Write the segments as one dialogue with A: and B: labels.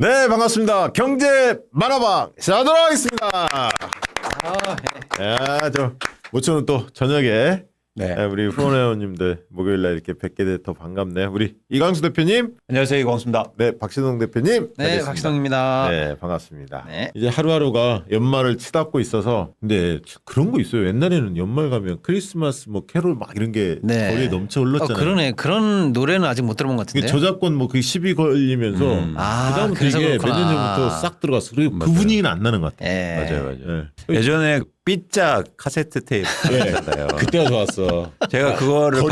A: 네, 반갑습니다. 경제 만화방 시작하도록 하겠습니다. 야, 모처럼 또 저녁에
B: 네.
A: 우리 후원회원님들 목요일날 이렇게 뵙게 돼 더 반갑네요. 우리 이광수 대표님.
B: 안녕하세요, 이광수입니다.
A: 네, 박신동 대표님.
C: 네,
A: 뵙겠습니다.
C: 박신동입니다.
A: 네, 반갑습니다.
C: 네.
A: 이제 하루하루가 연말을 치닫고 있어서 근데 그런 거 있어요. 옛날에는 연말 가면 크리스마스 뭐 캐롤 막 이런 게
C: 네.
A: 거리에 넘쳐 흘렀잖아요.
C: 그러네. 그런 노래는 아직 못 들어본 것
A: 그게
C: 같은데.
A: 저작권 뭐 그 시비 걸리면서 그다음부터
C: 그래서
A: 이게
C: 그렇구나.
A: 몇 년 전부터 싹 들어갔어. 그리고 그 분위기는 안 나는 것 같아요.
C: 예.
B: 맞아요.
A: 네.
B: 예전에 삐짝 카세트 테이프 있었잖아요.
A: 그때가 좋았어.
B: 제가 그거를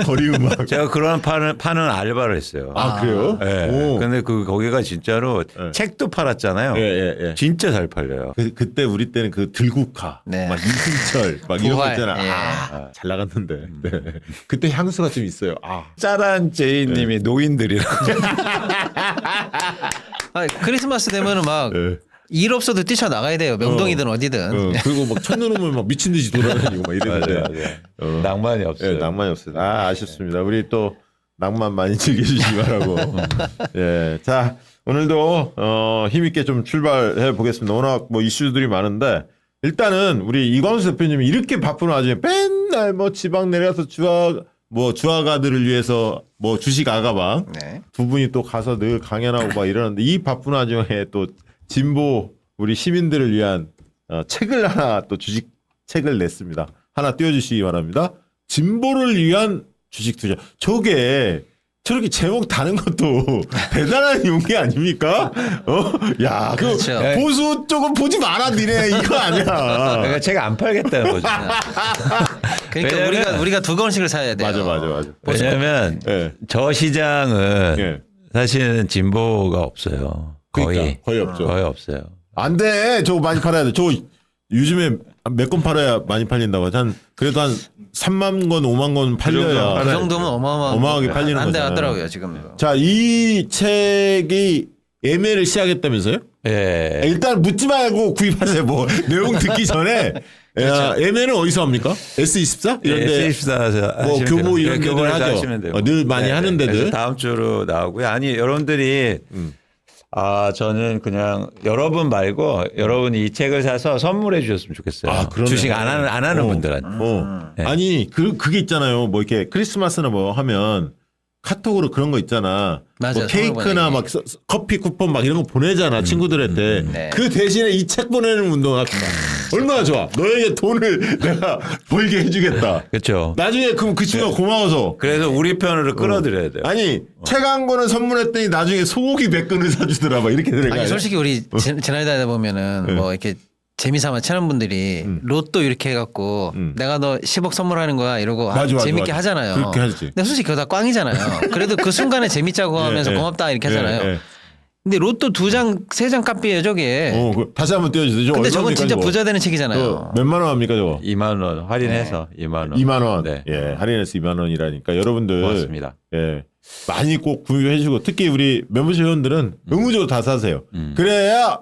A: 거리 음악.
B: 제가 그런 파는 알바를 했어요.
A: 아, 그래요?
B: 네.
A: 오.
B: 근데 거기가 진짜로
A: 네.
B: 책도 팔았잖아요.
A: 예.
B: 진짜 잘 팔려요.
A: 그때 우리 때는 그 들국화,
C: 네.
A: 막 이승철, 막 이런 거
C: 부활,
A: 있잖아.
C: 예.
A: 잘 나갔는데. 네. 그때 향수가 좀 있어요.
B: 짜란 제이님이 노인들이라고.
C: 크리스마스 되면은 막 일
A: 네.
C: 없어도 뛰쳐나가야 돼요. 명동이든 어디든.
A: 그리고 막 첫눈오면 막 미친 듯이 돌아다니고 막 이랬는데.
B: 맞아요. 낭만이 없어요.
A: 예, 낭만이 없어요. 아쉽습니다. 우리 또 낭만 많이 즐겨주시기 바라고. 예, 자 오늘도 힘있게 좀 출발해 보겠습니다. 워낙 뭐 이슈들이 많은데 일단은 우리 이광수 대표님이 이렇게 바쁜 와중에 맨날 뭐 지방 내려가서 주화가들을 위해서 뭐 주식 아가방
C: 네.
A: 두 분이 또 가서 늘 강연하고 막 이러는데 이 바쁜 와중에 또 진보 우리 시민들을 위한 책을 하나 또 주식 책을 냈습니다. 하나 띄워주시기 바랍니다. 진보를 위한 주식 투자. 저렇게 제목 다는 것도 대단한 용기 아닙니까? 야,
C: 그렇죠.
A: 보수 쪽은 보지 마라, 니네. 이거 아니야.
B: 그러니까 제가 안 팔겠다는 거죠.
C: 그러니까
B: 왜냐면-
C: 우리가 두 권씩을 사야 돼요.
A: 맞아.
B: 왜냐하면
A: 예.
B: 저 시장은
A: 예.
B: 사실은 진보가 없어요.
A: 그러니까, 거의 없죠.
B: 거의 없어요.
A: 안 돼. 저거 많이 팔아야 돼. 저 요즘에 몇 건 팔아야 많이 팔린다고 하지. 그래도 한 3만 건, 5만 건 팔려야.
C: 그 정도면
A: 어마어마하게 팔리는
C: 한대
A: 거잖아요.
C: 하더라고요 지금.
A: 자, 이 책이 예매를 시작했다면서요?
B: 예.
A: 일단 묻지 말고 구입하세요. 뭐 내용 듣기 전에 예매는 어디서 합니까? S24 이런 데
B: S24에서
A: 뭐 교보 이런 데들
B: 교보에서
A: 하죠.
B: 하시면 돼요.
A: 늘 많이 하는 데들.
B: 그래서 다음 주로 나오고요. 아니 여러분들이 저는 그냥 여러분 말고 여러분이 이 책을 사서 선물해 주셨으면 좋겠어요.
A: 그러네.
B: 주식 안 하는 분들한테. 네.
A: 아니 그게 있잖아요. 뭐 이렇게 크리스마스나 뭐 하면 카톡으로 그런 거 있잖아.
C: 맞아요.
A: 뭐 케이크나
C: 선물
A: 막 커피 쿠폰 막 이런 거 보내잖아 친구들한테.
C: 네.
A: 그 대신에 이 책 보내는 운동 얼마나 좋아. 너에게 돈을 내가 벌게 해주겠다.
B: 그렇죠.
A: 나중에 그럼 그 친구가 고마워서.
B: 그래서 우리 편으로 끌어들여야 돼요.
A: 아니 책 한 권을 선물했더니 나중에 소고기 100근을 사주더라 막 이렇게 되는 거야.
C: 아니 솔직히 우리 지나다니다 보면은 뭐 이렇게 재미삼아 친한 분들이 로또 이렇게 해갖고 내가 너 10억 선물하는 거야 이러고
A: 맞아.
C: 재밌게 하잖아요.
A: 그렇게 하지.
C: 근데 솔직히 그거 다 꽝이잖아요. 그래도 그 순간에 재밌자고 하면서 고맙다 이렇게 하잖아요. 근데 로또 2장, 3장 값이에요 저게.
A: 다시 한번 띄워주세요. 저거
C: 근데 저건
A: 얼마입니까,
C: 진짜
A: 저거?
C: 부자 되는
A: 저거
C: 책이잖아요.
A: 몇만 원 합니까 저거?
B: 2만 원 할인해서 2만 원.
A: 2만 원.
B: 네.
A: 예, 할인해서 2만 원이라니까 여러분들
B: 고맙습니다.
A: 예, 많이 꼭 구입해 주시고 특히 우리 멤버십 회원들은 의무적으로 다 사세요. 그래야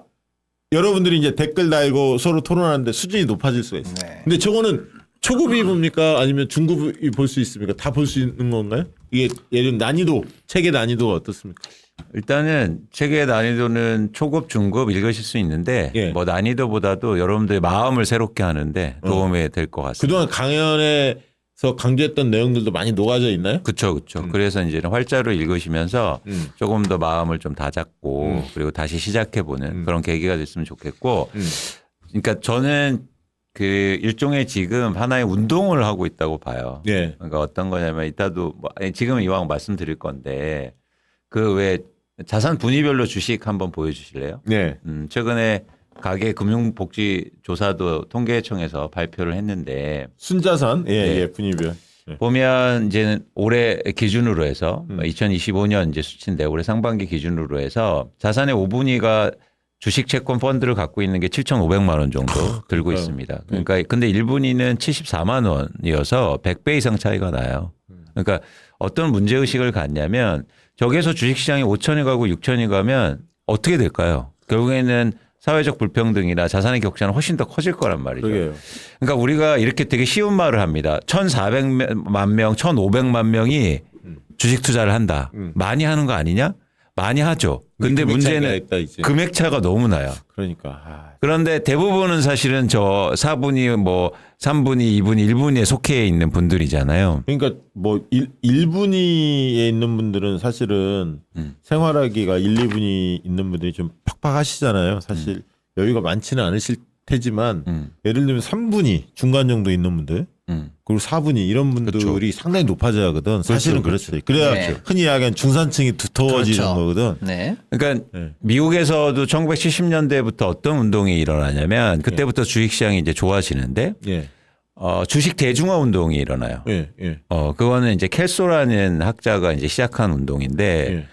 A: 여러분들이 이제 댓글 달고 서로 토론하는데 수준이 높아질 수가 있어요.
C: 네.
A: 근데 저거는 초급이 봅니까? 아니면 중급이 볼 수 있습니까? 다 볼 수 있는 건가요? 이게 예를 들면 난이도, 책의 난이도가 어떻습니까?
B: 일단은 책의 난이도는 초급, 중급 읽으실 수 있는데
A: 예.
B: 뭐 난이도보다도 여러분들의 마음을 새롭게 하는데 도움이 될 것 같습니다.
A: 그동안 강연에서 강조했던 내용들도 많이 녹아져 있나요?
B: 그렇죠. 그래서 이제는 활자로 읽으시면서 조금 더 마음을 좀 다잡고 그리고 다시 시작해보는 그런 계기가 됐으면 좋겠고, 그러니까 저는 그 일종의 지금 하나의 운동을 하고 있다고 봐요.
A: 예.
B: 그러니까 어떤 거냐면 이따도 지금은 이왕 말씀드릴 건데 그 왜 자산 분위별로 주식 한번 보여주실래요?
A: 네.
B: 최근에 가계금융복지조사도 통계청에서 발표를 했는데
A: 순자산,
B: 네.
A: 분위별.
B: 보면 이제는 올해 기준으로 해서 2025년 이제 수치인데 올해 상반기 기준으로 해서 자산의 5분위가 주식 채권 펀드를 갖고 있는 게 7,500만 원 정도 들고 있습니다. 그러니까 근데 1분위는 74만 원이어서 100배 이상 차이가 나요. 그러니까 어떤 문제의식을 갖냐면 저기에서 주식시장이 5천이 가고 6천이 가면 어떻게 될까요? 결국에는 사회적 불평등이나 자산의 격차는 훨씬 더 커질 거란 말이죠.
A: 그러게요.
B: 그러니까 우리가 이렇게 되게 쉬운 말을 합니다. 1,400만 명, 1,500만 명이 주식 투자를 한다. 많이 하는 거 아니냐? 많이 하죠. 근데
A: 금액 차이가
B: 문제는
A: 있다, 이제.
B: 금액 차가 너무 나요.
A: 그러니까
B: 그런데 대부분은 사실은 저 4분위 뭐 3분위, 2분위, 1분위에 속해 있는 분들이잖아요.
A: 그러니까 뭐 1분위에 있는 분들은 사실은 생활하기가 1, 2분위 있는 분들이 좀 팍팍하시잖아요. 사실 여유가 많지는 않으실 테지만 예를 들면 3분위 중간 정도 있는 분들 그리고 4분위 이런 분들이
B: 그렇죠.
A: 상당히 높아져야 하거든. 사실은 그렇지. 그래야
C: 네.
A: 흔히 이야기하는 중산층이 두터워지는
C: 그렇죠.
A: 거거든.
C: 네.
B: 그러니까
A: 네.
B: 미국에서도 1970년대부터 어떤 운동이 일어나냐면 그때부터 주식시장이 이제 좋아지는데
A: 예.
B: 주식 대중화 운동이 일어나요.
A: 예. 예.
B: 그거는 이제 켈소라는 학자가 이제 시작한 운동인데
A: 예.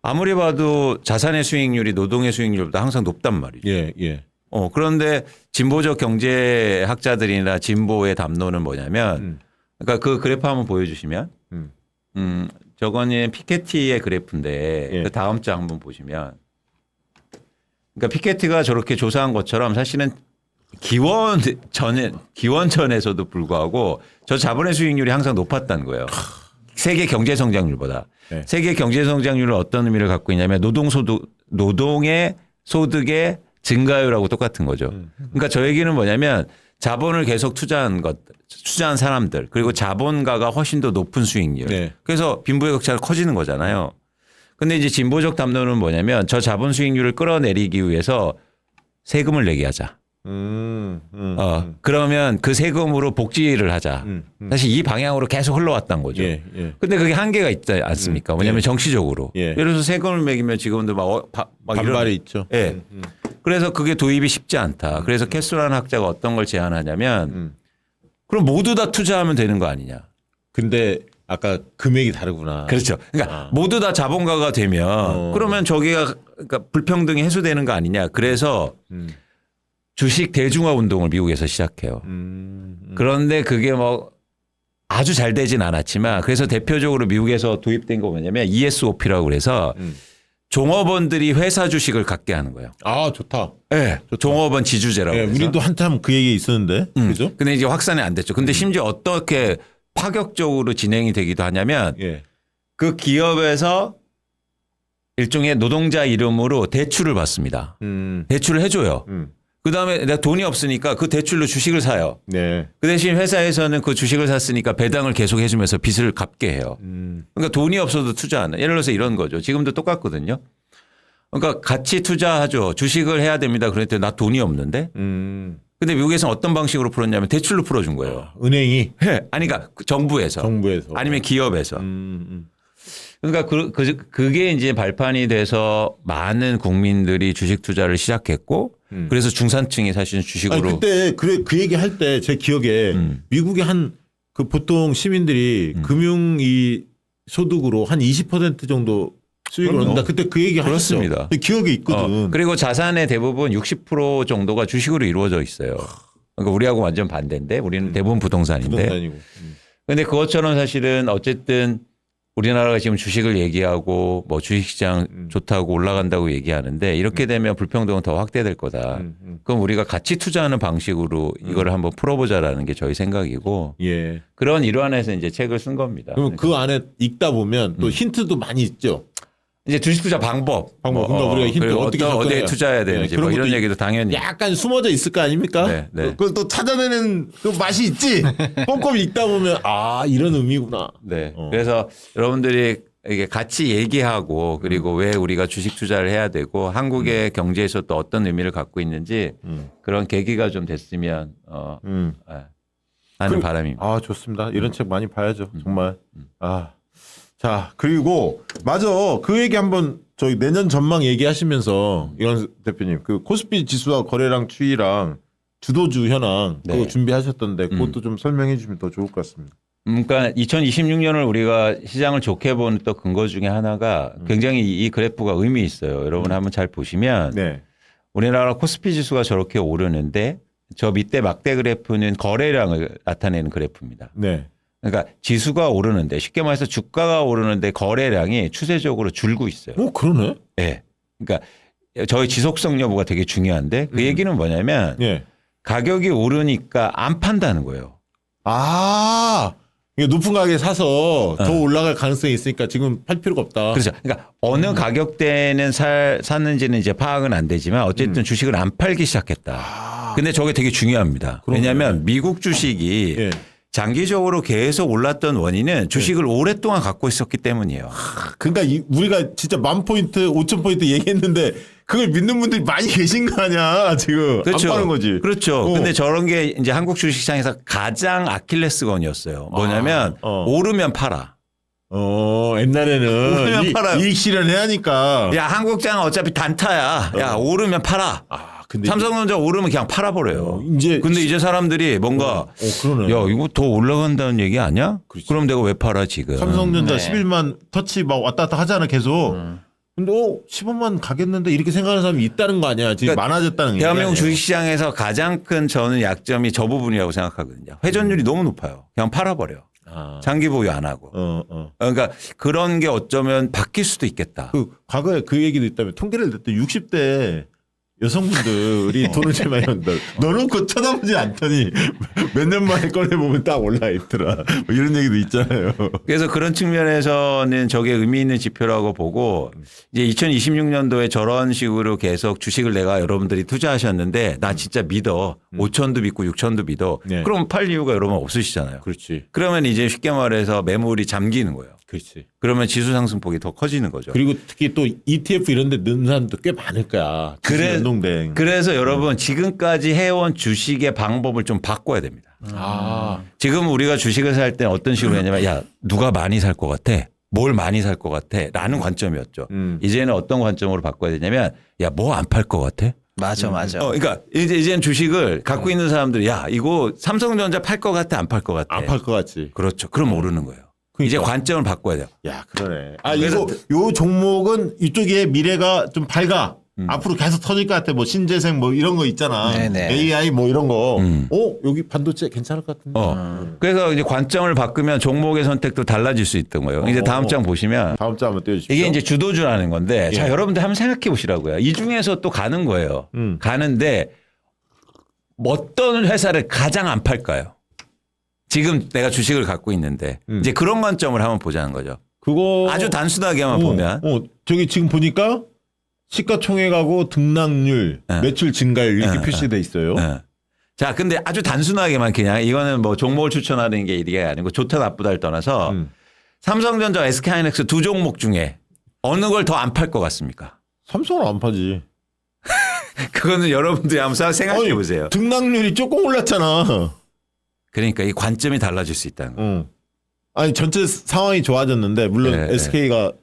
B: 아무리 봐도 자산의 수익률이 노동의 수익률보다 항상 높단 말이죠.
A: 예. 예.
B: 그런데 진보적 경제학자들이나 진보의 담론은 뭐냐면 그러니까 그 그래프 한번 보여주시면 저거는 피케티의 그래프인데
A: 예.
B: 그 다음 장 한번 보시면 그러니까 피케티가 저렇게 조사한 것처럼 사실은 기원전에서도 불구하고 저 자본의 수익률이 항상 높았다는 거예요. 세계 경제 성장률보다.
A: 네.
B: 세계 경제 성장률은 어떤 의미를 갖고 있냐면 노동의 소득의 증가율하고 똑같은 거죠. 그러니까 저 얘기는 뭐냐면 자본을 계속 투자한 사람들 그리고 자본가가 훨씬 더 높은 수익률.
A: 네.
B: 그래서 빈부의 격차가 커지는 거잖아요. 근데 이제 진보적 담론은 뭐냐면 저 자본 수익률을 끌어내리기 위해서 세금을 내게 하자. 그러면 그 세금으로 복지를 하자. 사실 이 방향으로 계속 흘러왔던 거죠.
A: 예. 예.
B: 근데 그게 한계가 있지 않습니까? 뭐냐면
A: 예.
B: 정치적으로.
A: 예.
B: 예를 들어서 세금을 매기면 지금도 막
A: 반발이 있죠.
B: 예. 그래서 그게 도입이 쉽지 않다. 그래서 캐스라는 학자가 어떤 걸 제안하냐면 그럼 모두 다 투자하면 되는 거 아니냐.
A: 근데 아까 금액이 다르구나.
B: 그렇죠. 그러니까 모두 다 자본가가 되면 그러면 저기가 그러니까 불평등이 해소되는 거 아니냐. 그래서 주식 대중화 운동을 미국에서 시작해요. 그런데 그게 뭐 아주 잘 되진 않았지만 그래서 대표적으로 미국에서 도입된 거 뭐냐면 ESOP라고 그래서 종업원들이 회사 주식을 갖게 하는 거예요.
A: 아 좋다.
B: 네. 종업원 지주제라고
A: 예,
B: 해서.
A: 우리도 한참 그 얘기 있었는데, 그죠?
B: 근데 이제 확산이 안 됐죠. 근데 심지어 어떻게 파격적으로 진행이 되기도 하냐면
A: 예.
B: 그 기업에서 일종의 노동자 이름으로 대출을 받습니다. 대출을 해줘요. 그 다음에 내가 돈이 없으니까 그 대출로 주식을 사요.
A: 네.
B: 그 대신 회사에서는 그 주식을 샀으니까 배당을 계속 해주면서 빚을 갚게 해요. 그러니까 돈이 없어도 투자하는. 예를 들어서 이런 거죠. 지금도 똑같거든요. 그러니까 같이 투자하죠. 주식을 해야 됩니다. 그랬더니 나 돈이 없는데. 근데 미국에서는 어떤 방식으로 풀었냐면 대출로 풀어준 거예요.
A: 은행이
B: 아니 그러니까 정부에서.
A: 정부에서
B: 아니면 기업에서. 그러니까 그게 이제 발판이 돼서 많은 국민들이 주식 투자를 시작했고 그래서 중산층이 사실은 주식으로.
A: 아니, 그때 그 얘기 할 때 제 기억에 미국의 그 보통 시민들이 금융 이 소득으로 한 20% 정도 수익을
B: 그럼요.
A: 얻는다. 그때 그 얘기 하셨죠.
B: 그렇습니다.
A: 기억에 있거든.
B: 그리고 자산의 대부분 60% 정도가 주식으로 이루어져 있어요. 그러니까 우리하고 완전 반대인데 우리는 대부분 부동산인데.
A: 부동산이고.
B: 그런데 그것처럼 사실은 어쨌든 우리나라가 지금 주식을 얘기하고 뭐 주식시장 좋다고 올라간다고 얘기하는데 이렇게 되면 불평등은 더 확대될 거다. 그럼 우리가 같이 투자하는 방식으로 이거를 한번 풀어보자라는 게 저희 생각이고
A: 예.
B: 그런 일환에서 이제 책을 쓴 겁니다.
A: 그럼 그 안에 읽다 보면 또 힌트도 많이 있죠.
B: 이제 주식 투자 방법.
A: 그러니까 우리가 힌트
B: 그리고
A: 어떻게
B: 어디에
A: 접근해야.
B: 투자해야 되는지
A: 그런
B: 뭐 이런
A: 것도
B: 얘기도 당연히.
A: 약간 숨어져 있을 거 아닙니까?
B: 네, 네.
A: 그걸 또 찾아내는 그 맛이 있지. 꼼꼼히 읽다 보면 아 이런 의미구나.
B: 네. 그래서 여러분들이 이게 같이 얘기하고 그리고 왜 우리가 주식 투자를 해야 되고 한국의 경제에서 또 어떤 의미를 갖고 있는지 그런 계기가 좀 됐으면 하는 바람입니다.
A: 아 좋습니다. 이런 책 많이 봐야죠. 정말. 자 그리고 맞아 그 얘기 한번 저희 내년 전망 얘기하시면서 이런 대표님 그 코스피 지수와 거래량 추이랑 주도주 현황
B: 네.
A: 그거 준비하셨던데 그것도 좀 설명해 주시면 더 좋을 것 같습니다.
B: 그러니까 2026년을 우리가 시장을 좋게 보는 또 근거 중에 하나가 굉장히 이 그래프가 의미 있어요. 여러분 한번 잘 보시면
A: 네.
B: 우리나라 코스피 지수가 저렇게 오르는데 저 밑에 막대 그래프는 거래량을 나타내는 그래프입니다.
A: 네.
B: 그러니까 지수가 오르는데 쉽게 말해서 주가가 오르는데 거래량이 추세적으로 줄고 있어요.
A: 그러네.
B: 네. 그러니까 저희 지속성 여부가 되게 중요한데 그 얘기는 뭐냐면
A: 예.
B: 가격이 오르니까 안 판다는 거예요.
A: 아 높은 가격에 사서 더 올라갈 가능성이 있으니까 지금 팔 필요가 없다.
B: 그렇죠. 그러니까 어느 가격대는 샀는지는 이제 파악은 안 되지만 어쨌든 주식을 안 팔기 시작했다. 근데 저게 되게 중요합니다.
A: 그러네.
B: 왜냐하면 미국 주식이
A: 예.
B: 장기적으로 계속 올랐던 원인은 주식을 오랫동안 갖고 있었기 때문이에요.
A: 그러니까 우리가 진짜 10,000포인트, 5,000포인트 얘기했는데 그걸 믿는 분들이 많이 계신 거 아니야 지금.
B: 그렇죠.
A: 안 파는 거지.
B: 그렇죠. 근데 저런 게 이제 한국 주식시장에서 가장 아킬레스건이었어요. 뭐냐면 오르면 팔아.
A: 옛날에는
B: 오르면 팔아요.
A: 이익 실현해야 하니까.
B: 야, 한국장은 어차피 단타야. 야, 오르면 팔아.
A: 근데
B: 삼성전자 오르면 그냥 팔아버려요.
A: 이제
B: 근데 이제 사람들이 뭔가
A: 그러네.
B: 야, 이거 더 올라간다는 얘기 아니야?
A: 그렇지.
B: 그럼 내가 왜 팔아 지금?
A: 삼성전자
C: 네.
A: 11만 터치 막 왔다 갔다 하잖아 계속. 근데 15만 가겠는데 이렇게 생각하는 사람이 있다는 거 아니야. 지금
B: 그러니까
A: 많아졌다는 게.
B: 대한민국 주식시장에서 가장 큰 저는 약점이 저 부분이라고 생각하거든요. 회전율이 너무 높아요. 그냥 팔아버려. 장기 보유 안 하고. 그러니까 그런 게 어쩌면 바뀔 수도 있겠다.
A: 그 과거에 그 얘기도 있다면 통계를 냈더니 60대 여성분들이 돈을 제일 많이 번다. 너는 그거 쳐다보지 않더니 몇 년 만에 꺼내보면 딱 올라있더라. 뭐 이런 얘기도 있잖아요.
B: 그래서 그런 측면에서는 저게 의미 있는 지표라고 보고 이제 2026년도에 저런 식으로 계속 주식을 내가 여러분들이 투자하셨는데 나 진짜 믿어. 5천도 믿고 6천도 믿어.
A: 네.
B: 그럼 팔 이유가 여러분 없으시잖아요.
A: 그렇지.
B: 그러면 이제 쉽게 말해서 매물이 잠기는 거예요.
A: 그렇지.
B: 그러면 지수 상승폭이 더 커지는 거죠.
A: 그리고 특히 또 ETF 이런 데 넣는 사람도 꽤 많을 거야. 연동된.
B: 그래서 여러분 지금까지 해온 주식의 방법을 좀 바꿔야 됩니다. 지금 우리가 주식을 살 때 어떤 식으로 했냐면 야, 누가 많이 살 것 같아? 뭘 많이 살 것 같아? 라는 관점이었죠. 이제는 어떤 관점으로 바꿔야 되냐면 야, 뭐 안 팔 것 같아?
C: 맞아.
B: 그러니까 이제는 주식을 갖고 있는 사람들이 야, 이거 삼성전자 팔 것 같아? 안 팔 것 같아?
A: 안 팔 것 같지.
B: 그렇죠. 그럼 오르는 거예요. 이제 관점을 바꿔야 돼요.
A: 야, 그러네.
B: 그래서
A: 요 종목은 이쪽에 미래가 좀 밝아. 앞으로 계속 터질 것 같아. 뭐 신재생 뭐 이런 거 있잖아.
C: 네네.
A: AI 뭐 이런 거. 여기 반도체 괜찮을 것 같은데.
B: 그래서 이제 관점을 바꾸면 종목의 선택도 달라질 수 있던 거예요. 이제 다음 장 보시면
A: 다음 장 한번 띄워주십시오.
B: 이게 이제 주도주라는 건데 자,
A: 예.
B: 여러분들 한번 생각해 보시라고요. 이 중에서 또 가는 거예요. 가는데 어떤 회사를 가장 안 팔까요? 지금 내가 주식을 갖고 있는데 이제 그런 관점을 한번 보자는 거죠.
A: 그거
B: 아주 단순하게만 보면
A: 저기 지금 보니까 시가총액하고 등락률,
B: 네.
A: 매출 증가율 이렇게
B: 네.
A: 표시돼 있어요.
B: 네. 자, 근데 아주 단순하게만 그냥 이거는 뭐 종목을 추천하는 게 이게 아니고 좋다 나쁘다를 떠나서 삼성전자, SK하이닉스 두 종목 중에 어느 걸 더 안 팔 것 같습니까?
A: 삼성은 안 파지.
B: 그거는 여러분들이 한번 생각해 보세요.
A: 등락률이 조금 올랐잖아.
B: 그러니까 이 관점이 달라질 수 있다는 거예요.
A: 아니 전체 상황이 좋아졌는데 물론
B: 네,
A: SK가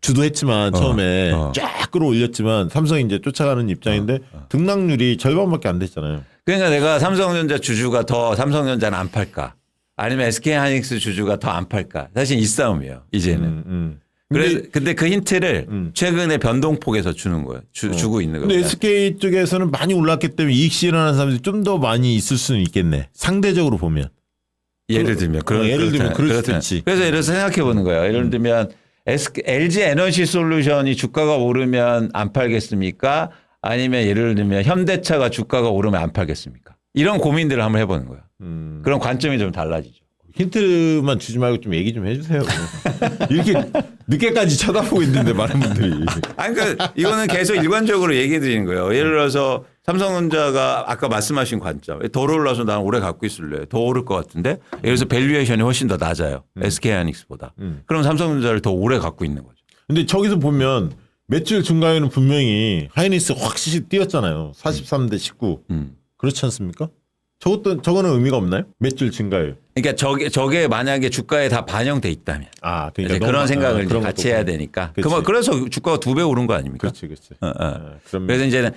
A: 주도했지만 처음에 쫙 끌어올렸지만 삼성이 이제 쫓아가는 입장인데 등락률이 절반밖에 안 됐잖아요.
B: 그러니까 내가 삼성전자 주주가 더 삼성전자는 안 팔까? 아니면 SK하이닉스 주주가 더 안 팔까? 사실 이 싸움이에요. 이제는. 근데 그 힌트를 최근에 변동폭에서 주는 거예요. 주고 있는 거예요.
A: 근데 SK 쪽에서는 많이 올랐기 때문에 이익 실현하는 사람들이 좀 더 많이 있을 수는 있겠네. 상대적으로 보면.
B: 예를 들면
A: 예를 들면 그럴 수도 있지.
B: 그래서 예를 들어서 생각해 보는 거예요. 예를 들면 LG 에너지 솔루션이 주가가 오르면 안 팔겠습니까? 아니면 예를 들면 현대차가 주가가 오르면 안 팔겠습니까? 이런 고민들을 한번 해보는 거예요. 그런 관점이 좀 달라지죠.
A: 힌트만 주지 말고 좀 얘기 좀 해주세요. 이렇게 늦게까지 쳐다보고 있는데 많은 분들이.
B: 아니, 그러니까 이거는 계속 일관적으로 얘기해 드리는 거예요. 예를 들어서 삼성전자가 아까 말씀하신 관점. 더 올라서 나는 오래 갖고 있을래요. 더 오를 것 같은데. 예를 들어서 밸류에이션이 훨씬 더 낮아요. SK하이닉스보다. 그럼 삼성전자를 더 오래 갖고 있는 거죠.
A: 근데 저기서 보면 매출 증가율은 분명히 하이닉스 확실히 뛰었잖아요. 43대 19. 그렇지 않습니까? 저거는 의미가 없나요? 매출 증가율.
B: 그러니까 저게 만약에 주가에 다 반영돼 있다면.
A: 그러니까
B: 이제 그런 생각을 이제
A: 그런
B: 같이
A: 것도
B: 해야
A: 보고.
B: 되니까.
A: 그치.
B: 그래서 주가가 2배 오른 거 아닙니까?
A: 그렇지.
B: 그래서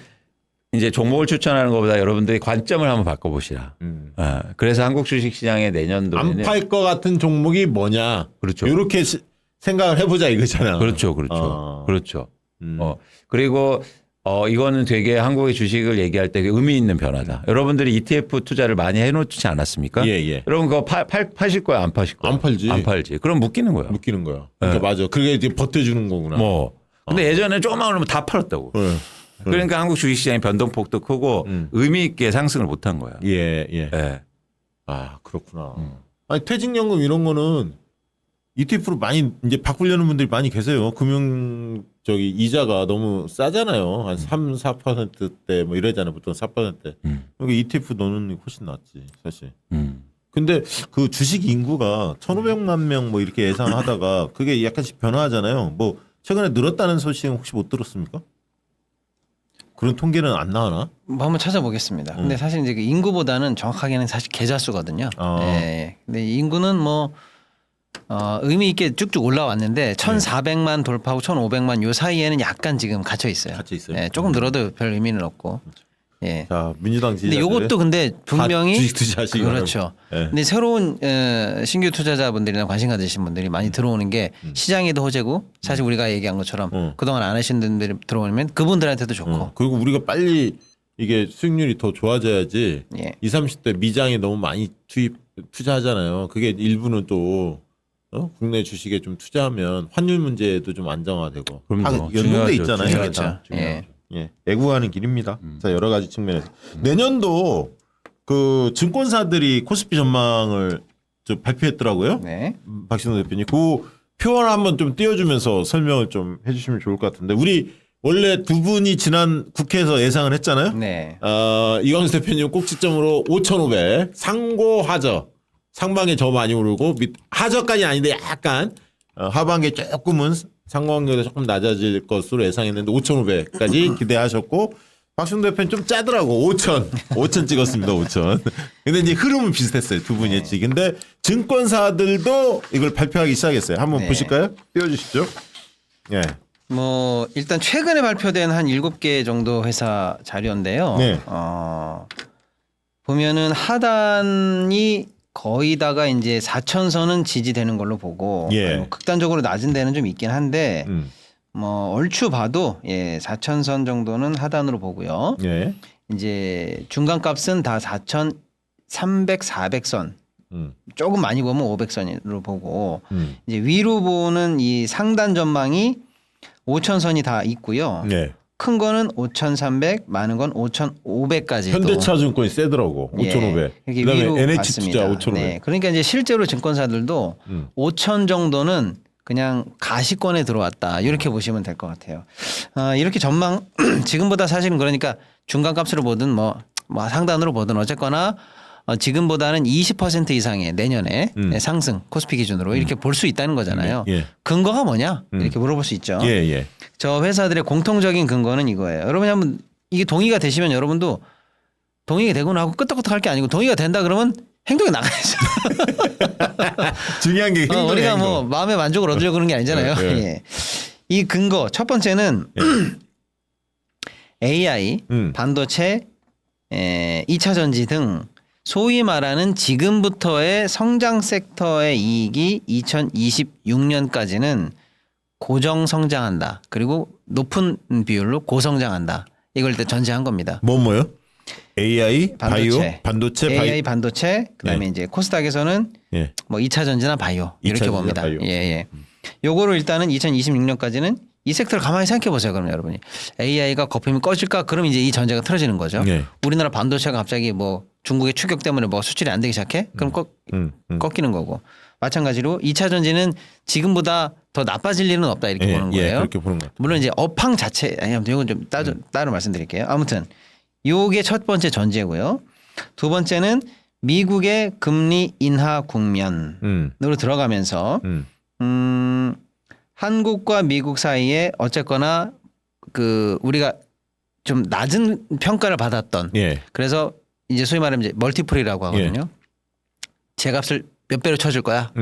B: 이제 종목을 추천하는 것보다 여러분들이 관점을 한번 바꿔보시라. 그래서 한국 주식시장의 내년도에는
A: 안 팔 것 같은 종목이 뭐냐.
B: 그렇죠.
A: 이렇게 생각을 해보자 이거잖아.
B: 그렇죠. 그렇죠. 그리고 이거는 되게 한국의 주식을 얘기할 때 의미 있는 변화다. 여러분들이 ETF 투자를 많이 해놓지 않았습니까?
A: 예.
B: 여러분 그거 파실 거야, 안 파실 거야?
A: 안 팔지.
B: 안 팔지. 그럼 묶이는 거야.
A: 묶이는 거야. 그러니까 맞아. 그게 이제 버텨주는 거구나.
B: 근데 예전에 조금만 오르면 다 팔았다고. 그러니까 한국 주식시장의 변동폭도 크고 의미 있게 상승을 못한 거야.
A: 예.
B: 예.
A: 그렇구나. 아니 퇴직연금 이런 거는 ETF로 많이 이제 바꾸려는 분들이 많이 계세요. 이자가 너무 싸잖아요. 한 3, 4%대 뭐 이러잖아요. 보통 4%대. 그러니까 ETF 넣는 게 훨씬 낫지 사실. 근데 그 주식 인구가 1,500만 명 뭐 이렇게 예상하다가 그게 약간씩 변화하잖아요. 뭐 최근에 늘었다는 소식은 혹시 못 들었습니까? 그런 통계는 안 나오나?
C: 뭐 한번 찾아보겠습니다. 근데 사실 이제 그 인구보다는 정확하게는 사실 계좌 수거든요.
A: 아.
C: 예. 근데 인구는 뭐 의미 있게 쭉쭉 올라왔는데 1,400만 돌파하고 1,500만 요 사이에는 약간 지금 갇혀 있어요.
A: 갇혀 있어요?
C: 예, 조금 늘어도 별 의미는 없고. 예.
A: 자 민주당
C: 근데
A: 지지자들.
C: 요것도 근데 분명히
A: 주식 투자하시기
C: 그렇죠.
A: 바랍니다.
C: 근데 새로운 신규 투자자분들이나 관심 가지신 분들이 많이 들어오는 게 시장에도 호재고 사실 우리가 얘기한 것처럼 그동안 안 하신 분들이 들어오면 그분들한테도 좋고.
A: 그리고 우리가 빨리 이게 수익률이 더 좋아져야지.
C: 예.
A: 20, 30대 미장에 너무 많이 투자하잖아요. 그게 일부는 또 국내 주식에 좀 투자하면 환율 문제도 좀 안정화되고.
B: 그럼요.
A: 연동돼
B: 중요하죠.
A: 있잖아요. 이게
C: 그렇죠.
A: 다.
C: 예.
A: 예, 애국하는 길입니다. 자, 여러 가지 측면에서. 내년도 그 증권사들이 코스피 전망을 좀 발표했더라고요.
C: 네.
A: 박신호 대표님. 그 표를 한번 좀 띄워주면서 설명을 좀 해주시면 좋을 것 같은데. 우리 원래 두 분이 지난 국회에서 예상을 했잖아요.
C: 네.
A: 이광수 대표님 꼭지점으로 5,500 상고하저. 상반기에 저 많이 오르고 하저까지 아닌데 약간 하반기에 조금은 상관관계가 조금 낮아질 것으로 예상했는데 5,500까지 기대하셨고 박순 대표는 좀 짜더라고 5,000 찍었습니다 5,000. 근데 이제 흐름은 비슷했어요 두 분이 했지. 근데 증권사들도 이걸 발표하기 시작했어요. 한번
C: 네.
A: 보실까요? 띄워주시죠. 예.
C: 뭐 일단 최근에 발표된 한 7개 정도 회사 자료인데요.
A: 네.
C: 보면은 하단이 거의 다가 이제 4천선은 지지되는 걸로 보고
A: 예.
C: 극단적으로 낮은 데는 좀 있긴 한데 뭐 얼추 봐도 4천선 정도는 하단으로 보고요.
A: 예.
C: 이제 중간값은 다 4,300, 400선. 조금 많이 보면 500선으로 보고 이제 위로 보는 이 상단 전망이 5천선이 다 있고요.
A: 예.
C: 큰 거는 5,300, 많은 건 5,500까지.
A: 현대차증권이 세더라고 5,500.
C: 이렇게
A: 그다음에
C: 위로
A: NH
C: 봤습니다.
A: 투자 5,500.
C: 네. 그러니까 이제 실제로 증권사들도 5천 정도는 그냥 가시권에 들어왔다. 이렇게 보시면 될 것 같아요. 이렇게 전망 지금보다 사실은 그러니까 중간값으로 보든 뭐 상단으로 보든 어쨌거나 지금보다는 20% 이상의 내년에 상승 코스피 기준으로 이렇게 볼 수 있다는 거잖아요.
A: 예.
C: 근거가 뭐냐? 이렇게 물어볼 수 있죠.
A: 예, 예.
C: 저 회사들의 공통적인 근거는 이거예요. 여러분이 한번 이게 동의가 되시면 여러분도 동의가 되고 나고 끄떡끄떡 할 게 아니고 동의가 된다 그러면 행동에 나가야죠.
A: 중요한 게 행동이야,
C: 우리가
A: 행동.
C: 뭐 마음의 만족을 얻으려고 그런 게 아니잖아요.
A: 네, 네.
C: 예. 이 근거 첫 번째는 AI, 반도체, 2차 전지 등 소위 말하는 지금부터의 성장 섹터의 이익이 2026년까지는 고정 성장한다. 그리고 높은 비율로 고성장한다. 이걸 일단 전제한 겁니다.
A: 뭐요? AI,
C: 반도체.
A: 바이오, 반도체,
C: AI 반도체, 그다음에
A: 예.
C: 이제 코스닥에서는
A: 예.
C: 뭐 2차 전지나 바이오
A: 2차
C: 이렇게
A: 전지나
C: 봅니다.
A: 바이오.
C: 예, 예. 요거를 일단은 2026년까지는 이 섹터를 가만히 생각해 보세요. 그러면 여러분이 AI가 거품이 꺼질까? 그럼 이제 이 전제가 틀어지는 거죠.
A: 예.
C: 우리나라 반도체가 갑자기 뭐 중국의 추격 때문에 뭐 수출이 안 되기 시작해? 그럼 꺾이는 거고. 마찬가지로 2차 전지는 지금보다 더 나빠질 일은 없다 이렇게 보는 거예요.
A: 예, 그렇게 보는 것 같아요.
C: 물론 이제 업황 자체, 아무튼 이건 좀 따로 말씀드릴게요. 아무튼 요게 첫 번째 전제고요. 두 번째는 미국의 금리 인하 국면으로 들어가면서 한국과 미국 사이에 어쨌거나 그 우리가 좀 낮은 평가를 받았던
A: 예.
C: 그래서 이제 소위 말하면 이제 멀티플이라고 하거든요. 제 값을 몇 배로 쳐줄 거야.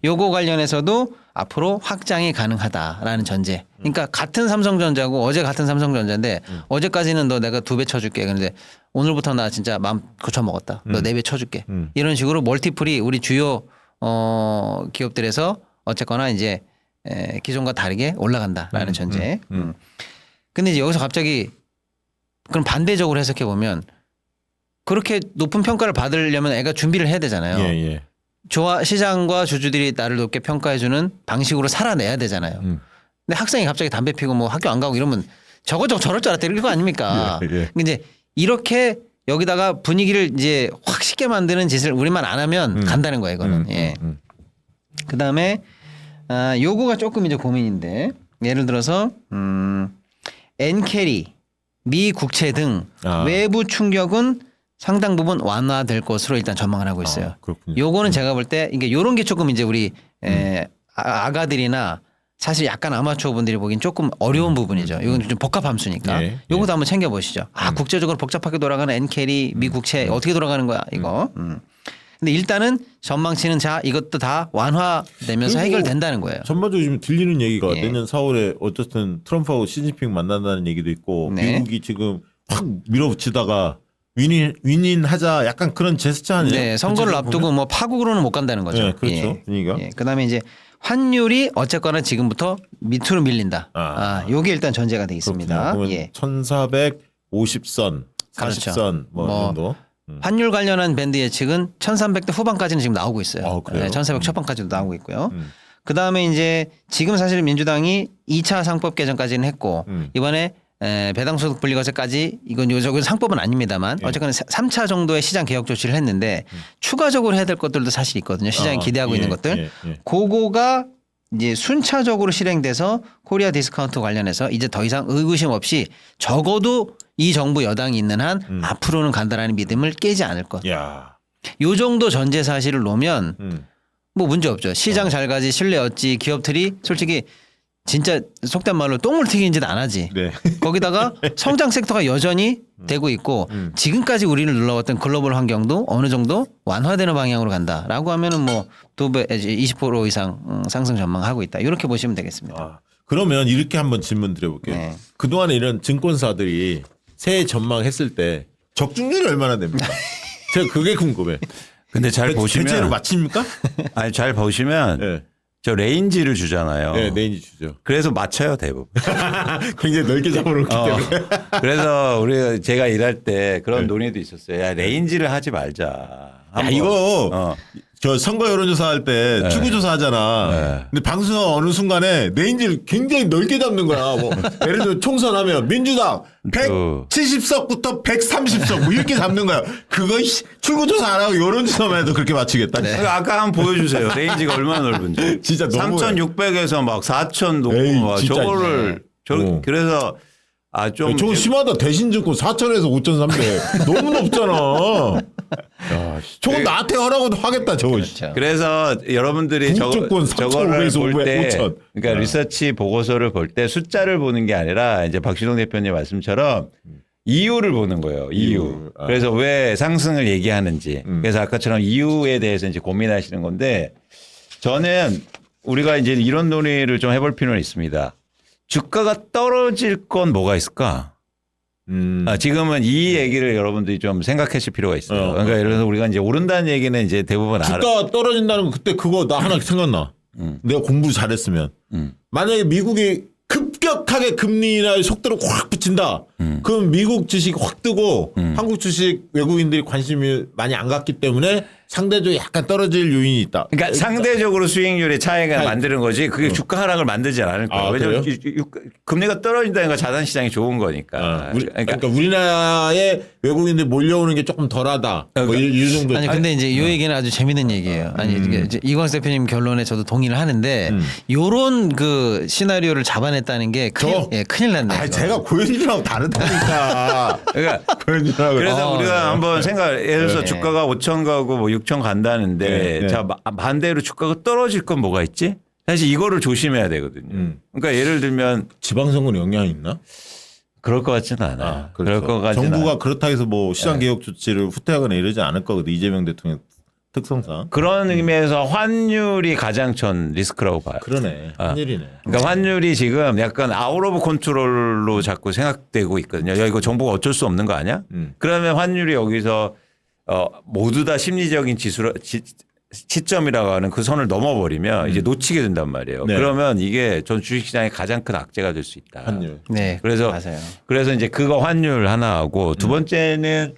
C: 요거 관련해서도 앞으로 확장이 가능하다라는 전제. 그러니까 같은 삼성전자고 어제 같은 삼성전자인데 어제까지는 너 내가 2배 쳐줄게. 그런데 오늘부터 나 진짜 마음 고쳐 먹었다. 너 4배 쳐줄게. 이런 식으로 멀티플이 우리 주요 기업들에서 어쨌거나 이제 기존과 다르게 올라간다라는 전제. 근데 이제 여기서 갑자기 그럼 반대적으로 해석해 보면 그렇게 높은 평가를 받으려면 애가 준비를 해야 되잖아요.
A: 예, 예.
C: 시장과 주주들이 나를 높게 평가해주는 방식으로 살아내야 되잖아요. 근데 학생이 갑자기 담배 피고 뭐 학교 안 가고 이러면 저거 저럴 줄 알았다 이런 거 아닙니까?
A: 예, 예.
C: 근데 이제 이렇게 여기다가 분위기를 이제 확 쉽게 만드는 짓을 우리만 안 하면 간다는 거예요, 이거는. 예. 그다음에 요거가 조금 이제 고민인데 예를 들어서 엔캐리, 미 국채 등 외부 충격은 상당 부분 완화될 것으로 일단 전망을 하고 있어요.
A: 그렇군요.
C: 요거는 제가 볼 때 이게 요런 게 조금 이제 우리 아가들이나 사실 약간 아마추어 분들이 보기엔 조금 어려운 부분이죠. 이건 좀 복합 함수니까.
A: 네.
C: 요것도 한번 챙겨 보시죠. 국제적으로 복잡하게 돌아가는 엔캐리, 미 국채 어떻게 돌아가는 거야, 이거. 근데 일단은 전망치는 자 이것도 다 완화되면서
A: 그리고
C: 해결된다는 거예요.
A: 전반적으로 지금 들리는 얘기가
C: 예.
A: 내년 4월에 어쨌든 트럼프하고 시진핑 만난다는 얘기도 있고
C: 네.
A: 미국이 지금 확 밀어붙이다가 윈윈하자 약간 그런 제스처 아니에요?
C: 네, 선거를
A: 전체적으로
C: 앞두고 뭐 파국으로는 못 간다는 거죠.
A: 네, 그렇죠. 분위기가.
C: 그다음에 이제 환율이 어쨌거나 지금부터 밑으로 밀린다. 요게 일단 전제가 돼 있습니다.
A: 그렇군요.
C: 예.
A: 1450선, 40선
C: 그렇죠.
A: 뭐
C: 뭐
A: 정도.
C: 환율 관련한 밴드 예측은 1300대 후반까지는 지금 나오고 있어요.
A: 그래요?
C: 1400 초반까지도 나오고 있고요. 그다음에 이제 지금 사실 민주당이 2차 상법 개정까지는 했고 이번에 배당소득 분리과세까지 이건 요적은 상법은 아닙니다만 어쨌거나 3차 정도의 시장 개혁 조치를 했는데 추가적으로 해야 될 것들도 사실 있거든요. 시장이 기대하고 있는 것들. 그거가 이제 순차적으로 실행돼서 코리아 디스카운트 관련해서 이제 더 이상 의구심 없이 적어도 이 정부 여당이 있는 한 앞으로는 간다라는 믿음을 깨지 않을 것.
A: 야.
C: 요 정도 전제 사실을 놓으면 뭐 문제 없죠. 시장 잘 가지 신뢰 얻지 기업들이 솔직히 진짜 속된 말로 똥물 튀긴 짓 안 하지.
A: 네.
C: 거기다가 성장 섹터가 여전히 되고 있고 지금까지 우리를 눌러왔던 글로벌 환경도 어느 정도 완화되는 방향으로 간다라고 하면은 뭐 2배 20% 이상 상승 전망하고 있다. 이렇게 보시면 되겠습니다.
A: 그러면 이렇게 한번 질문 드려볼게요.
C: 네.
A: 그동안에 이런 증권사들이 새해 전망했을 때 적중률이 얼마나 됩니까? 제가 그게 궁금해.
B: 근데 잘 보시면
A: 대체로 맞춥니까?
B: 아니 잘 보시면
A: 네.
B: 저 레인지를 주잖아요.
A: 네, 레인지 주죠.
B: 그래서 맞춰요 대부분.
A: 굉장히 넓게 잡아놓기 때문에.
B: 그래서 우리 제가 일할 때 그런 논의도 있었어요. 야 레인지를 하지 말자.
A: 야,
B: 한번.
A: 이거 저 선거 여론조사 할 때 추구조사 하잖아. 근데 방송 어느 순간에 레인지를 굉장히 넓게 잡는 거야. 뭐 예를 들어 총선하면 민주당 170석부터 130석 뭐 이렇게 잡는 거야. 그거 추구조사 안 하고 여론조사만 해도 그렇게 맞추겠다.
B: 그러니까 아까 한번 보여주세요. 레인지가 얼마나 넓은지.
A: 진짜 너무
B: 3,600에서 막 4,000 놓고
A: 에이,
B: 막
A: 진짜
B: 저거를 그래서 좀
A: 저거 심하다. 대신증권 4천에서 5,300 너무 높잖아. 야, 저거 나한테 하라고도 하겠다 저거.
C: 그렇죠.
B: 그래서 여러분들이
A: 북조건
B: 저거를
A: 3,500에서
B: 볼 때
A: 5,000.
B: 그러니까 리서치 보고서를 볼 때 숫자를 보는 게 아니라 이제 박시동 대표님 말씀처럼 이유를 보는 거예요. 이유. 그래서 왜 상승을 얘기하는지. 그래서 아까처럼 이유에 대해서 이제 고민하시는 건데 저는 우리가 이제 이런 논의를 좀 해볼 필요는 있습니다. 주가가 떨어질 건 뭐가 있을까? 지금은 이 얘기를 여러분들이 좀 생각하실 필요가 있어요. 그러니까 예를 들어서 우리가 이제 오른다는 얘기는 이제 대부분
A: 주가 떨어진다는 거 그때 그거 나 하나 생각나. 내가 공부 잘했으면 만약에 미국이 급격하게 금리 인하의 속도를 확 붙인다. 그럼 미국 주식 확 뜨고 한국 주식 외국인들이 관심이 많이 안 갔기 때문에 상대적으로 약간 떨어질 요인이 있다.
B: 그러니까 상대적으로 수익률의 차이가 만드는 거지 그게 주가 하락을 만들지 않을 거예요. 왜냐하면 금리가 떨어진다는 건 자산 시장이 좋은 거니까.
A: 그러니까 우리나라에 외국인들이 몰려오는 게 조금 덜하다. 뭐 이 정도.
C: 아니 근데 이제 이 얘기는 아주 재밌는 얘기예요. 아니 이제 이광수 대표님 결론에 저도 동의를 하는데 요런 그 시나리오를 잡아냈다는 게 큰일 났네.
A: 아, 제가 고현준하고 다르다니까.
B: 그러니까
A: 고현준하고.
B: 그래서 우리가 한번 예를 들어서 주가가 5천 가고 뭐 6천 간다는데 자 반대로 주가가 떨어질 건 뭐가 있지? 사실 이거를 조심해야 되거든요. 그러니까 예를 들면
A: 지방선거는 영향이 있나?
B: 그럴 것 같지는 않아요.
A: 그렇죠.
B: 그럴 것 같지는
A: 정부가
B: 않아요.
A: 그렇다 해서 뭐 시장개혁 조치를 후퇴하거나 이러지 않을 거거든. 이재명 대통령 특성상.
B: 그런 의미에서 환율이 가장 전 리스크라고 봐요.
A: 그러네. 환율이네.
B: 그러니까 환율이 지금 약간 아웃 오브 컨트롤로 자꾸 생각되고 있거든요. 야, 이거 정부가 어쩔 수 없는 거 아니야? 그러면 환율이 여기서 모두 다 심리적인 시점이라고 하는 그 선을 넘어버리면 이제 놓치게 된단 말이에요.
A: 네.
B: 그러면 이게 전 주식시장의 가장 큰 악재가 될 수 있다.
A: 환율.
C: 네.
B: 그래서
C: 맞아요.
B: 그래서 이제 그거 환율 하나 하고 두 번째는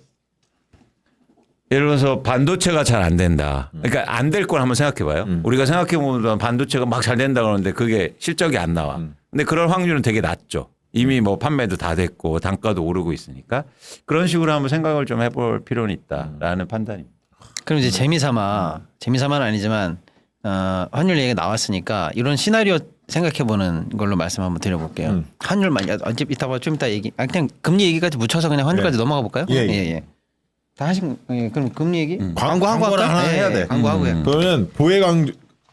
B: 예를 들어서 반도체가 잘 안 된다. 그러니까 안 될 걸 한번 생각해 봐요. 우리가 생각해 보면 반도체가 막 잘 된다 그러는데 그게 실적이 안 나와. 근데 그럴 확률은 되게 낮죠. 이미 뭐 판매도 다 됐고 단가도 오르고 있으니까 그런 식으로 한번 생각을 좀 해볼 필요는 있다라는 판단입니다.
C: 그럼 이제 재미삼아는 아니지만 환율 얘기가 나왔으니까 이런 시나리오 생각해보는 걸로 말씀 한번 드려볼게요. 환율만 좀 이따 얘기. 그냥 금리 얘기까지 묻혀서 그냥 환율까지 넘어가 볼까요?
A: 예.
C: 다 하신. 그럼 금리 얘기?
A: 광고하고
C: 할까?
A: 하나 해야 돼.
C: 광고하고요.
A: 그러면 보혜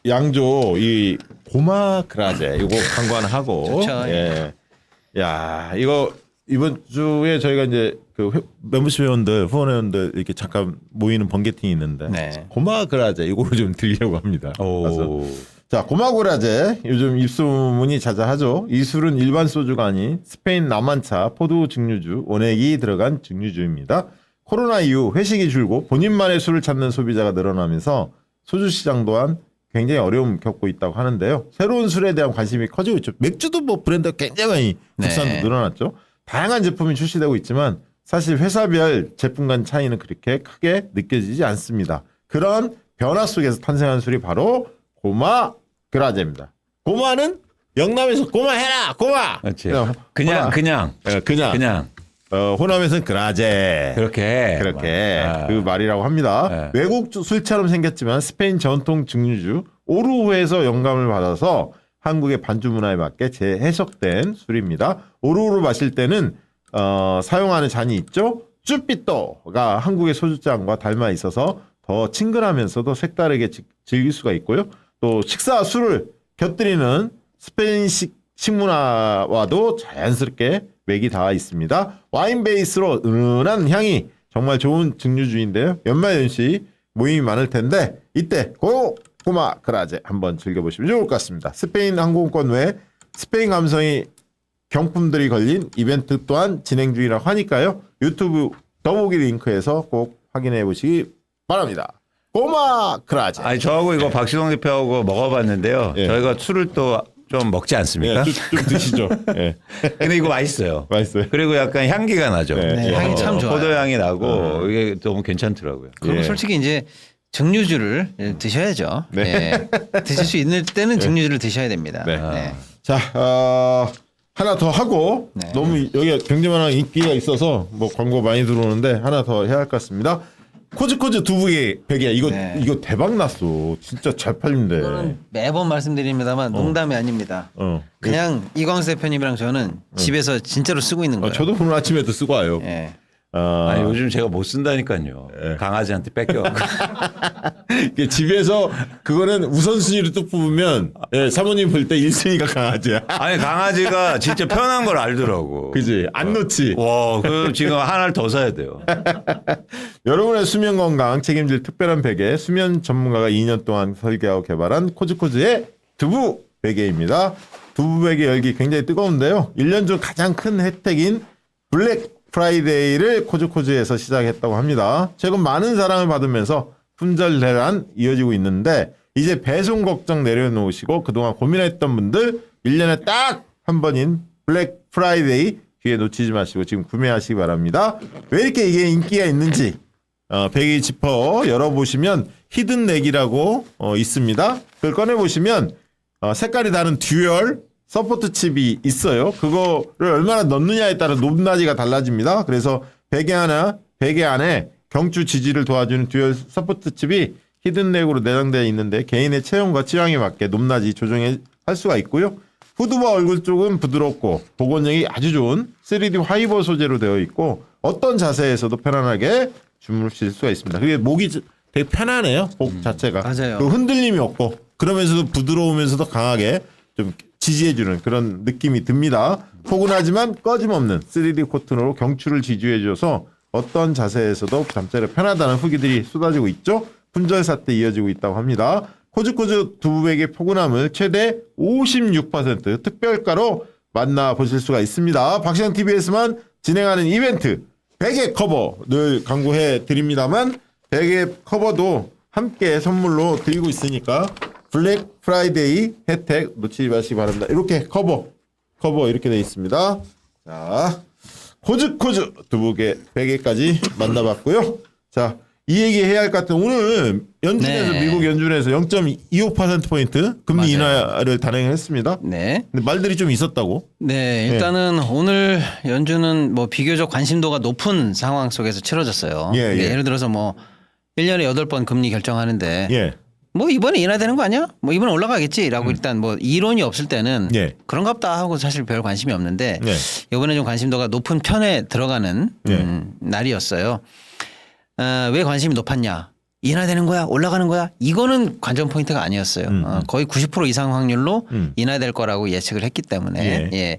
A: 양조 이 고마 그라제 이거 광고 하나 하고.
C: 좋죠.
A: 예. 야 이거 이번 주에 저희가 이제 그 멤버십 회원들 후원 회원들 이렇게 잠깐 모이는 번개팅이 있는데
C: 네.
A: 고마 그라제 이거를 좀 드리려고 합니다. 그래서
B: 오.
A: 자, 고마고라제 요즘 입소문이 자자하죠. 이 술은 일반 소주가 아닌 스페인 남한차 포도 증류주 원액이 들어간 증류주입니다. 코로나 이후 회식이 줄고 본인만의 술을 찾는 소비자가 늘어나면서 소주 시장 또한 굉장히 어려움 겪고 있다고 하는데요. 새로운 술에 대한 관심이 커지고 있죠. 맥주도 뭐 브랜드가 굉장히 많이 국산도
C: 네.
A: 늘어났죠. 다양한 제품이 출시되고 있지만 사실 회사별 제품 간 차이는 그렇게 크게 느껴지지 않습니다. 그런 변화 속에서 탄생한 술이 바로 고마 그라제입니다. 고마는 영남에서 고마해라 고마.
B: 그렇지.
A: 그냥
B: 그냥
A: 호남에서는 그라제
B: 그렇게
A: 그 말이라고 합니다.
B: 네.
A: 외국 술처럼 생겼지만 스페인 전통 증류주 오르후에서 영감을 받아서 한국의 반주 문화에 맞게 재해석된 술입니다. 오르후를 마실 때는 사용하는 잔이 있죠. 쭈삐또가 한국의 소주잔과 닮아 있어서 더 친근하면서도 색다르게 즐길 수가 있고요. 또 식사와 술을 곁들이는 스페인식 식문화와도 자연스럽게 맥이 닿아 있습니다. 와인 베이스로 은은한 향이 정말 좋은 증류주인데요. 연말연시 모임이 많을 텐데 이때 고마 그라제 한번 즐겨보시면 좋을 것 같습니다. 스페인 항공권 외에 스페인 감성이 경품들이 걸린 이벤트 또한 진행 중이라고 하니까요. 유튜브 더보기 링크에서 꼭 확인해 보시기 바랍니다. 고마 그라제.
B: 아니 저하고 이거 박시동 대표하고 먹어봤는데요.
A: 예.
B: 저희가 술을 또 좀 먹지 않습니까?
A: 좀 드시죠. 예.
B: 근데 이거 맛있어요.
A: 맛있어요.
B: 그리고 약간 향기가 나죠.
C: 네, 향이 참 좋아요.
B: 포도 향이 나고 이게 너무 괜찮더라고요.
C: 그럼
A: 예.
C: 솔직히 이제 증류주를 드셔야죠. 네. 드실 수 있는 때는 증류주를 드셔야 됩니다.
A: 네.
C: 네.
A: 자, 하나 더 하고
C: 네.
A: 너무 여기가 굉장한 인기가 있어서 뭐 광고 많이 들어오는데 하나 더 해야 할 것 같습니다. 코즈코즈 두부의 베개 이거
C: 네.
A: 이거 대박 났어. 진짜 잘 팔린대.
C: 이거는 매번 말씀드립니다만 농담이 아닙니다. 그냥 이광수 대표님이랑 저는 집에서 진짜로 쓰고 있는 거예요.
A: 저도 오늘 아침에도 쓰고 와요.
C: 예.
B: 아니 요즘 제가 못 쓴다니까요.
A: 예.
B: 강아지한테 뺏겨.
A: 이게 집에서 그거는 우선순위로 또 뽑으면 예, 사모님 볼 때 1순위가 강아지야.
B: 아니 강아지가 진짜 편한 걸 알더라고.
A: 그지? 안 놓지.
B: 와, 그 지금 하나를 더 사야 돼요.
A: 여러분의 수면 건강 책임질 특별한 베개 수면 전문가가 2년 동안 설계하고 개발한 코즈코즈의 두부 베개입니다. 두부 베개 열기 굉장히 뜨거운데요. 1년 중 가장 큰 혜택인 블랙 프라이데이를 코즈코즈에서 시작했다고 합니다. 최근 많은 사랑을 받으면서 품절 대란 이어지고 있는데 이제 배송 걱정 내려놓으시고 그동안 고민했던 분들 1년에 딱 한 번인 블랙 프라이데이 기회 놓치지 마시고 지금 구매하시기 바랍니다. 왜 이렇게 이게 인기가 있는지 베개 지퍼 열어보시면 히든넥이라고 있습니다. 그걸 꺼내보시면 색깔이 다른 듀얼 서포트 칩이 있어요. 그거를 얼마나 넣느냐에 따라 높낮이가 달라집니다. 그래서 베개 안에 경추 지지를 도와주는 듀얼 서포트 칩이 히든넥으로 내장되어 있는데 개인의 체형과 취향에 맞게 높낮이 조정할 수가 있고요. 후드와 얼굴 쪽은 부드럽고 보건력이 아주 좋은 3D 화이버 소재로 되어 있고 어떤 자세에서도 편안하게 주무실 수가 있습니다. 그게 목이 되게 편하네요. 목 자체가.
C: 맞아요.
A: 그리고 흔들림이 없고 그러면서도 부드러우면서도 강하게 좀 지지해주는 그런 느낌이 듭니다. 포근하지만 꺼짐없는 3D 코튼으로 경추를 지지해줘서 어떤 자세에서도 잠자리 편하다는 후기들이 쏟아지고 있죠. 품절 사태 이어지고 있다고 합니다. 코즈코즈 두부베개 포근함을 최대 56% 특별가로 만나보실 수가 있습니다. 박시영 TV에서만 진행하는 이벤트 베개 커버 늘 강구해 드립니다만 베개 커버도 함께 선물로 드리고 있으니까 블랙 프라이데이 혜택 놓치지 마시기 바랍니다. 이렇게 커버 이렇게 되어 있습니다. 자, 코즈코즈 두부개 베개까지 만나봤고요. 자, 이 얘기 해야 할 것 같은 오늘 연준에서
C: 네.
A: 미국 연준에서 0.25% 금리
C: 맞아요.
A: 인하를 단행했습니다.
C: 네.
A: 근데 말들이 좀 있었다고.
C: 네, 일단은 오늘 연준은 뭐 비교적 관심도가 높은 상황 속에서 치러졌어요.
A: 예,
C: 그러니까
A: 예.
C: 예를 들어서 뭐 1년에 8번 금리 결정하는데
A: 예.
C: 뭐 이번에 인하되는 거 아니야? 뭐 이번에 올라가겠지라고 일단 뭐 이론이 없을 때는
A: 예.
C: 그런갑다 하고 사실 별 관심이 없는데
A: 예.
C: 이번에 좀 관심도가 높은 편에 들어가는
A: 예.
C: 날이었어요. 왜 관심이 높았냐? 인하되는 거야? 올라가는 거야? 이거는 관전 포인트가 아니었어요. 거의 90% 이상 확률로 인하될 거라고 예측을 했기 때문에. 예.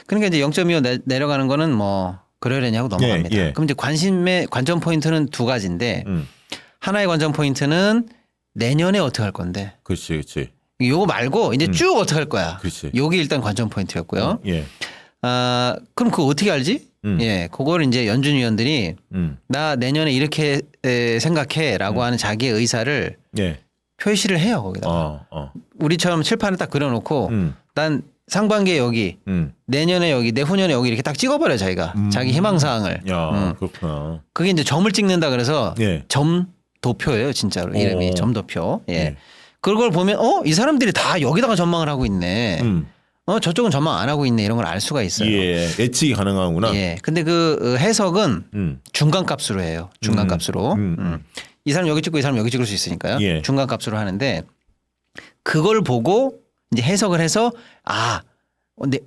C: 그러니까 이제 0.25 내려가는 거는 뭐 그러려냐고 넘어갑니다.
A: 예.
C: 그럼 이제 관심의 관전 포인트는 두 가지인데 하나의 관전 포인트는 내년에 어떻게 할 건데.
A: 그렇지, 그렇지.
C: 요거 말고 이제 쭉 어떻게 할 거야.
A: 그렇지.
C: 요게 일단 관전 포인트였고요.
A: 예.
C: 그럼 그거 어떻게 알지? 예, 그걸 이제 연준 위원들이 나 내년에 이렇게 생각해라고 하는 자기의 의사를
A: 예.
C: 표시를 해요 거기다. 우리처럼 칠판에 딱 그려놓고 난 상반기에 여기, 내년에 여기, 내후년에 여기 이렇게 딱 찍어버려 자기가 자기 희망사항을.
A: 야, 그렇구나.
C: 그게 이제 점을 찍는다 그래서
A: 예.
C: 점도표예요 진짜로 이름이
A: 오.
C: 점도표. 예.
A: 예.
C: 그걸 보면 이 사람들이 다 여기다가 전망을 하고 있네. 저쪽은 전망 안 하고 있네 이런 걸 알 수가 있어요.
A: 예. 예측이 가능하구나.
C: 예. 근데 그 해석은 중간값으로 해요. 중간값으로. 이 사람 여기 찍고 이 사람 여기 찍을 수 있으니까요.
A: 예.
C: 중간값으로 하는데 그걸 보고 이제 해석을 해서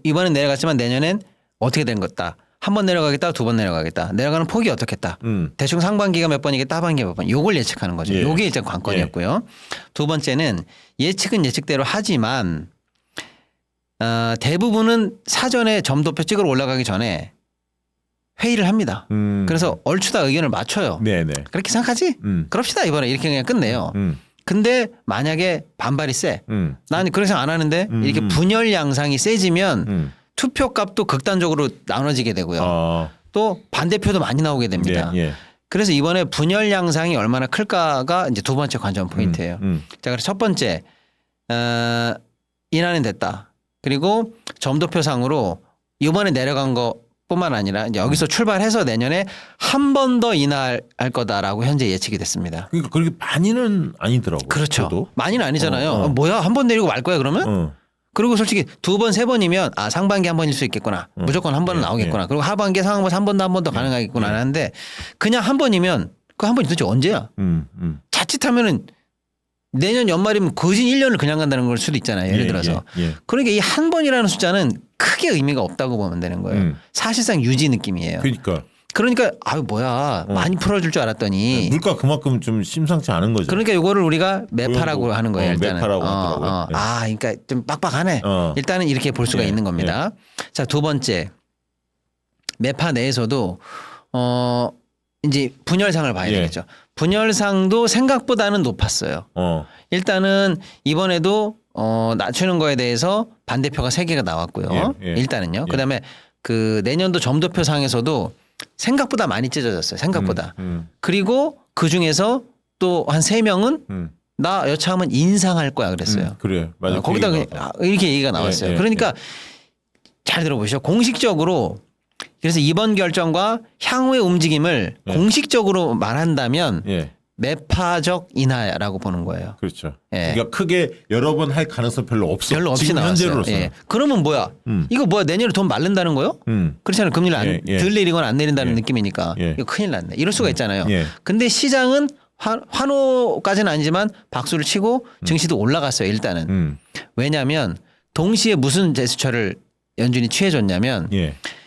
C: 이번엔 내려갔지만 내년엔 어떻게 된 것다. 한 번 내려가겠다, 두 번 내려가겠다. 내려가는 폭이 어떻겠다. 대충 상반기가 몇 번이겠다, 하반기가 몇 번. 요걸 예측하는 거죠.
A: 예.
C: 요게 일단 관건이었고요. 두 번째는 예측은 예측대로 하지만 대부분은 사전에 점도표 찍으러 올라가기 전에 회의를 합니다. 그래서 얼추다 의견을 맞춰요.
A: 네네.
C: 그렇게 생각하지? 그럽시다 이번에 이렇게 그냥 끝내요. 근데 만약에 반발이 세. 난 그런 생각 안 하는데 이렇게 분열 양상이 세지면 투표값도 극단적으로 나눠지게 되고요. 또 반대표도 많이 나오게 됩니다.
A: 예.
C: 그래서 이번에 분열 양상이 얼마나 클까가 이제 두 번째 관전 포인트예요. 자, 그래서 첫 번째 인하는 됐다. 그리고 점도표상으로 이번에 내려간 것뿐만 아니라 이제 여기서 출발해서 내년에 한 번 더 인하할 거다라고 현재 예측이 됐습니다.
A: 그러니까 그렇게 많이는 아니더라고요.
C: 그렇죠.
A: 저도.
C: 많이는 아니잖아요. 뭐야 한 번 내리고 말 거야 그러면? 그리고 솔직히 두 번, 세 번이면 상반기 한 번일 수 있겠구나. 무조건 한 번은 나오겠구나. 그리고 하반기에 상황 한 번 더 가능하겠구나 하는데 그냥 한 번이면 그 한 번이 도대체 언제야? 자칫하면은 내년 연말이면 거진 1년을 그냥 간다는 걸 수도 있잖아요. 예를 들어서. 그러니까 이 한 번이라는 숫자는 크게 의미가 없다고 보면 되는 거예요. 사실상 유지 느낌이에요. 그러니까 뭐야 많이 풀어줄 줄 알았더니
A: 물가 그만큼 좀 심상치 않은 거죠.
C: 그러니까 이거를 우리가 매파라고 하는 거예요. 일단은.
A: 매파라고 하더라고요.
C: 그러니까 좀 빡빡하네. 일단은 이렇게 볼 수가 있는 겁니다. 자, 두 번째 매파 내에서도 이제 분열상을 봐야 되겠죠. 분열상도 생각보다는 높았어요. 일단은 이번에도 낮추는 거에 대해서 반대표가 3개가 나왔고요. 일단은요. 그다음에 그 내년도 점도표상에서도 생각보다 많이 찢어졌어요. 생각보다. 그리고 그 중에서 또 한 3명은 나 여차하면 인상할 거야 그랬어요.
A: 그래. 맞아.
C: 거기다 이렇게 얘기가 나왔어요. 그러니까 잘 들어보시죠. 공식적으로 그래서 이번 결정과 향후의 움직임을 공식적으로 말한다면 매파적 인하라고 보는 거예요.
A: 그렇죠. 그러니까 크게 여러 번 할 가능성 별로 없어.
C: 별로 없이
A: 지금
C: 나왔어요.
A: 현재로서.
C: 그러면 뭐야? 이거 뭐야? 내년에 돈 마른다는 거요? 그렇잖아요. 금리를 덜 내리거나 안 내린다는 느낌이니까 이거 큰일 났네. 이럴 수가 있잖아요. 근데 시장은 환호까지는 아니지만 박수를 치고 증시도 올라갔어요. 일단은. 왜냐하면 동시에 무슨 제스처를 연준이 취해줬냐면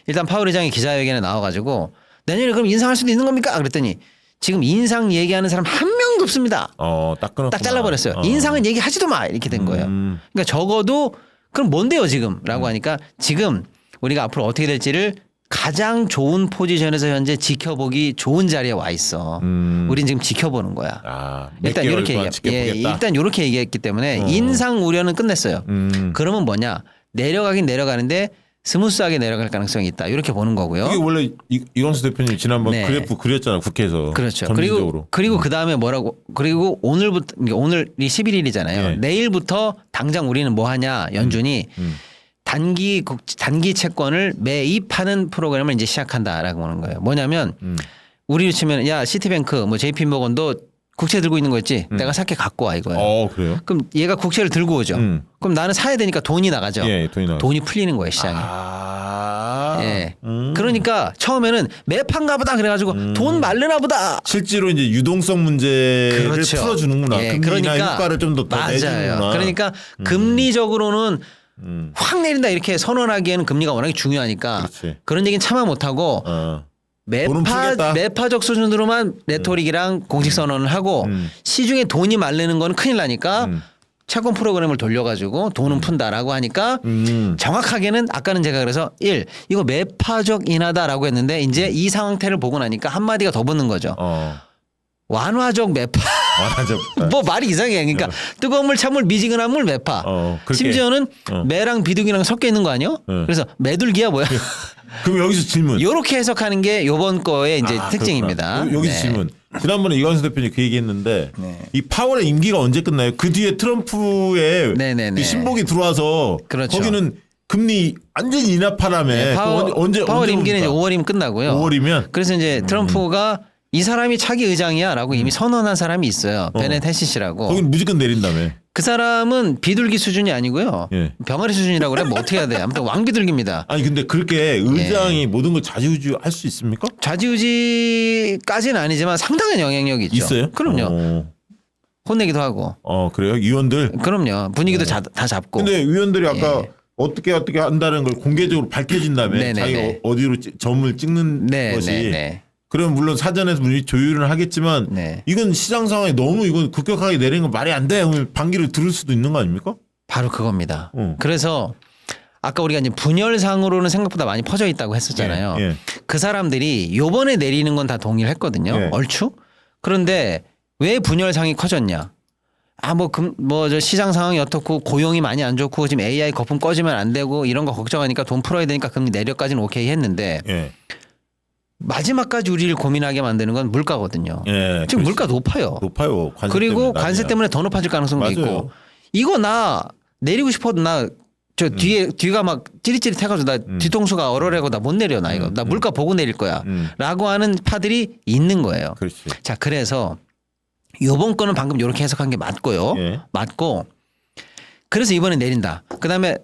C: 일단 파월 의장이 기자회견에 나와가지고 내년에 그럼 인상할 수도 있는 겁니까? 그랬더니 지금 인상 얘기하는 사람 한 명도 없습니다.
A: 딱 끊었구나.
C: 딱 잘라버렸어요. 인상은 얘기하지도 마 이렇게 된 거예요. 그러니까 적어도 그럼 뭔데요 지금라고 하니까 지금 우리가 앞으로 어떻게 될지를 가장 좋은 포지션에서 현재 지켜보기 좋은 자리에 와 있어. 우린 지금 지켜보는 거야. 일단 이렇게 일단 이렇게 얘기했기 때문에 인상 우려는 끝냈어요. 그러면 뭐냐? 내려가긴 내려가는데 스무스하게 내려갈 가능성이 있다. 이렇게 보는 거고요.
A: 이게 원래 이건수 대표님 지난번 그래프 그렸잖아요. 국회에서.
C: 그렇죠.
A: 점진적으로.
C: 그리고 그 다음에 뭐라고? 그리고 오늘부터 오늘이 11일이잖아요. 내일부터 당장 우리는 뭐 하냐? 연준이 단기 채권을 매입하는 프로그램을 이제 시작한다라고 보는 거예요. 뭐냐면 우리로 치면 야 시티뱅크 뭐 JP모건 너 국채 들고 있는 거 있지? 내가 살게 갖고 와 이거예요.
A: 그래요?
C: 그럼 얘가 국채를 들고 오죠. 그럼 나는 사야 되니까 돈이 나가죠.
A: 예, 돈이 나가.
C: 돈이 풀리는 거예요 시장에.
A: 아.
C: 예. 그러니까 처음에는 매판가 보다 그래가지고 돈 마르나 보다.
A: 실제로 이제 유동성 문제를
C: 그렇죠.
A: 풀어주는구나.
C: 예,
A: 금리나 효과를 좀 더
C: 맞아요.
A: 내주는구나.
C: 그러니까 금리적으로는 확 내린다 이렇게 선언하기에는 금리가 워낙에 중요하니까
A: 그렇지.
C: 그런 얘기는 차마 못하고
A: 돈은 풀겠다.
C: 매파적 수준으로만 레토릭이랑 공식 선언을 하고 시중에 돈이 마르는 건 큰일 나니까 채권 프로그램을 돌려가지고 돈은 푼다라고 하니까 정확하게는 아까는 제가 그래서 이거 매파적 인하다라고 했는데 이제 이 상태를 보고 나니까 한마디가 더 붙는 거죠. 완화적 매파.
A: 완화적.
C: 뭐 말이 이상해. 그러니까 뜨거운 물, 찬물, 미지근한 물 매파.
A: 그렇게.
C: 심지어는 매랑 비둘기랑 섞여 있는 거 아니요? 그래서 매둘기야 뭐야?
A: 그럼 여기서 질문.
C: 요렇게 해석하는 게 요번 거의 이제 특징입니다.
A: 그렇구나. 여기서
C: 네.
A: 질문. 지난번에 이광수 대표님 그 얘기했는데 이 파월의 임기가 언제 끝나요? 그 뒤에 트럼프의
C: 네네네.
A: 이 신복이 들어와서
C: 그렇죠.
A: 거기는 금리 완전히 인하파라며.
C: 네, 파월 임기는 이제 5월이면 끝나고요.
A: 5월이면
C: 그래서 이제 트럼프가 이 사람이 차기 의장이야라고 이미 선언한 사람이 있어요. 베넷 해시시라고.
A: 거기는 무조건 내린다며.
C: 그 사람은 비둘기 수준이 아니고요.
A: 예.
C: 병아리 수준이라고 그래. 뭐 어떻게 해야 돼? 아무튼 왕비둘기입니다.
A: 아니 근데 그렇게 의장이 모든 걸 좌지우지할 수 있습니까?
C: 좌지우지까지는 아니지만 상당한 영향력이 있죠.
A: 있어요?
C: 그럼요. 혼내기도 하고.
A: 그래요? 위원들.
C: 그럼요. 분위기도 다 잡고.
A: 근데 위원들이 아까
C: 예.
A: 어떻게 한다는 걸 공개적으로 밝혀진다며.
C: 네네네.
A: 자기 어디로 점을 찍는 것이.
C: 네.
A: 그럼 물론 사전에서 분이 조율은 하겠지만
C: 네.
A: 이건 시장 상황이 너무 이건 급격하게 내리는 건 말이 안 돼. 그러면 반기를 들을 수도 있는 거 아닙니까?
C: 바로 그겁니다.
A: 응.
C: 그래서 아까 우리가 이제 분열상으로는 생각보다 많이 퍼져 있다고 했었잖아요.
A: 예, 예.
C: 그 사람들이 요번에 내리는 건 다 동의를 했거든요.
A: 예.
C: 얼추. 그런데 왜 분열상이 커졌냐? 저 시장 상황이 어떻고 고용이 많이 안 좋고 지금 AI 거품 꺼지면 안 되고 이런 거 걱정하니까 돈 풀어야 되니까 금리 내려까지는 오케이 했는데
A: 예.
C: 마지막까지 우리를 고민하게 만드는 건 물가거든요.
A: 예.
C: 지금
A: 그렇지.
C: 물가 높아요.
A: 높아요. 관세
C: 그리고
A: 때문에
C: 관세
A: 난리야.
C: 때문에 더 높아질 가능성도
A: 맞아요.
C: 있고 이거 나 내리고 싶어도 나 저 뒤가 막 찌릿찌릿해가지고 나 뒤통수가 얼얼해고 나 못 내려 나 이거 나 물가 보고 내릴 거야 라고 하는 파들이 있는 거예요.
A: 그렇지.
C: 자 그래서 요번 거는 방금 이렇게 해석한 게 맞고요.
A: 예.
C: 맞고 그래서 이번에 내린다. 그다음에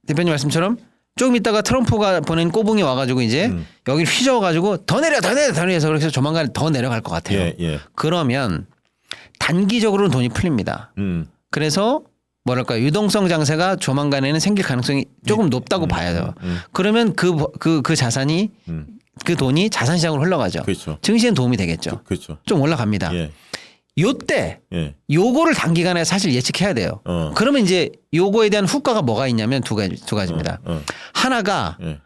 C: 대표님 말씀처럼 조금 있다가 트럼프가 보낸 꼬붕이 와가지고 이제 여기를 휘저어가지고 더 내려 해서 그래서 조만간 더 내려갈 것 같아요.
A: 예.
C: 그러면 단기적으로는 돈이 풀립니다. 그래서 뭐랄까 유동성 장세가 조만간에는 생길 가능성이 조금 높다고 봐야 돼요. 그러면 그 자산이 그 돈이 자산 시장으로 흘러가죠.
A: 그렇죠.
C: 증시엔 도움이 되겠죠.
A: 그렇죠.
C: 좀 올라갑니다.
A: 예.
C: 요때
A: 예.
C: 요거를 단기간에 사실 예측해야 돼요. 그러면 이제 요거에 대한 후과가 뭐가 있냐면 두 가지입니다. 하나가
A: 예.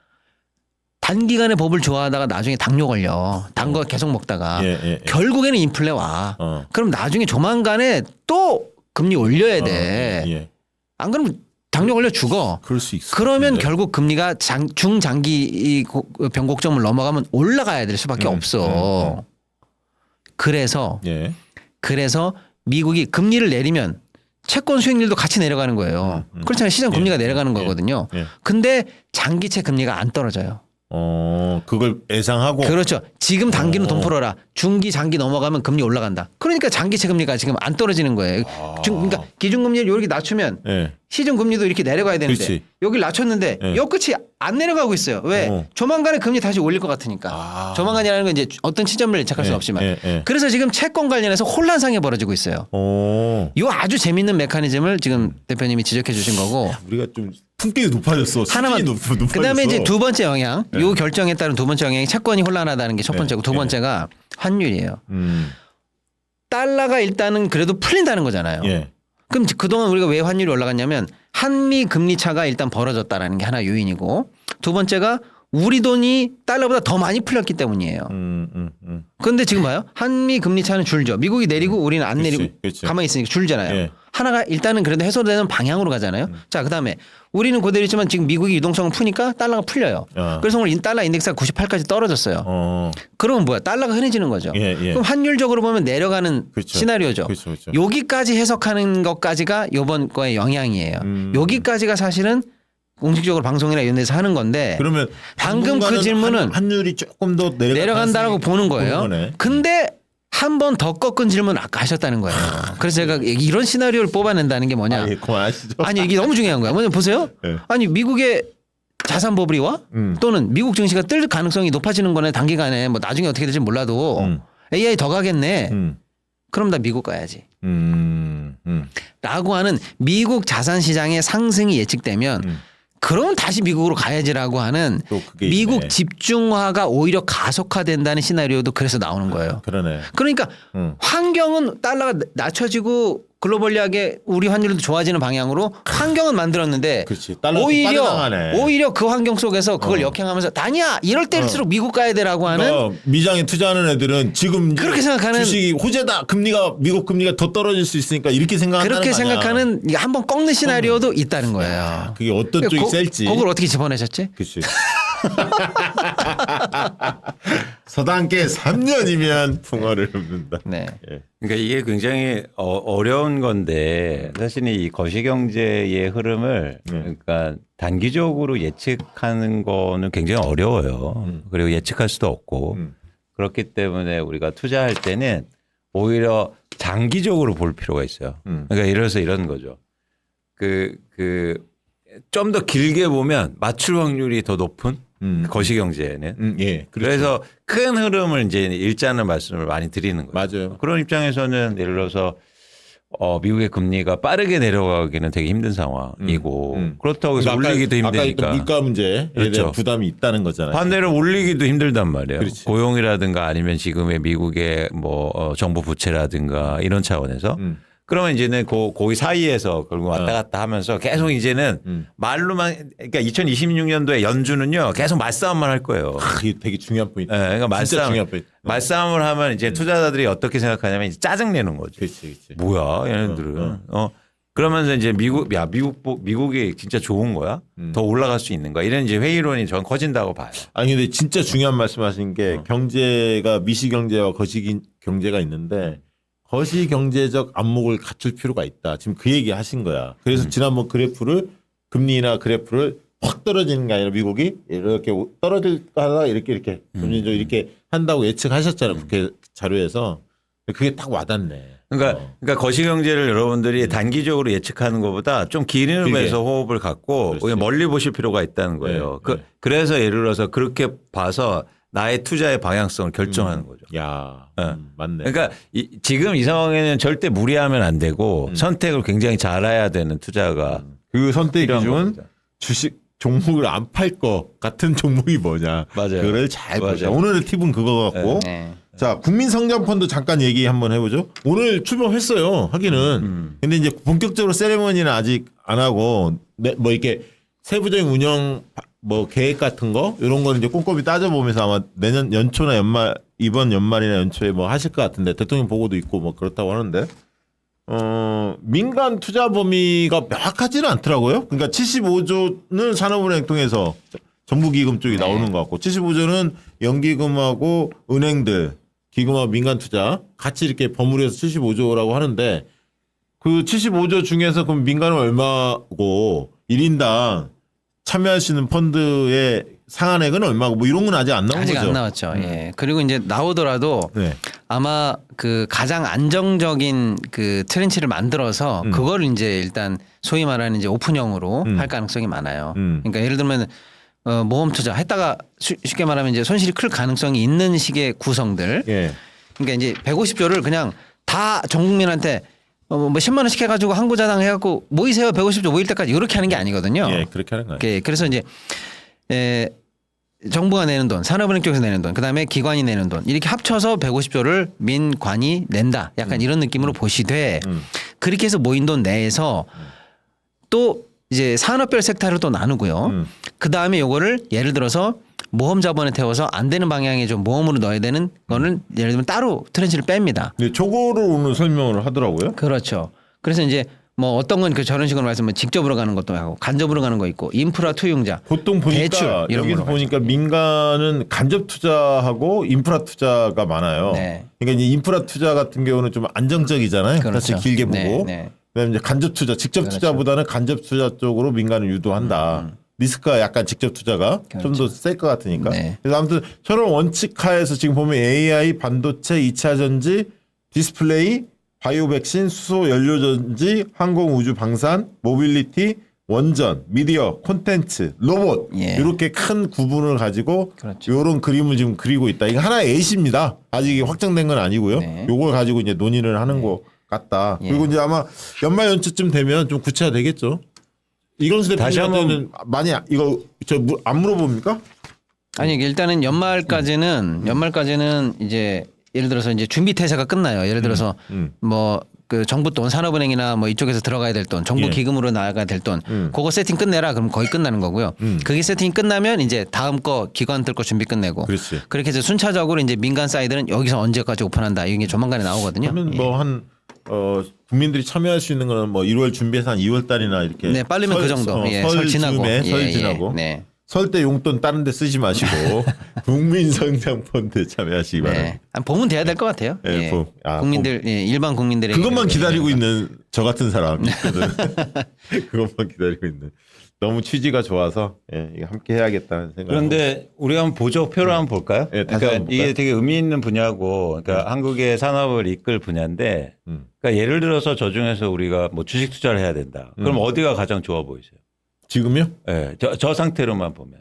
C: 단기간에 법을 좋아하다가 나중에 당뇨 걸려. 단 거 계속 먹다가
A: 예.
C: 결국에는 인플레 와. 그럼 나중에 조만간에 또 금리 올려야 돼.
A: 예.
C: 안 그러면 당뇨 걸려 죽어.
A: 그럴 수 있어.
C: 그러면 결국 금리가 중장기 변곡점을 넘어가면 올라가야 될 수밖에 없어. 그래서
A: 예.
C: 미국이 금리를 내리면 채권 수익률도 같이 내려가는 거예요. 그렇잖아요. 시장 금리가 내려가는 거거든요.
A: 예.
C: 근데 장기채 금리가 안 떨어져요.
A: 그걸 예상하고.
C: 그렇죠. 지금 단기는 돈 풀어라. 중기, 장기 넘어가면 금리 올라간다. 그러니까 장기채 금리가 지금 안 떨어지는 거예요. 그러니까 기준금리를 이렇게 낮추면
A: 예.
C: 시중금리도 이렇게 내려가야 되는데
A: 그렇지.
C: 여기를 낮췄는데
A: 예.
C: 요 끝이 안 내려가고 있어요. 왜? 조만간에 금리 다시 올릴 것 같으니까. 조만간이라는 건 이제 어떤 시점을 예측할 수는 없지만.
A: 예.
C: 그래서 지금 채권 관련해서 혼란상이 벌어지고 있어요. 요 아주 재밌는 메커니즘을 지금 대표님이 지적해 주신 거고.
A: 우리가 좀 품격이 높아졌어.
C: 하나만
A: 높아졌어.
C: 그다음에 이제 두 번째 영향. 요 결정에 따른 두 번째 영향이 채권이 혼란하다는 게 첫 번째고 두 번째가 환율이에요. 달러가 일단은 그래도 풀린다는 거잖아요.
A: 예.
C: 그럼 그동안 우리가 왜 환율이 올라갔냐면 한미 금리 차가 일단 벌어졌다라는 게 하나 요인이고 두 번째가 우리 돈이 달러보다 더 많이 풀렸기 때문이에요. 그런데 지금 봐요. 한미 금리 차는 줄죠. 미국이 내리고 우리는 안
A: 그치,
C: 내리고
A: 그치.
C: 가만히 있으니까 줄잖아요.
A: 예.
C: 하나가 일단은 그래도 해소되는 방향으로 가잖아요. 자, 그다음에 우리는 그대로 있지만 지금 미국이 유동성을 푸니까 달러가 풀려요. 그래서 오늘 달러 인덱스가 98까지 떨어졌어요. 그러면 뭐야? 달러가 흔해지는 거죠.
A: 예.
C: 그럼 환율적으로 보면 내려가는
A: 그렇죠.
C: 시나리오죠.
A: 그렇죠.
C: 여기까지 해석하는 것까지가 이번 거의 영향이에요. 여기까지가 사실은 공식적으로 방송이나 이런 데서 하는 건데
A: 그러면
C: 방금 그
A: 당분간은
C: 질문은
A: 환율이 조금 더
C: 내려간다라고 보는 거예요.
A: 거네.
C: 근데 한 번 더 꺾은 질문 아까 하셨다는 거예요. 그래서 제가 이런 시나리오를 뽑아낸다는 게 뭐냐.
A: 아, 예, 그만하시죠.
C: 아니 이게 너무 중요한 거야. 뭐냐 보세요.
A: 네.
C: 아니 미국의 자산 버블이와 또는 미국 증시가 뜰 가능성이 높아지는 거네 단기간에 뭐 나중에 어떻게 될지 몰라도 AI 더 가겠네. 그럼 나 미국 가야지. 라고 하는 미국 자산 시장의 상승이 예측되면 그럼 다시 미국으로 가야지라고 하는
A: 또 그게
C: 미국
A: 있네.
C: 집중화가 오히려 가속화된다는 시나리오도 그래서 나오는 거예요.
A: 그러네.
C: 그러니까 환경은 달러가 낮춰지고 글로벌리하게 우리 환율도 좋아지는 방향으로 환경은 만들었는데
A: 그렇지. 달러가 빠져나가네.
C: 오히려 그 환경 속에서 그걸 역행하면서 아니야 이럴 때일수록 미국 가야 되라고 하는
A: 그러니까 미장에 투자하는 애들은 지금
C: 그렇게 생각하는
A: 주식이 호재다. 금리가 미국 금리가 더 떨어질 수 있으니까 이렇게 생각한다는
C: 그렇게
A: 거 아니야.
C: 생각하는 이게 한번 꺾는 시나리오도 있다는 거예요.
A: 그게 어떤 쪽이 셀지.
C: 그걸 어떻게 집어내셨지?
A: 그렇지. 서당계 3년이면 풍어를 읊는다.
C: 네.
A: 예.
B: 그러니까 이게 굉장히 어려운 건데 사실 이 거시경제의 흐름을 그러니까 단기적으로 예측하는 거는 굉장히 어려워요. 그리고 예측할 수도 없고 그렇기 때문에 우리가 투자할 때는 오히려 장기적으로 볼 필요가 있어요. 그러니까 이래서 이런 거죠. 좀 더 길게 보면 맞출 확률이 더 높은 거시경제는.
A: 예. 그렇죠.
B: 그래서 큰 흐름을 이제 읽자는 말씀을 많이 드리는 거예요.
A: 맞아요.
B: 그런 입장에서는 예를 들어서 미국의 금리가 빠르게 내려가기는 되게 힘든 상황이고 그렇다고 해서
A: 그러니까
B: 올리기도
A: 아까
B: 힘드니까.
A: 물가 문제에
B: 그렇죠.
A: 대한 부담이 있다는 거잖아요.
B: 반대로 올리기도 힘들단 말이에요.
A: 그렇지.
B: 고용이라든가 아니면 지금의 미국의 뭐 정부 부채라든가 이런 차원에서. 그러면 이제는 거기 사이에서 결국 왔다 갔다 하면서 계속 이제는 말로만 그러니까 2026년도에 연준은요 계속 말싸움만 할 거예요.
A: 이게 되게 중요한 포인트.
B: 네, 그러니까
A: 진짜 중요한 포인트.
B: 말싸움을 하면 이제 투자자들이 어떻게 생각하냐면 이제 짜증 내는 거죠.
A: 그렇지.
B: 뭐야 얘네들은. 그러면서 이제 미국이 진짜 좋은 거야? 더 올라갈 수 있는 거야? 이런 이제 회의론이 전 커진다고 봐요.
A: 아니 근데 진짜 중요한 말씀하신 게 경제가 미시 경제와 거시 경제가 있는데 거시 경제적 안목을 갖출 필요가 있다. 지금 그 얘기 하신 거야. 그래서 지난번 금리나 그래프를 확 떨어지는 게 아니라 미국이 이렇게 떨어질까 하다가 이렇게 점진적으로 이렇게 한다고 예측하셨잖아요. 국회 자료에서. 그게 딱 와닿네.
B: 그러니까 거시경제를 여러분들이 단기적으로 예측하는 것보다 좀 긴 흐름에서 호흡을 갖고
A: 그렇지.
B: 멀리 보실 필요가 있다는 거예요.
A: 네.
B: 그래서 예를 들어서 그렇게 봐서 나의 투자의 방향성을 결정하는 거죠.
A: 야, 맞네.
B: 그러니까 지금 이 상황에는 절대 무리하면 안 되고 선택을 굉장히 잘해야 되는 투자가
A: 그 선택
B: 필요한
A: 기준은
B: 겁니다.
A: 주식 종목을 안 팔 거 같은 종목이 뭐냐.
B: 맞아요.
A: 그거를 잘 보자.
B: 맞아요.
A: 오늘의 팁은 그거 같고.
C: 네.
A: 자, 국민성장펀드 잠깐 얘기 한번 해보죠. 오늘 출범했어요. 하기는. 근데 이제 본격적으로 세레머니는 아직 안 하고 뭐 이렇게 세부적인 운영 뭐 계획 같은 거 이런 거는 이제 꼼꼼히 따져보면서 아마 내년 연초나 이번 연말이나 연초에 뭐 하실 것 같은데 대통령 보고도 있고 뭐 그렇다고 하는데 민간 투자 범위가 명확하지는 않더라고요. 그러니까 75조는 산업은행 통해서 정부기금 쪽이 나오는 것 같고 75조는 연기금하고 은행들 기금하고 민간 투자 같이 이렇게 버무려서 75조라고 하는데 그 75조 중에서 그럼 민간은 얼마고 1인당 참여하시는 펀드의 상한액은 얼마고 뭐 이런 건 아직 안 나온
C: 아직
A: 거죠.
C: 안 나왔죠. 예. 그리고 이제 나오더라도
A: 네.
C: 아마 그 가장 안정적인 그 트렌치를 만들어서 그거를 이제 일단 소위 말하는 이제 오픈형으로 할 가능성이 많아요. 그러니까 예를 들면 모험 투자 했다가 쉽게 말하면 이제 손실이 클 가능성이 있는 식의 구성들.
A: 예.
C: 그러니까 이제 150조를 그냥 다 전 국민한테 뭐 10만 원씩 해가지고 한 구자당 해갖고 모이세요 150조 모일 때까지 이렇게 하는 게 아니거든요.
A: 예, 그렇게 하는 거예요.
C: 그래서 이제 정부가 내는 돈, 산업은행 쪽에서 내는 돈, 그다음에 기관이 내는 돈 이렇게 합쳐서 150조를 민관이 낸다. 약간 이런 느낌으로 보시되 그렇게 해서 모인 돈 내에서 또 이제 산업별 섹터를 또 나누고요. 그다음에 요거를 예를 들어서 모험 자본에 태워서 안 되는 방향에 좀 모험으로 넣어야 되는 거는 예를 들면 따로 트렌치를 뺍니다.
A: 네, 저거를 오늘 설명을 하더라고요.
C: 그렇죠. 그래서 이제 뭐 어떤 건 저런 식으로 말씀하면 직접으로 가는 것도 하고 간접으로 가는 거 있고 인프라 투융자
A: 보통 보니까
C: 대출 이런
A: 여기서
C: 걸로
A: 보니까 민간은 간접 투자하고 인프라 투자가 많아요.
C: 네.
A: 그러니까 이제 인프라 투자 같은 경우는 좀 안정적이잖아요.
C: 그렇죠.
A: 사실 길게 보고.
C: 네.
A: 그다음에 이제 간접 투자, 직접
C: 그렇죠.
A: 투자보다는 간접 투자 쪽으로 민간을 유도한다. 리스크가 약간 직접 투자가 좀 더 셀 것 같으니까.
C: 네.
A: 그래서 아무튼 저런 원칙하에서 지금 보면 AI, 반도체, 2차 전지, 디스플레이, 바이오 백신, 수소 연료 전지, 항공 우주 방산, 모빌리티, 원전, 미디어, 콘텐츠, 로봇
C: 예.
A: 이렇게 큰 구분을 가지고
C: 그렇죠.
A: 이런 그림을 지금 그리고 있다. 이거 하나의 예시입니다. 아직 이게 확정된 건 아니고요.
C: 네.
A: 요걸 가지고 이제 논의를 하는 것 같다.
C: 예.
A: 그리고 이제 아마 연말 연초쯤 되면 좀 구체화되겠죠. 이건수
B: 다시
A: 대표님한테는 많이 이거 저 안 물어봅니까?
C: 아니 일단은 연말까지는 이제 예를 들어서 이제 준비 태세가 끝나요. 예를 들어서 뭐 그 정부 돈, 산업은행이나 뭐 이쪽에서 들어가야 될 돈, 정부
A: 예.
C: 기금으로 나가야 될 돈, 그거 세팅 끝내라. 그럼 거의 끝나는 거고요. 그게 세팅이 끝나면 이제 다음 거 기관들 거 준비 끝내고.
A: 그렇지.
C: 그렇게 해서 순차적으로 이제 민간 사이드는 여기서 언제까지 오픈한다. 이게 조만간에 나오거든요.
A: 그러면 뭐 한 국민들이 참여할 수 있는 거는 뭐 1월 준비해서 한 2월 달이나 이렇게.
C: 네, 빠르면 그 정도. 예, 설 지나고.
A: 즈음에 설
C: 예,
A: 지나고.
C: 네.
A: 설 때 용돈 다른 데 쓰지 마시고 국민성장펀드 참여하시기 바랍니다.
C: 네. 보면 돼야 될 것 같아요.
A: 예,
C: 국민들, 예, 일반 국민들의
A: 그것만 기다리고 있는 저 같은 사람이 있거든. 그것만 기다리고 있는. 너무 취지가 좋아서 예, 이거 함께 해야겠다는 생각.
B: 그런데 우리가 한번 보죠. 표를 한번 볼까요?
A: 예, 다시
B: 그러니까
A: 한번 볼까요?
B: 이게 되게 의미 있는 분야고, 그러니까 한국의 산업을 이끌 분야인데, 그러니까 예를 들어서 저 중에서 우리가 뭐 주식 투자를 해야 된다. 그럼 어디가 가장 좋아 보이세요?
A: 지금요?
B: 예, 저 상태로만 보면,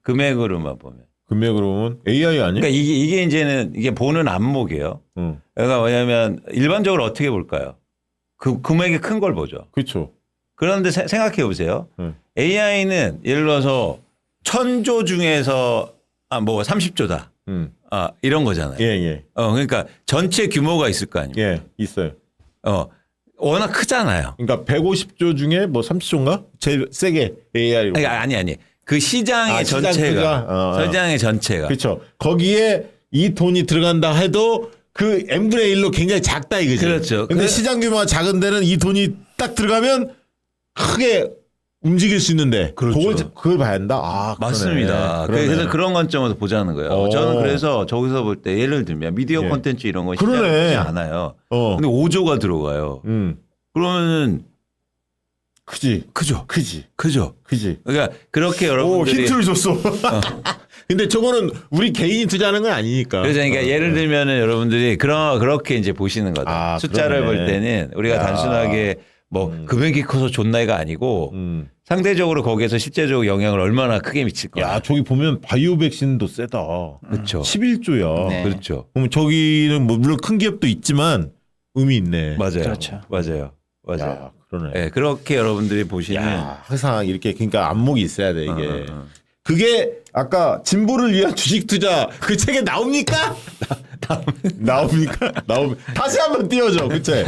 B: 금액으로만 보면.
A: 금액으로 보면 AI 아니에요?
B: 그러니까 이게 이제는 이게 보는 안목이에요. 그러니까 뭐냐면 일반적으로 어떻게 볼까요? 그 금액이 큰 걸 보죠.
A: 그렇죠.
B: 그런데 생각해 보세요. AI는 예를 들어서 1000조 중에서 뭐 30조다. 이런 거잖아요.
A: 예, 예.
B: 그러니까 전체 규모가 있을 거 아니에요.
A: 예, 있어요.
B: 워낙 크잖아요.
A: 그러니까 150조 중에 뭐 30조인가? 제일 세게 AI.
B: 아니. 그 시장의
A: 시장
B: 전체가.
A: 크기가?
B: 시장의 전체가.
A: 그렇죠. 거기에 이 돈이 들어간다 해도 그 n분의 1로 굉장히 작다 이거지.
B: 그렇죠.
A: 근데 시장 규모가 작은 데는 이 돈이 딱 들어가면 크게 움직일 수 있는데
B: 그렇죠.
A: 그걸 봐야 한다. 아,
B: 맞습니다.
A: 그러네.
B: 그래서 그런 관점에서 보자는 거예요. 저는 그래서 저기서 볼 때 예를 들면 미디어
A: 예.
B: 콘텐츠 이런 거
A: 그러네.
B: 시장이 않아요.
A: 어.
B: 근데 5조가 들어가요. 그러면은
A: 크지.
B: 크죠.
A: 크지.
B: 그죠.
A: 그지.
B: 그러니까 그렇게
A: 오,
B: 여러분들이
A: 힌트를 줬어. 근데 저거는 우리 개인이 투자하는 건 아니니까.
B: 그래서 그러니까 예를 들면은 여러분들이 그렇게 이제 보시는 거다.
A: 아,
B: 숫자를
A: 그러네.
B: 볼 때는 우리가
A: 야.
B: 단순하게 뭐 금액이 커서 좋나이가 아니고 상대적으로 거기에서 실제적으로 영향을 얼마나 크게 미칠 거야.
A: 야, 저기 보면 바이오 백신도 세다.
B: 그렇죠.
A: 11조야.
C: 네.
B: 그렇죠.
A: 그럼 저기는 뭐 물론 큰 기업도 있지만 의미 있네.
B: 맞아요.
C: 그렇죠.
B: 맞아요.
A: 야, 그러네.
B: 네, 그렇게 여러분들이 보시는
A: 야, 항상 이렇게 그러니까 안목이 있어야 돼 이게.
B: 어.
A: 그게 아까 진보를 위한 주식 투자 그 책에 나옵니까? 나옵니까? 다시 한번 띄워줘 그 책.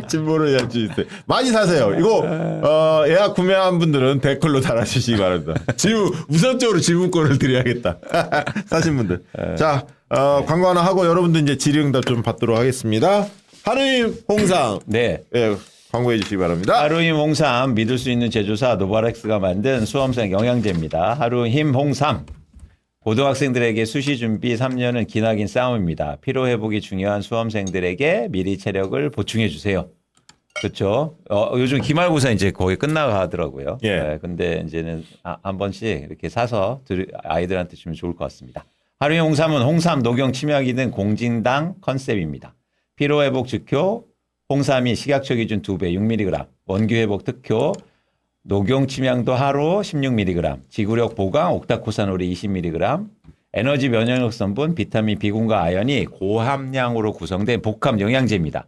A: 진보를 위한 주식 투자 많이 사세요. 이거 예약 구매한 분들은 댓글로 달아주시기 바랍니다. 우선적으로 질문권을 드려야겠다. 사신 분들. 자 광고 하나 하고 여러분들 이제 질의응답 좀 받도록 하겠습니다. 하루임 홍상.
B: 네.
A: 예, 광고해 주시기 바랍니다.
B: 하루힘 홍삼 믿을 수 있는 제조사 노바렉스가 만든 수험생 영양제입니다. 하루힘 홍삼. 고등학생들에게 수시 준비 3년은 기나긴 싸움입니다. 피로 회복이 중요한 수험생들에게 미리 체력을 보충해 주세요. 그렇죠. 요즘 기말고사 이제 거의 끝나가더라고요.
A: 예.
B: 네, 근데 이제는 한 번씩 이렇게 사서 아이들한테 주면 좋을 것 같습니다. 하루힘 홍삼은 홍삼, 녹용, 치명이 등 공진당 컨셉입니다. 피로 회복 즉효, 홍삼이 식약처 기준 2배 6mg, 원기 회복 특효, 녹용 침향도 하루 16mg, 지구력 보강 옥타코사놀이 20mg, 에너지 면역력 성분 비타민 B군과 아연이 고함량으로 구성된 복합 영양제입니다.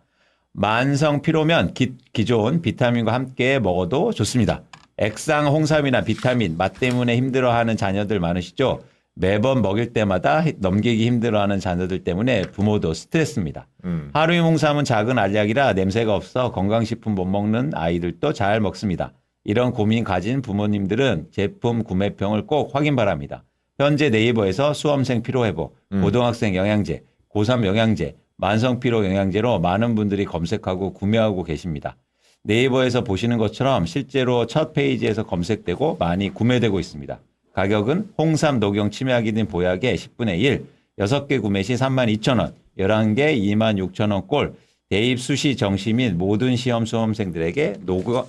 B: 만성 피로면 기존 비타민과 함께 먹어도 좋습니다. 액상 홍삼이나 비타민 맛 때문에 힘들어하는 자녀들 많으시죠? 매번 먹일 때마다 넘기기 힘들어하는 자녀들 때문에 부모도 스트레스입니다. 하루임 홍삼은 작은 알약이라 냄새가 없어 건강식품 못 먹는 아이들도 잘 먹습니다. 이런 고민 가진 부모님들은 제품 구매평을 꼭 확인 바랍니다. 현재 네이버에서 수험생 피로회복, 고등학생 영양제, 고3 영양제, 만성 피로 영양제로 많은 분들이 검색하고 구매하고 계십니다. 네이버에서 보시는 것처럼 실제로 첫 페이지에서 검색되고 많이 구매되고 있습니다. 가격은 홍삼, 녹용, 치매하기 등 보약의 10분의 1, 6개 구매 시 32,000원, 11개 26,000원 꼴, 대입 수시 정시 및 모든 시험 수험생들에게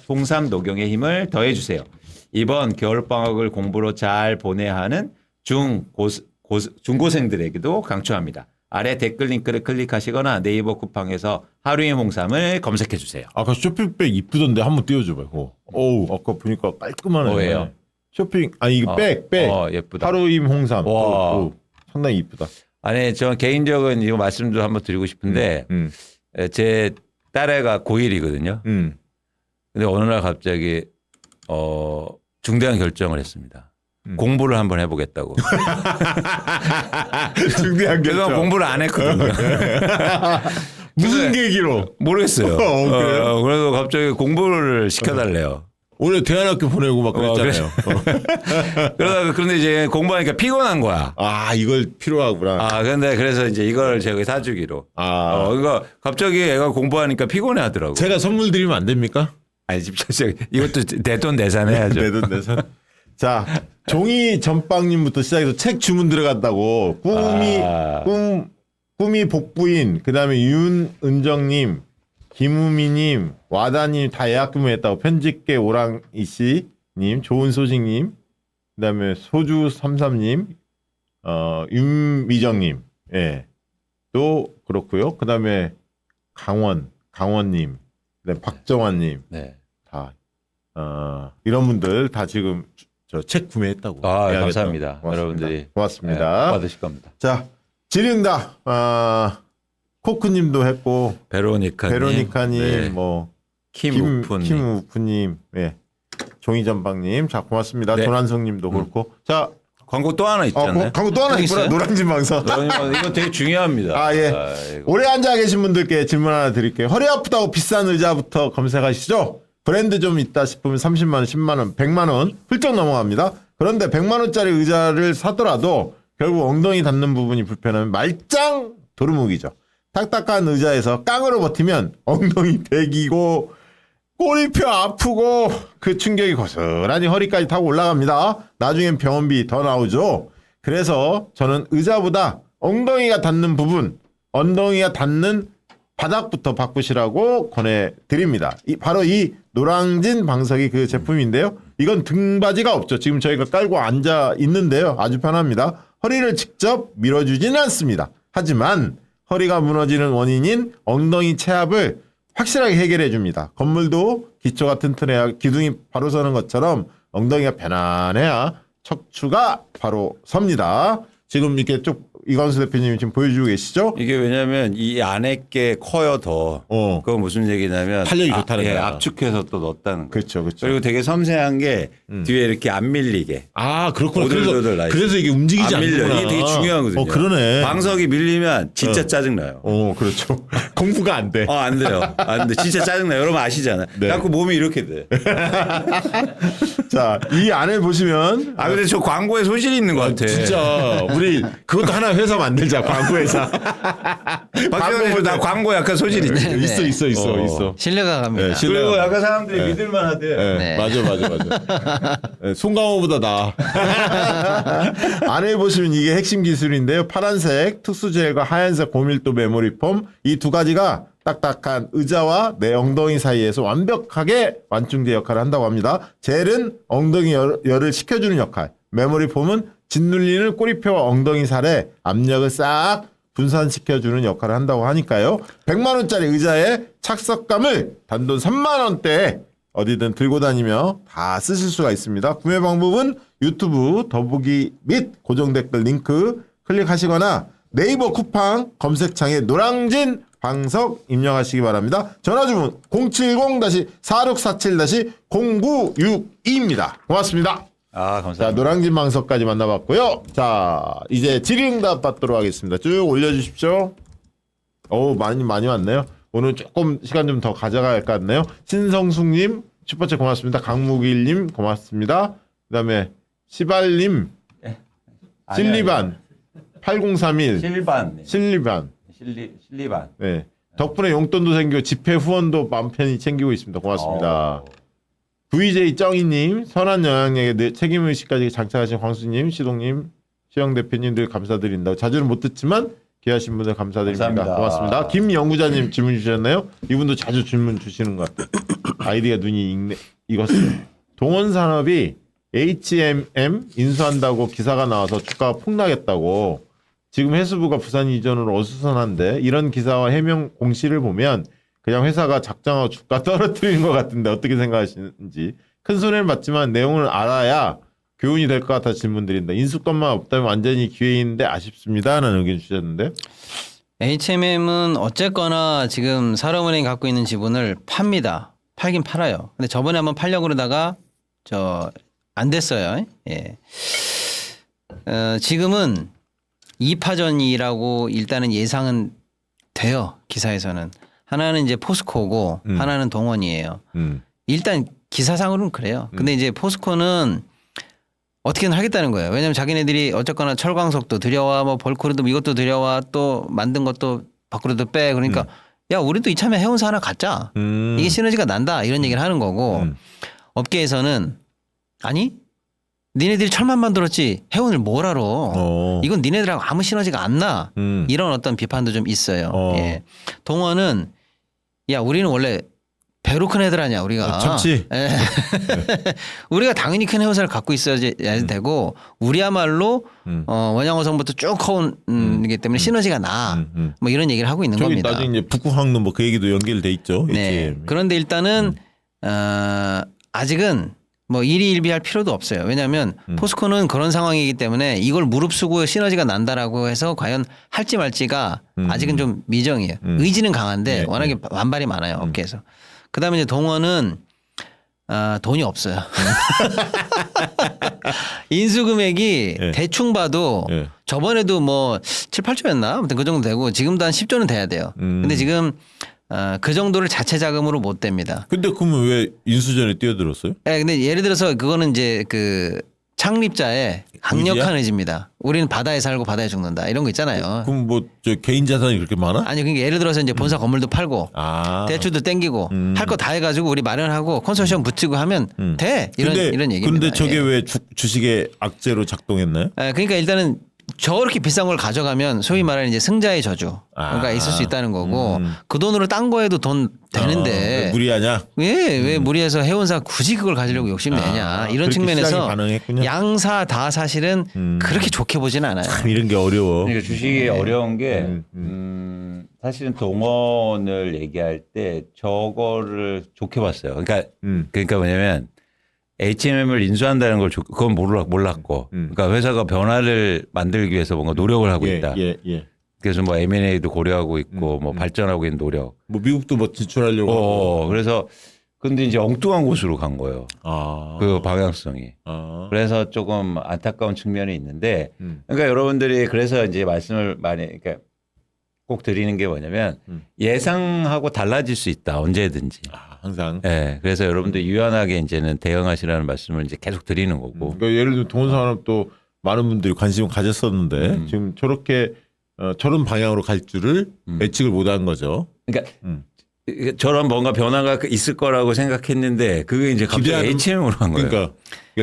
B: 홍삼 녹용의 힘을 더해주세요. 이번 겨울방학을 공부로 잘 보내야 하는 중고생들에게도 강추합니다. 아래 댓글 링크를 클릭하시거나 네이버 쿠팡에서 하루의 홍삼을 검색해 주세요.
A: 아까 쇼핑백 이쁘던데 한번 띄워줘봐요. 그거. 어우 아까 보니까 깔끔하네.
B: 뭐예요?
A: 쇼핑 아니 이거 백.
B: 예쁘다.
A: 하루임 홍삼.
B: 와.
A: 오, 상당히 이쁘다.
B: 아니 저 개인적인 이거 말씀도 한번 드리고 싶은데 제 딸애가 고1이거든요. 근데 어느 날 갑자기 중대한 결정을 했습니다. 공부를 한번 해보겠다고.
A: 중대한
B: 그래서
A: 결정.
B: 공부를 안 했거든요.
A: 무슨 계기로?
B: 모르겠어요.
A: 그래요?
B: 그래서 갑자기 공부를 시켜달래요.
A: 올해 대안학교 보내고 막 그랬잖아요.
B: 그런데 이제 공부하니까 피곤한 거야.
A: 아 이걸 필요하구나.
B: 그래서 이제 이걸 제가 사주기로. 그러니까 갑자기 애가 공부하니까 피곤해 하더라고.
A: 제가 선물 드리면 안 됩니까?
B: 아니, 이것도 내 돈 내산해야죠.
A: 내 돈 내산. 자, 종이 전빵님부터 시작해서 책 주문 들어간다고. 꿈이 복부인, 그 다음에 윤은정님, 김우미님, 와다님 다 예약 주문했다고. 편집계 오랑이 씨님, 좋은 소식님, 그 다음에 소주33님, 윤미정님, 예. 또 그렇고요. 그 다음에 강원님, 그 다음에 박정환님,
B: 네.
A: 다, 이런 분들 다 지금 저 책 구매했다고.
B: 감사합니다.
A: 고맙습니다.
B: 여러분들이.
A: 고맙습니다.
B: 네, 받으실 겁니다.
A: 자, 질의응답, 코크님도 했고, 베로니카님,
B: 네.
A: 뭐,
B: 김우프님.
A: 김우프님, 예. 종이전방님, 자, 고맙습니다.
B: 네.
A: 조난성님도 그렇고. 자,
B: 광고 또 하나 있잖아요.
A: 광고 또 하나 있구나.
C: 있어요?
A: 노란진 방송.
B: 이거 되게 중요합니다.
A: 아, 예.
B: 아이고.
A: 오래 앉아 계신 분들께 질문 하나 드릴게요. 허리 아프다고 비싼 의자부터 검색하시죠? 브랜드 좀 있다 싶으면 30만원, 10만원, 100만원 훌쩍 넘어갑니다. 그런데 100만원짜리 의자를 사더라도 결국 엉덩이 닿는 부분이 불편하면 말짱 도루묵이죠. 딱딱한 의자에서 깡으로 버티면 엉덩이 베기고 꼬리뼈 아프고 그 충격이 고스란히 허리까지 타고 올라갑니다. 나중엔 병원비 더 나오죠. 그래서 저는 의자보다 엉덩이가 닿는 부분, 엉덩이가 닿는 바닥부터 바꾸시라고 권해드립니다. 바로 이 노랑진 방석이 그 제품인데요. 이건 등받이가 없죠. 지금 저희가 깔고 앉아 있는데요. 아주 편합니다. 허리를 직접 밀어주지는 않습니다. 하지만 허리가 무너지는 원인인 엉덩이 체압을 확실하게 해결해 줍니다. 건물도 기초가 튼튼해야 기둥이 바로 서는 것처럼 엉덩이가 편안해야 척추가 바로 섭니다. 지금 이렇게 쭉 이광수 대표님이 지금 보여주고 계시죠?
B: 이게 왜냐면 이 안에 게 커요 더. 그건 무슨 얘기냐면
A: 탄력이 좋다는
B: 예,
A: 거야.
B: 압축해서 또 넣었다는 거예요.
A: 그렇죠, 그렇죠.
B: 그리고 되게 섬세한 게 뒤에 이렇게 안 밀리게.
A: 아 그렇구나.
B: 오돌오돌 나 있어요.
A: 그래서 이게 움직이지
B: 안 밀려.
A: 않는구나.
B: 이게 되게 중요하거든요.
A: 그러네.
B: 방석이 밀리면 진짜 짜증나요.
A: 그렇죠. 공부가 안 돼.
B: 안 돼요. 안 돼. 진짜 짜증나요. 여러분 아시잖아요.
A: 네.
B: 자꾸 몸이 이렇게 돼.
A: 자, 이 안에 보시면
B: 근데 저 광고에 소질이 있는 것 같아.
A: 진짜 우리 그것도 하나 회사 만들자. 광고회사.
B: 박정현 나 광고 약간 소질 있지.
C: 네.
A: 있어.
C: 신뢰가 갑니다.
A: 네, 신뢰-
B: 그리고 약간 사람들이 믿을만 하대.
A: 네,
C: 네.
A: 맞아. 네, 송강호보다 나아. 안에 보시면 이게 핵심 기술인데요. 파란색 특수젤과 하얀색 고밀도 메모리 폼 이 두 가지가 딱딱한 의자와 내 엉덩이 사이에서 완벽하게 완충제 역할을 한다고 합니다. 젤은 엉덩이 열을 식혀주는 역할, 메모리 폼은 짓눌리는 꼬리뼈와 엉덩이 살에 압력을 싹 분산시켜주는 역할을 한다고 하니까요. 100만 원짜리 의자의 착석감을 단돈 3만 원대에 어디든 들고 다니며 다 쓰실 수가 있습니다. 구매 방법은 유튜브 더보기 및 고정 댓글 링크 클릭하시거나 네이버 쿠팡 검색창에 노랑진 방석 입력하시기 바랍니다. 전화주문 070-4647-0962입니다. 고맙습니다. 자,
B: 감사합니다.
A: 노랑진 방석까지 만나봤고요. 자, 이제 질의응답 받도록 하겠습니다. 쭉 올려주십시오. 많이 왔네요. 오늘 조금 시간 좀 더 가져가야 할 것 같네요. 신성숙님 슈퍼챗 고맙습니다. 강무길님 고맙습니다. 그 다음에 시발님 실리반 8031 실리반
B: 실리반.
A: 네. 덕분에 용돈도 생기고 집회 후원도 마음 편히 챙기고 있습니다. 고맙습니다. VJ 정희님, 선한 영향력에 책임의식까지 장착하신 광수님, 시동님, 시영 대표님 늘 감사드린다고. 자주는 못 듣지만 귀하신 분들 감사드립니다.
B: 감사합니다.
A: 고맙습니다. 김 연구자님 질문 주셨나요? 이분도 자주 질문 주시는 것 같아요. 아이디가 눈이 익었어요. 동원산업이 HMM 인수한다고 기사가 나와서 주가가 폭락했다고. 지금 해수부가 부산 이전으로 어수선한데 이런 기사와 해명 공시를 보면 그냥 회사가 작정하고 주가 떨어뜨리는 것 같은데 어떻게 생각하시는지. 큰 손해를 봤지만 내용을 알아야 교훈이 될 것 같아 질문드린다. 인수권만 없다면 완전히 기회인데 아쉽습니다. 라는 의견 주셨는데.
C: HMM은 어쨌거나 지금 산업은행이 갖고 있는 지분을 팝니다. 팔긴 팔아요. 근데 저번에 한번 팔려고 그러다가 안 됐어요. 예. 지금은 2파전이라고 일단은 예상은 돼요. 기사에서는. 하나는 이제 포스코고 하나는 동원이에요. 일단 기사상으로는 그래요. 근데 이제 포스코는 어떻게든 하겠다는 거예요. 왜냐하면 자기네들이 어쨌거나 철광석도 들여와 뭐 벌크로도 이것도 들여와 또 만든 것도 밖으로도 빼. 그러니까 야 우리도 이참에 해운사 하나 갖자. 이게 시너지가 난다 이런 얘기를 하는 거고 업계에서는 아니 니네들이 철만 만들었지 해운을 뭘 알아. 이건 니네들하고 아무 시너지가 안 나. 이런 어떤 비판도 좀 있어요. 예. 동원은 야 우리는 원래 배로 큰 애들 아니야 우리가.
A: 참치.
C: 예. 우리가 당연히 큰 해운사를 갖고 있어야 되고 우리야말로 원양어선부터 쭉 커온 이기 때문에 시너지가 나. 뭐 이런 얘기를 하고 있는
A: 저기
C: 겁니다.
A: 나중에 이제 북구항로 뭐 그 얘기도 연결돼 있죠.
C: 네. 그런데 일단은 아직은 뭐 일희일비할 필요도 없어요. 왜냐하면 포스코는 그런 상황이기 때문에 이걸 무릅쓰고 시너지가 난다라고 해서 과연 할지 말지가 아직은 좀 미정이에요. 의지는 강한데 워낙에 반발이 많아요 업계에서. 그다음에 이제 동원은 돈이 없어요. 인수 금액이 대충 봐도 저번에도 뭐 7, 8조였나? 아무튼 그 정도 되고 지금도 한 10조는 돼야 돼요. 근데 지금 그 정도를 자체 자금으로 못 됩니다.
A: 근데 그러면 왜 인수전에 뛰어들었어요?
C: 네, 근데 예를 들어서 그거는 이제 그 창립자의 강력한 의지입니다. 우리는 바다에 살고 바다에 죽는다 이런 거 있잖아요.
A: 그럼 뭐 저 개인 자산이 그렇게 많아?
C: 아니 그러니까 예를 들어서 이제 본사 건물도 팔고 대출도 땡기고 할 거 다 해가지고 우리 마련하고 컨소시엄 붙이고 하면 돼 이런 얘기입니다.
A: 근데 저게
C: 예.
A: 왜 주식의 악재로 작동했나요?
C: 그러니까 일단은 저렇게 비싼 걸 가져가면 소위 말하는 이제 승자의 저주가 있을 수 있다는 거고 그 돈으로 딴 거에도 돈 되는데
A: 무리하냐?
C: 왜 무리해서 해운사 굳이 그걸 가지려고 욕심내냐 이런 측면에서 양사 다 사실은 그렇게 좋게 보지는 않아요.
A: 참 이런 게 어려워.
B: 그러니까 주식이 어려운 게 사실은 동원을 얘기할 때 저거를 좋게 봤어요. 그러니까 뭐냐면 HMM을 인수한다는 걸 그건 몰랐고 그러니까 회사가 변화를 만들기 위해서 뭔가 노력을 하고 있다. 그래서 뭐 M&A도 고려하고 있고 뭐 발전하고 있는 노력.
A: 뭐 미국도 뭐 진출하려고 하고.
B: 그래서 근데 이제 엉뚱한 곳으로 간 거예요. 그 방향성이. 그래서 조금 안타까운 측면이 있는데 그러니까 여러분들이 그래서 이제 말씀을 많이 그러니까 꼭 드리는 게 뭐냐면 예상하고 달라질 수 있다. 언제든지.
A: 항상.
B: 네, 그래서 여러분들 유연하게 이제는 대응하시라는 말씀을 이제 계속 드리는 거고.
A: 그러니까 예를 들면 동원산업도 많은 분들이 관심을 가졌었는데 지금 저렇게 저런 방향으로 갈 줄을 예측을 못한 거죠.
B: 그러니까 저런 뭔가 변화가 있을 거라고 생각했는데 그게 이제 갑자기 HM으로 한 거예요.
A: 그러니까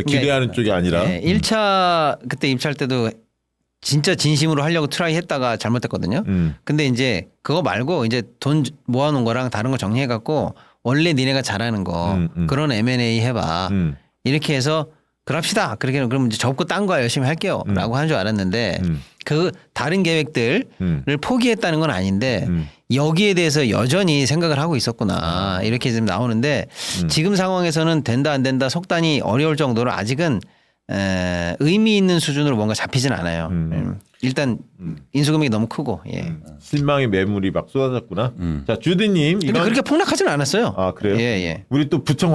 A: 기대하는 쪽이 아니라.
C: 1차 그때 입찰 때도 진짜 진심으로 하려고 트라이 했다가 잘못됐거든요. 근데 이제 그거 말고 이제 돈 모아놓은 거랑 다른 거 정리해갖고 원래 니네가 잘하는 거 그런 M&A 해봐. 이렇게 해서 그럽시다. 그렇게 그럼 이제 접고 딴 거 열심히 할게요. 라고 한 줄 알았는데 그 다른 계획들을 포기했다는 건 아닌데 여기에 대해서 여전히 생각을 하고 있었구나. 이렇게 지금 나오는데 지금 상황에서는 된다 안 된다 속단이 어려울 정도로 아직은 의미 있는 수준으로 뭔가 잡히진 않아요. 일단 인수금액이 너무 크고
A: 실망의 매물이 막 쏟아졌구나. 자 주디님.
C: 근데 그렇게 폭락하지는 않았어요.
A: 아 그래요?
C: 예.
A: 우리 또 부청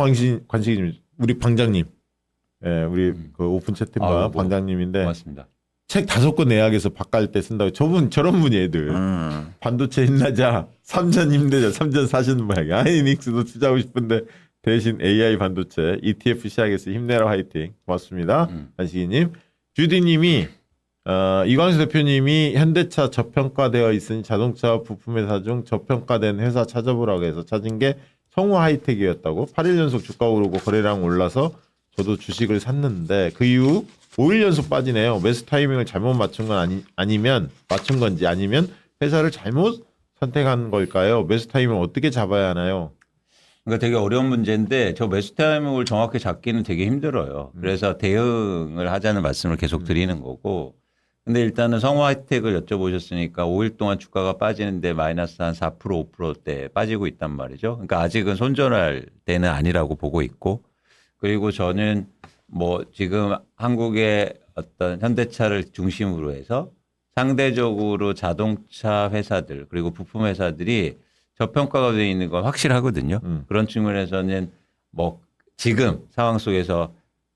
A: 관식이님, 우리 방장님, 우리 그 오픈 채팅방 방장님인데
B: 고맙습니다.
A: 책 5권 내약에서 바꿀 때 쓴다고. 저런 분이 애들 반도체 힘나자 3전 힘내자 3전 사시는 모양이야. 하이닉스도 투자하고 싶은데 대신 AI 반도체 ETF 시작해서 힘내라 화이팅. 고맙습니다. 관식이님. 주디님이 이광수 대표님이 현대차 저평가되어 있으니 자동차 부품회사 중 저평가된 회사 찾아보라고 해서 찾은 게 성우 하이텍이었다고. 8일 연속 주가 오르고 거래량 올라서 저도 주식을 샀는데 그 이후 5일 연속 빠지네요. 매수 타이밍을 잘못 맞춘 건 아니면 맞춘 건지 아니면 회사를 잘못 선택한 걸까요? 매수 타이밍을 어떻게 잡아야 하나요?
B: 그러니까 되게 어려운 문제인데 저 매수 타이밍을 정확히 잡기는 되게 힘들어요. 그래서 대응을 하자는 말씀을 계속 드리는 거고. 근데 일단은 성화 혜택을 여쭤보셨으니까 5일 동안 주가가 빠지는데 마이너스 한 4% 5%대 빠지고 있단 말이죠. 그러니까 아직은 손절할 때는 아니라고 보고 있고, 그리고 저는 뭐 지금 한국의 어떤 현대차를 중심으로 해서 상대적으로 자동차 회사들 그리고 부품 회사들이 저평가가 되어 있는 건 확실하거든요. 그런 측면에서는 뭐 지금 상황 속에서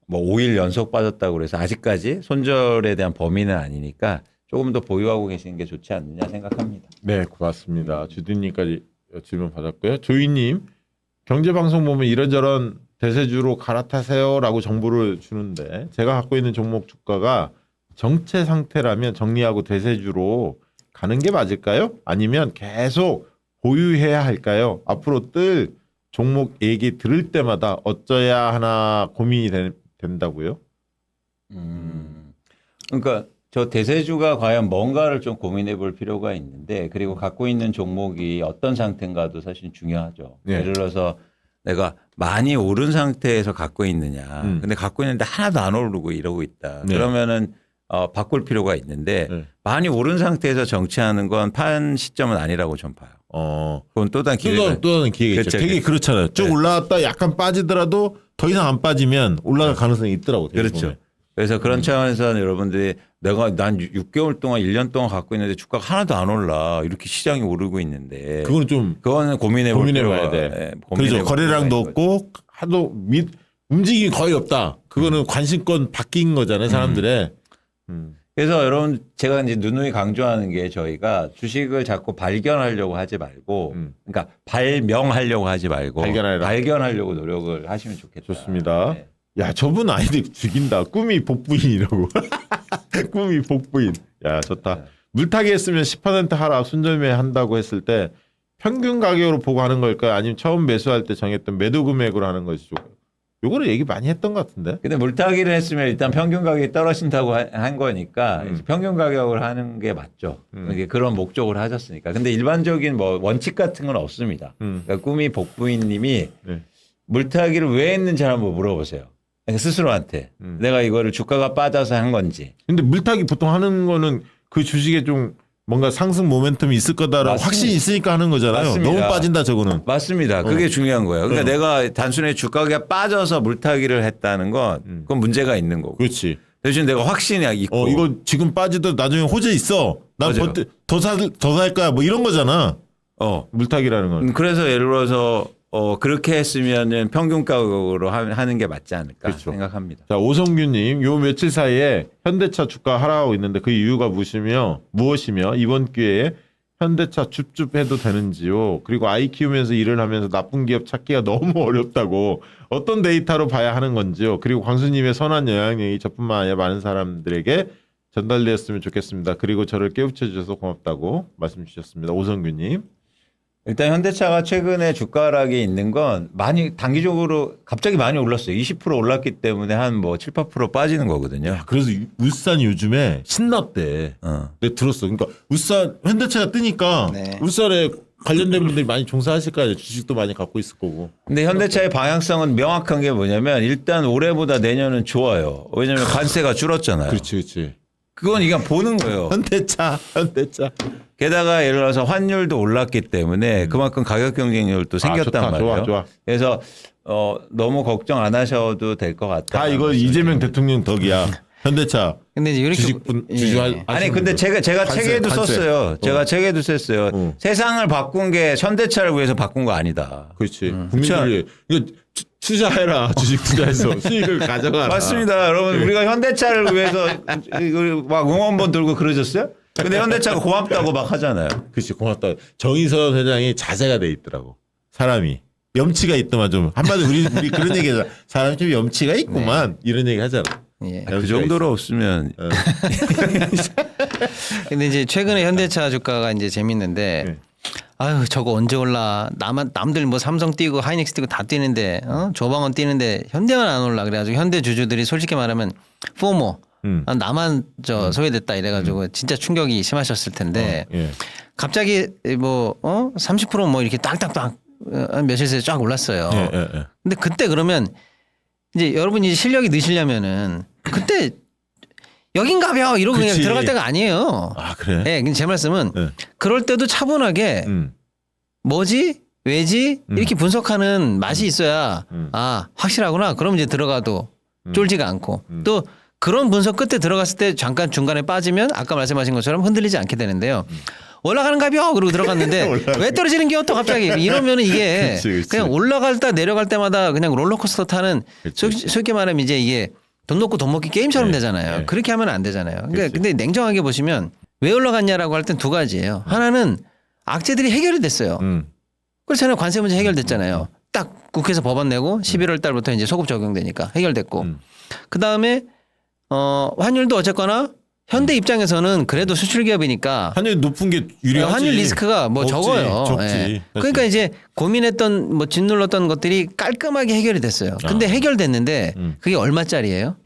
B: 뭐 5일 연속 빠졌다고 그래서 아직까지 손절에 대한 범위는 아니니까 조금 더 보유하고 계시는 게 좋지 않느냐 생각합니다.
A: 네, 고맙습니다. 주디님까지 질문 받았고요. 조이님, 경제방송 보면 이런저런 대세주로 갈아타세요라고 정보를 주는데 제가 갖고 있는 종목 주가가 정체 상태라면 정리하고 대세주로 가는 게 맞을까요? 아니면 계속 보유해야 할까요? 앞으로 뜰 종목 얘기 들을 때마다 어쩌야 하나 고민이 된다고요?
B: 그러니까 저 대세주가 과연 뭔가를 좀 고민해 볼 필요가 있는데, 그리고 갖고 있는 종목이 어떤 상태인가도 사실 중요하죠.
A: 네.
B: 예를 들어서 내가 많이 오른 상태에서 갖고 있느냐. 근데 갖고 있는데 하나도 안 오르고 이러고 있다.
A: 네.
B: 그러면은 바꿀 필요가 있는데
A: 네.
B: 많이 오른 상태에서 정치하는 건 판 시점은 아니라고 좀 봐요. 그건 또 다른 기회가
A: 또 다른 기회가 있죠.
B: 그렇죠.
A: 되게 그렇잖아요. 쭉
B: 네.
A: 올라왔다 약간 빠지더라도 더 이상 안 빠지면 올라갈 가능성이 있더라고.
B: 그렇죠. 그래서 그런 차원에서는 여러분들이 난 6개월 동안 1년 동안 갖고 있는데 주가가 하나도 안 올라. 이렇게 시장이 오르고 있는데.
A: 그거는 좀
B: 그거는 고민해봐야
A: 고민해봐야 돼. 그렇죠. 거래량도 없고 하도 움직임이 거의 없다. 그거는 관심권 바뀐 거잖아요, 사람들의.
B: 그래서 여러분 제가 이제 누누이 강조하는 게 저희가 주식을 자꾸 발견하려고 하지 말고, 그러니까 발명하려고 하지 말고 발견하려고 노력을 하시면 좋겠다.
A: 좋습니다.
B: 네.
A: 야, 저분 아이디 죽인다. 꿈이 복부인이라고. 꿈이 복부인. 야, 좋다.
B: 네.
A: 물타기 했으면 10% 하락 순절매 한다고 했을 때 평균 가격으로 보고 하는 걸까요? 아니면 처음 매수할 때 정했던 매도 금액으로 하는 것이 좋을까요? 요거를 얘기 많이 했던 것 같은데.
B: 근데 물타기를 했으면 일단 평균 가격이 떨어진다고 한 거니까 평균 가격을 하는 게 맞죠. 이게 그런 목적으로 하셨으니까. 근데 일반적인 뭐 원칙 같은 건 없습니다. 그러니까 꿈이 복부인님이
A: 네.
B: 물타기를 왜 했는지 한번 물어보세요. 그러니까 스스로한테 내가 이거를 주가가 빠져서 한 건지.
A: 근데 물타기 보통 하는 거는 그 주식에 좀 뭔가 상승 모멘텀이 있을 거다라고
B: 맞습니다.
A: 확신이 있으니까 하는 거잖아요.
B: 맞습니다.
A: 너무 빠진다 저거는.
B: 맞습니다. 그게 중요한 거예요. 그러니까 내가 단순히 주가가 빠져서 물타기를 했다는 건 그건 문제가 있는 거고.
A: 그렇지.
B: 대신 내가 확신이 있고.
A: 이거 지금 빠지도 나중에 호재 있어. 난
B: 맞아요.
A: 더 살 거야. 뭐 이런 거잖아. 물타기라는 건.
B: 그래서 예를 들어서 그렇게 했으면은 평균 가격으로 하는 게 맞지 않을까
A: 그렇죠.
B: 생각합니다.
A: 자, 오성규님, 요 며칠 사이에 현대차 주가 하락하고 있는데 그 이유가 무엇이며 이번 기회에 현대차 줍줍해도 되는지요. 그리고 아이 키우면서 일을 하면서 나쁜 기업 찾기가 너무 어렵다고 어떤 데이터로 봐야 하는 건지요. 그리고 광수님의 선한 영향력이 저뿐만 아니라 많은 사람들에게 전달되었으면 좋겠습니다. 그리고 저를 깨우쳐 주셔서 고맙다고 말씀 주셨습니다. 오성규님.
B: 일단 현대차가 최근에 주가 하락이 있는 건 많이 단기적으로 갑자기 많이 올랐어요. 20% 올랐기 때문에 한 뭐 7, 8% 빠지는 거거든요.
A: 그래서 울산이 요즘에 신났대. 내가 들었어. 그러니까 울산 현대차가 뜨니까
C: 네.
A: 울산에 관련된 분들이 많이 종사하실 거 아니에요. 주식도 많이 갖고 있을 거고.
B: 근데 현대차의 방향성은 명확한 게 뭐냐면 일단 올해보다 내년은 좋아요. 왜냐하면 관세가 줄었잖아요.
A: 그렇지.
B: 그건 이게 보는 거예요.
A: 현대차.
B: 게다가 예를 들어서 환율도 올랐기 때문에 그만큼 가격 경쟁력도 생겼단
A: 좋다,
B: 말이에요.
A: 좋아.
B: 그래서 너무 걱정 안 하셔도 될 것 같아요.
A: 다 이거 이재명 대통령 덕이야. 현대차.
C: 근데 이제 이렇게
B: 아니 근데 제가 책에도 썼어요. 제가 책에도 썼어요. 세상을 바꾼 게 현대차를 위해서 바꾼 거 아니다.
A: 그렇지. 국민들이 이거 투자해라. 주식 투자해서 수익을 가져가라.
B: 맞습니다. 여러분 우리가 현대차를 위해서 이거 막 응원본 들고 그러셨어요? 근데 현대차가 고맙다고 막 하잖아요.
A: 그렇지. 고맙다. 정의선 회장이 자세가 돼 있더라고. 사람이. 염치가 있더만 좀. 한마디로 우리 그런 얘기 하잖아. 사람이 좀 염치가 있구만. 이런 얘기 하잖아.
C: 예.
B: 그 정도로 없으면
C: 근데 이제 최근에 현대차 주가가 이제 재밌는데 아유 저거 언제 올라? 남들 뭐 삼성 뛰고 하이닉스 뛰고 다 뛰는데 조방원 뛰는데 현대만 안 올라. 그래가지고 현대 주주들이 솔직히 말하면 포모 나만 저 소외됐다 이래가지고 진짜 충격이 심하셨을 텐데
A: 예.
C: 갑자기 뭐 30% 이렇게 땅땅땅 며칠 새에 쫙 올랐어요.
A: 예.
C: 근데 그때 그러면 이제 여러분이 실력이 느시려면은 그때 여긴가벼 이러고 그냥
A: 그치.
C: 들어갈 때가 아니에요.
A: 아 그래?
C: 예, 근데 제 말씀은
A: 예.
C: 그럴 때도 차분하게 뭐지? 왜지? 이렇게 분석하는 맛이 있어야 아 확실하구나. 그럼 이제 들어가도 쫄지가 않고 또 그런 분석 끝에 들어갔을 때 잠깐 중간에 빠지면 아까 말씀하신 것처럼 흔들리지 않게 되는데요. 올라가는가벼 그러고 들어갔는데 왜 떨어지는 겨 또 갑자기 이러면 이게
A: 그치.
C: 그냥 올라갈 때 내려갈 때마다 그냥 롤러코스터 타는 쉽게 말하면 이제 이게 돈 놓고 돈 먹기 게임처럼
A: 네.
C: 되잖아요.
A: 네.
C: 그렇게 하면 안 되잖아요. 그러니까
A: 그치.
C: 근데 냉정하게 보시면 왜 올라갔냐라고 할 땐 두 가지예요. 하나는 악재들이 해결이 됐어요. 그렇잖아요. 관세 문제 해결됐잖아요. 딱 국회에서 법안 내고 11월 달부터 이제 소급 적용되니까 해결됐고 그 다음에 환율도 어쨌거나 현대 입장에서는 그래도 수출 기업이니까
A: 환율 높은 게 유리하지.
C: 환율 리스크가 뭐
A: 없지.
C: 적어요.
A: 적지.
C: 예. 그러니까 이제 고민했던 뭐 짓눌렀던 것들이 깔끔하게 해결이 됐어요. 근데 해결됐는데 그게 얼마짜리예요?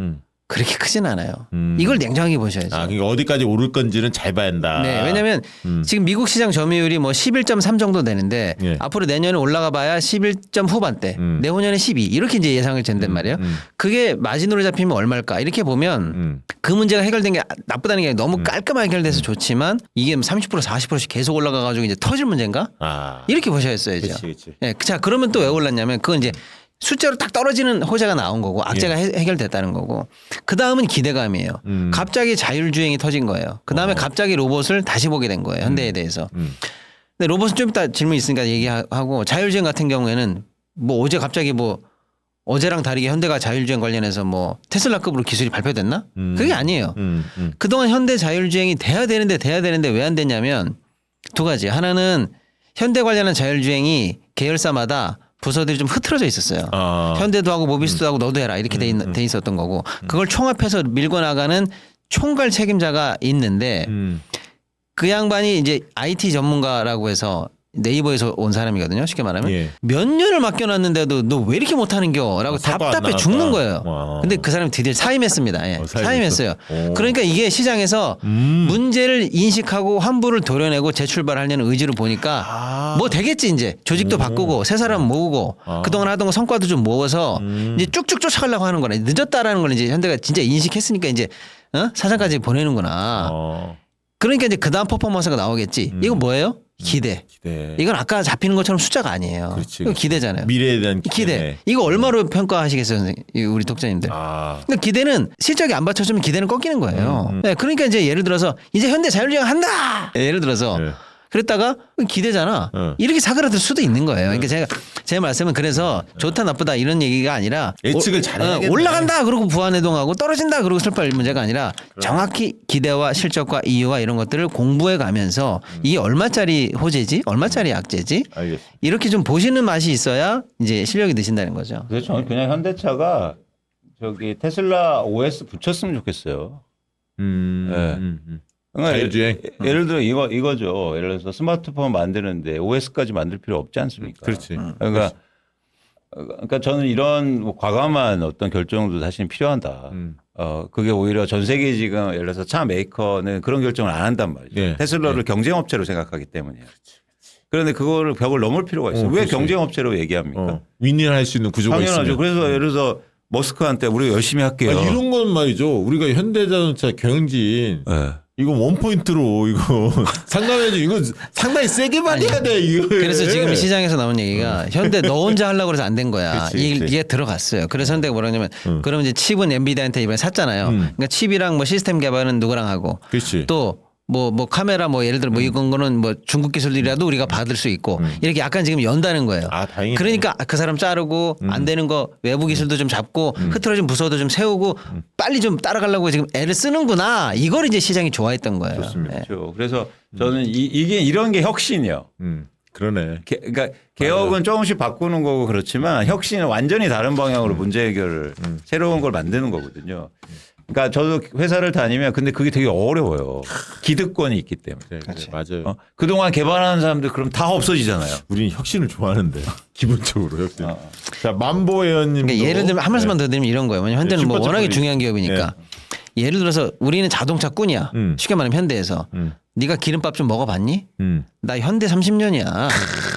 C: 그렇게 크진 않아요. 이걸 냉정하게 보셔야죠.
A: 아, 그러니까 어디까지 오를 건지는 잘 봐야 한다.
C: 네, 왜냐하면 지금 미국 시장 점유율이 뭐 11.3 정도 되는데
A: 예.
C: 앞으로 내년에 올라가 봐야 11점 후반대, 내후년에 12 이렇게 이제 예상을 된단 말이에요. 그게 마진으로 잡히면 얼마일까? 이렇게 보면 그 문제가 해결된 게 나쁘다는 게 아니라 너무 깔끔하게 해결돼서 좋지만 이게 30% 40%씩 계속 올라가가지고 이제 터질 문제인가?
A: 아,
C: 이렇게 보셔야겠어요.
A: 그치.
C: 예, 자 그러면 또 왜 올랐냐면 그건 이제 숫자로 딱 떨어지는 호재가 나온 거고 악재가 해결됐다는 거고 그 다음은 기대감이에요. 갑자기 자율주행이 터진 거예요. 그 다음에 갑자기 로봇을 다시 보게 된 거예요. 현대에 대해서. 근데 로봇은 좀 이따 질문 있으니까 얘기하고 자율주행 같은 경우에는 뭐 어제 갑자기 뭐 어제랑 다르게 현대가 자율주행 관련해서 뭐 테슬라급으로 기술이 발표됐나? 그게 아니에요. 그동안 현대 자율주행이 돼야 되는데 왜 안 됐냐면 두 가지. 하나는 현대 관련한 자율주행이 계열사마다 부서들이 좀 흐트러져 있었어요. 현대도 하고 모비스도 하고 너도 해라 이렇게 돼 있었던 거고 그걸 총합해서 밀고 나가는 총괄 책임자가 있는데 그 양반이 이제 IT 전문가라고 해서 네이버에서 온 사람이거든요. 쉽게 말하면
A: 예.
C: 몇 년을 맡겨놨는데도 너 왜 이렇게 못하는겨? 라고
A: 성과 안
C: 답답해
A: 나왔다.
C: 죽는 거예요.
A: 와.
C: 근데 그 사람이 드디어 사임했습니다. 예.
A: 사임했어?
C: 사임했어요.
A: 오.
C: 그러니까 이게 시장에서 문제를 인식하고 환부를 도려내고 재출발하려는 의지를 보니까 뭐 되겠지 이제 조직도 바꾸고 새 사람 모으고 그동안 하던 거 성과도 좀 모아서 이제 쭉쭉 쫓아가려고 하는 거네. 늦었다라는 걸 이제 현대가 진짜 인식했으니까 이제 사장까지 보내는구나. 그러니까 이제 그 다음 퍼포먼스가 나오겠지. 이거 뭐예요? 기대. 이건 아까 잡히는 것처럼 숫자가 아니에요.
A: 그렇지,
C: 이거 기대잖아요.
A: 미래에 대한
C: 기대. 이거 얼마로 평가하시겠어요, 선생님? 우리 독자님들. 그러니까 기대는 실적이 안 받쳐주면 기대는 꺾이는 거예요. 네, 그러니까 이제 예를 들어서 이제 현대 자율주행 한다. 예를 들어서
A: 네.
C: 그랬다가 기대잖아. 이렇게 사그라들 수도 있는 거예요. 그러니까 제 말씀은 그래서 좋다 나쁘다 이런 얘기가 아니라
A: 예측을 잘해야겠네.
C: 올라간다 그러고 부안해동하고 떨어진다 그러고 슬퍼할 문제가 아니라 정확히 기대와 실적과 이유와 이런 것들을 공부해 가면서 이게 얼마짜리 호재지, 얼마짜리 악재지
A: 알겠습니다.
C: 이렇게 좀 보시는 맛이 있어야 이제 실력이 느신다는 거죠.
B: 그래서 저는 그냥 현대차가 저기 테슬라 OS 붙였으면 좋겠어요. 그러니까
A: 자율주행.
B: 예를 들어 이거죠. 예를 들어서 스마트폰 만드는데 OS까지 만들 필요 없지 않습니까?
A: 그렇지.
B: 그러니까 저는 이런 뭐 과감한 어떤 결정도 사실 필요하다. 그게 오히려 전 세계 지금 예를 들어서 차 메이커는 그런 결정을 안 한단 말이죠.
A: 네.
B: 테슬라를 경쟁업체로 생각하기 때문이에요. 그런데 그거를 벽을 넘을 필요가 있어요. 왜
A: 그렇지.
B: 경쟁업체로 얘기합니까?
A: 윈윈할 수 있는 구조가
B: 당연하죠.
A: 있으면.
B: 그래서 예를 들어서 머스크한테 우리 열심히 할게요.
A: 이런 건 말이죠. 우리가 현대자동차 경영진
B: 네.
A: 이거 원포인트로 이거 상담해줘. 이거 상당히 세게 받아야 돼. 이거.
C: 그래서 지금 시장에서 나온 얘기가 현대 너 혼자 하려고 그래서 안 된 거야.
A: 그치.
C: 이게 들어갔어요. 그래서 현대가 뭐라 하냐면 그러면 이제 칩은 엔비디아한테 이번에 샀잖아요. 그러니까 칩이랑 뭐 시스템 개발은 누구랑 하고
A: 그렇지.
C: 또 뭐 카메라 뭐 예를 들어 뭐 이건 거는 뭐 중국 기술이라도 우리가 받을 수 있고 이렇게 약간 지금 연다는 거예요.
A: 아, 다행이네.
C: 그러니까 그 사람 자르고 안 되는 거 외부 기술도 좀 잡고 흐트러진 부서도 좀 세우고 빨리 좀 따라가려고 지금 애를 쓰는구나. 이걸 이제 시장이 좋아했던 거예요.
A: 좋습니다.
C: 네.
B: 그렇죠. 그래서 저는 이게 이런 게 혁신이요.
A: 그러네.
B: 그러니까 개혁은 조금씩 바꾸는 거고 그렇지만 혁신은 완전히 다른 방향으로 문제 해결을 새로운 걸 만드는 거거든요. 그러니까 저도 회사를 다니면 근데 그게 되게 어려워요. 기득권이 있기 때문에.
A: 네, 맞아요.
B: 그동안 개발하는 사람들 그럼 다 없어지잖아요.
A: 우리는 혁신을 좋아하는데 기본적으로 혁신. 자 만보 회원님.
C: 그러니까 예를 들면 한 말씀만 더 드리면 이런 거예요. 왜냐면 현대는 뭐
A: 슈퍼챗
C: 워낙에
A: 소리.
C: 중요한 기업이니까. 예를 들어서 우리는 자동차꾼이야. 쉽게 말하면 현대에서. 네가 기름밥 좀 먹어봤니? 나 현대 30년이야.